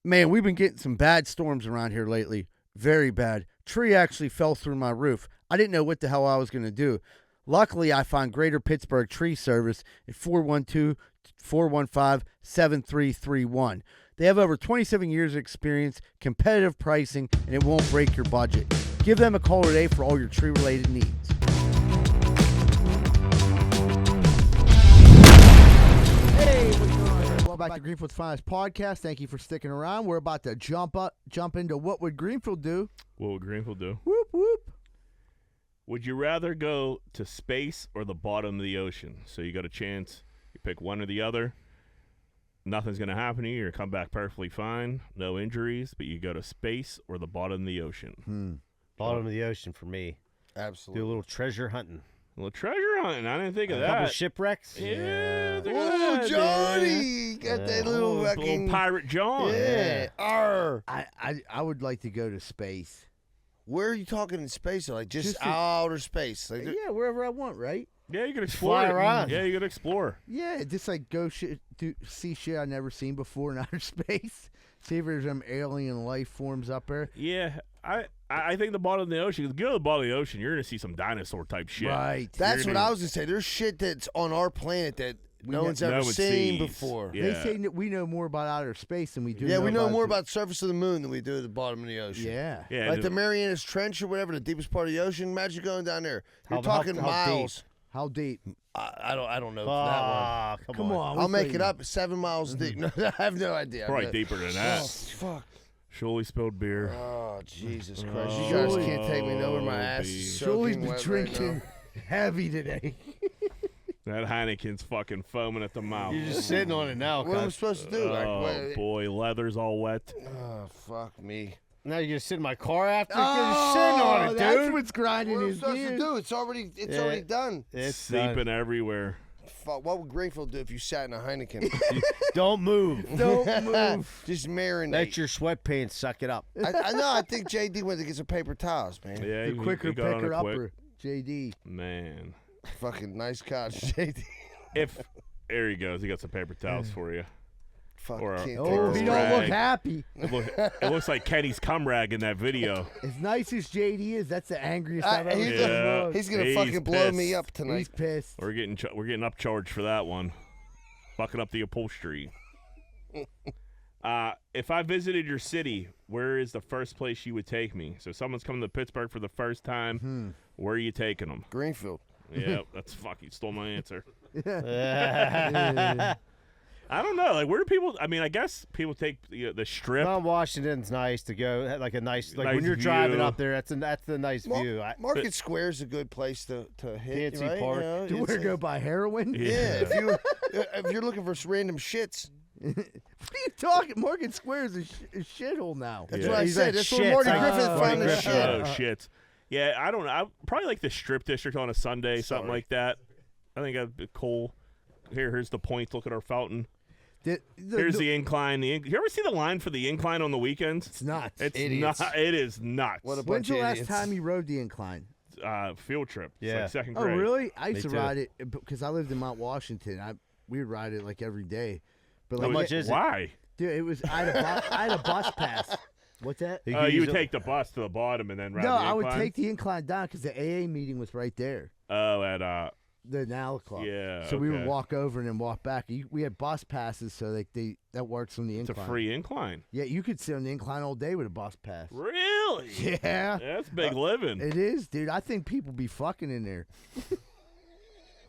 Man, we've been getting some bad storms around here lately. Very bad. Tree actually fell through my roof. I didn't know what the hell I was going to do. Luckily, I found Greater Pittsburgh Tree Service at 412-415-7331. They have over 27 years of experience, competitive pricing, and it won't break your budget. Give them a call today for all your tree-related needs. Hey, what's going on? Welcome back to Greenfield's Finest Podcast. Thank you for sticking around. We're about to jump into What Would Greenfield Do? What would Greenfield do? Whoop, whoop. Would you rather go to space or the bottom of the ocean? So you got a chance. You pick one or the other. Nothing's going to happen to you. You're come back perfectly fine. No injuries. But you go to space or the bottom of the ocean. Bottom of the ocean for me. Absolutely. Do a little treasure hunting. Well, treasure hunting. I didn't think of A couple that. shipwrecks. Yeah. think of Oh, that, Johnny! Got that little Little fucking pirate John. Yeah. Arr. I would like to go to space. Where are you talking in space? Like just Just outer space? Like, Yeah, wherever I want, right? Yeah, you can explore. Fly it. around. Yeah, you can explore. Yeah, just like go see shit I've never seen before in outer space. See if there's some alien life forms up there. Yeah, I think the bottom of the ocean. If you go to the bottom of the ocean, you're gonna see some dinosaur type shit. Right. that's You're what gonna- I was gonna say. There's shit that's on our planet that no one's no ever one seen sees. before. Yeah. They say that we know more about outer space than we do. Yeah, we know more the- about the surface of the moon than we do at the bottom of the ocean. Yeah. Yeah, Like the Marianas Trench or whatever, the deepest part of the ocean. Imagine going down there. You're How- talking how miles. How deep? I don't know that one. Ah, Come on. I'll we make thought it up 7 miles deep. No, I have no idea. probably I'm deeper than Oh, that. fuck. Shuley spilled beer. Oh, Jesus Christ. You guys can't take me nowhere. My ass is Shirley's soaking been wet drinking right heavy today. That Heineken's fucking foaming at the mouth. You're just sitting on it now, now. What am I cuz. supposed to do? Oh, boy. Leather's all wet. Oh, fuck me. Now you're gonna sit in my car after? You're Oh, sitting on it, dude. that's what's grinding What am I his supposed to gears. do? It's already done. It's Seeping everywhere. Fuck, what would Greenfield do if you sat in a Heineken? Don't move. Don't move. Just marinate. Let your sweatpants suck it up. I know. I think JD went to get some paper towels, man. Yeah, The he quicker he got on picker it quick. upper. JD. Man. Fucking nice couch, JD. There he goes. He got some paper towels for you. Fuck, Or- can't take Oh, this he crap. don't look happy. It looks like Kenny's cum rag in that video. As nice as JD is, that's the angriest I've ever he's seen. Yeah. He's gonna He's fucking blow me pissed. up tonight. He's pissed. We're getting upcharged for that one. Fucking up the upholstery. If I visited your city, where is the first place you would take me? So someone's coming to Pittsburgh for the first time. Where are you taking them? Greenfield. Yeah, that's fucking stole my answer. Mount I don't know. Like, where do people? I mean, I guess people take the strip. Washington's nice to go. Like a nice, like Nice when you're driving view. up there, that's the nice view. Market Square's a good place to hit. Fancy right? Park. You know, Do we it's- go buy heroin? Yeah, if you're looking for random shits, What are you talking? Morgan Square is a shithole now. that's Yeah. what I He's said. like, That's where shit. Marty Oh, Griffith Marty found the Griffith. shit. Oh shit. Yeah, I don't know. I probably like the strip district on a Sunday, something Sorry. like that. I think that'd be cool. Here's the point. Look at our fountain. Here's the incline. You ever see the line for the incline on the weekends? It's nuts. It's Idiots. not. It is nuts. What a When's bunch the of last idiots. time you rode the incline? Field trip. It's Yeah. like second Oh, grade. really? I used Me to too. ride it because I lived in Mount Washington. We would ride it like every day. But How like, much is it? Why? dude, it was. I had a bus pass. What's that? You Oh, could you use would it- take the bus to the bottom and then ride No, the I would incline? take the incline down because the AA meeting was right there. Oh, at The Nala Club. Yeah, So we would okay. walk over and then walk back. We had bus passes, so that works on the it's a incline. free incline. Yeah, you could sit on the incline all day with a bus pass. Really? Yeah, That's big living. it is, dude. I think people be fucking in there.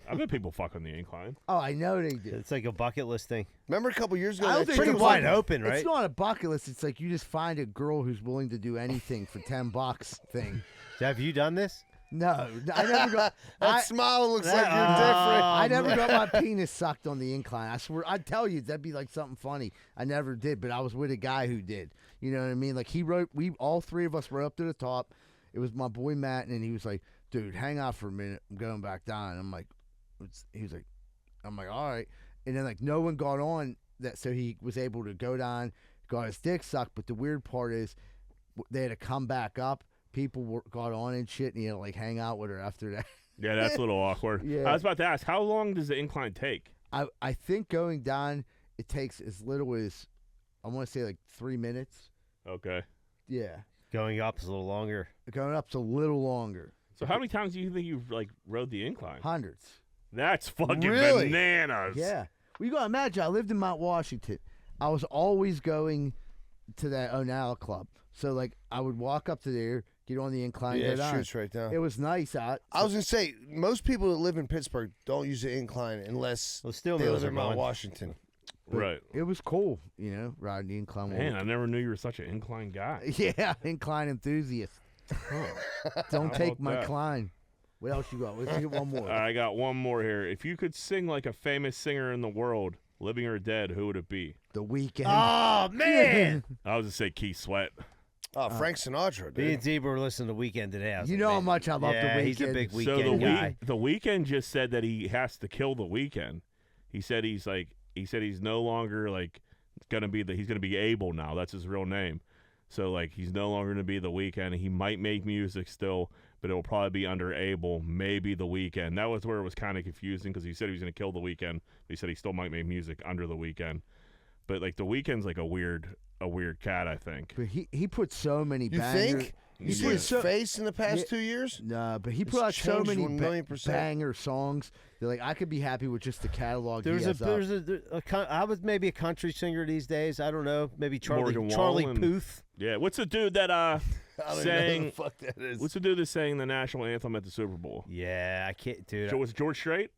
I bet people fuck on the incline. Oh, I know they do. It's like a bucket list thing. Remember a couple years ago? I don't that think chick Pretty it's was wide like- open, right? It's not a bucket list. It's like you just find a girl who's willing to do anything for $10 thing. Have you done this? No, I never got. That smile looks like you're different. I never got my penis sucked on the incline. I swear, I'd tell you that'd be like something funny. I never did, but I was with a guy who did. You know what I mean? Like we all three of us were up to the top. It was my boy Matt, and he was like, "Dude, hang out for a minute. I'm going back down." And I'm like, he was like, I'm like, all right. And then like no one got on that, so he was able to go down, got his dick sucked. But the weird part is, they had to come back up. People got on and shit, and he had to like hang out with her after that. Yeah, that's a little awkward. Yeah. I was about to ask, how long does the incline take? I think going down it takes as little as I want to say like 3 minutes. Okay. Yeah, Going up is a little longer. going up's a little longer. So how many times do you think you've like rode the incline? Hundreds. That's fucking Really? bananas. Yeah. Well, you got to imagine, I lived in Mount Washington. I was always going to that Onalla Club. So, like, I would walk up to there, get on the incline, Yeah, go it down. shoots right down. It was nice out. I was gonna say most people that live in Pittsburgh don't use the incline unless Well, steel they mills live are in Mount going. Washington. Right. It was cool, riding the incline. Man, I never knew you were such an incline guy. Yeah, incline enthusiast. Don't How take about my that? cline. What else you got? Let's get one more. I got one more here. If you could sing like a famous singer in the world, living or dead, who would it be? The Weekend. Oh man! I was gonna say Keith Sweat. Oh, Frank Sinatra, Me dude. and Zebra were listening to Weekend today. I was You like, know how man, much I love yeah, The he's a Weeknd. big So Weekend guy. the Weeknd just said that he has to kill the Weeknd. He said he's no longer like gonna be he's gonna be Abel now. That's his real name. So like he's no longer gonna be the Weeknd. He might make music still, but it will probably be under Abel, maybe the Weeknd. That was where it was kind of confusing because he said he was gonna kill the Weeknd. But he said he still might make music under the Weeknd. But like the Weeknd's like a weird cat, I think. But he put so many You bangers. think? He You see put his so, face in the past Yeah. 2 years? Nah, but he It's put out so changed many 1,000,000%. banger songs. They're like, I could be happy with just the catalog. There's he a has up. there's I was maybe a country singer these days. I don't know. Maybe Charlie Morgan Charlie Wallen. Puth. Yeah. What's the dude that I don't even know who sang? the fuck that is. What's the dude that sang the national anthem at the Super Bowl? Yeah, I can't, dude. Was it George Strait?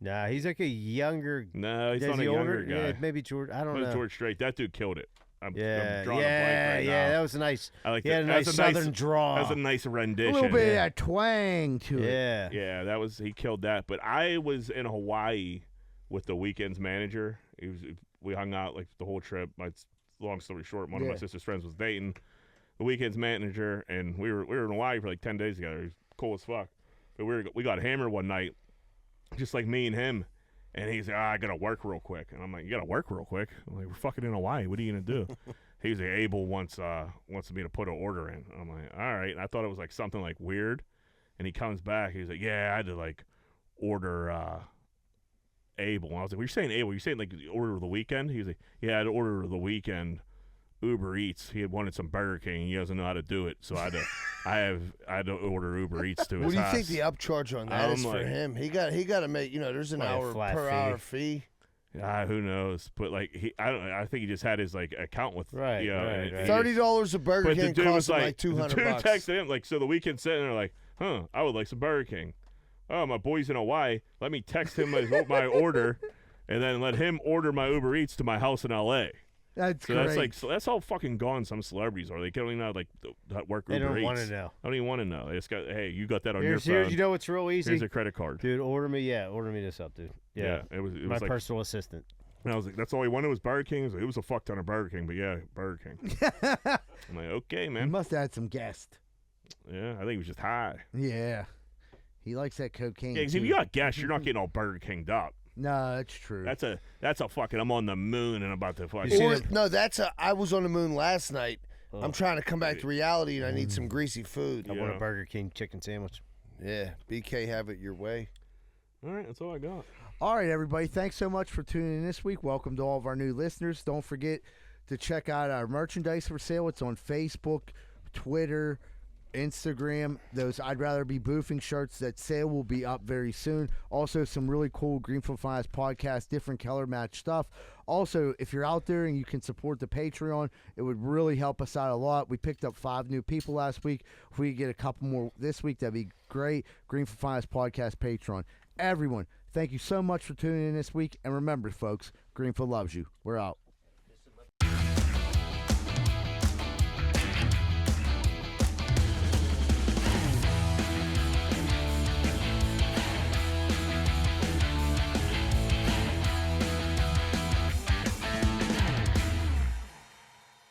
Nah, he's like a younger. No, he's is not a he younger older? guy. Yeah, maybe George. I It don't was know. George Strait. That dude killed it. I'm Yeah, drawing a blank right now. that was a nice. I like He had a that. nice That's a southern draw. That's a nice rendition. A little bit of that twang to it. Yeah. Yeah, that was he killed that. But I was in Hawaii with the weekend's manager. We hung out like the whole trip. Long story short, one of my sister's friends was dating the weekend's manager, and we were in Hawaii for like 10 days together. He was cool as fuck. But we got hammered one night, just like me and him. And he's like, I gotta work real quick. And I'm like, you gotta work real quick? I'm like, we're fucking in Hawaii. What are you gonna do? He's like, Abel wants me to put an order in. I'm like, all right. And I thought it was like something like weird. And he comes back. He's like, yeah, I had to like order Abel. And I was like, well, you're saying Abel? You're saying like order of the weekend? He's like, yeah, I had to order of the weekend Uber Eats. He had wanted some Burger King. He doesn't know how to do it, so I had to order Uber Eats to his What do you house. think the upcharge on that is for him? He got to make, there's an hour per hour fee. Who knows? But like I think he just had his like account with Right. $30 a Burger King costs him like $200. The dude texted him like, so the weekend sitting there like, I would like some Burger King. Oh, my boy's in Hawaii. Let me text him my order, and then let him order my Uber Eats to my house in L.A. That's so great. That's how fucking gone some celebrities are. They don't even know like work Uber Eats. They don't want to know. I don't even want to know. They just got, hey, you got that on Here's, your phone. you know what's real easy? Here's a credit card. Dude, order me this up, dude. Yeah. It was my like, personal assistant. And I was like, that's all he wanted was Burger King. It was a fuck ton of Burger King, but yeah, Burger King. I'm like, okay, He man. must have had some guests. Yeah, I think he was just high. Yeah. He likes that cocaine. Yeah, 'cause too. if you got guests, you're not getting all Burger Kinged up. No, that's true. That's a fucking. I'm on the moon and I'm about to fucking. I was on the moon last night. I'm trying to come back to reality and I need some greasy food. I want a Burger King chicken sandwich. Yeah, BK, have it your way. All right, that's all I got. All right, everybody. Thanks so much for tuning in this week. Welcome to all of our new listeners. Don't forget to check out our merchandise for sale. It's on Facebook, Twitter, Instagram. Those I'd Rather Be Boofing shirts, that sale will be up very soon. Also, some really cool Greenfield Finest podcast, different color match stuff. Also, if you're out there and you can support the Patreon, it would really help us out a lot. We picked up 5 new people last week. If we get a couple more this week, that'd be great. Greenfield Finest podcast Patreon. Everyone, thank you so much for tuning in this week. And remember, folks, Greenfield loves you. We're out.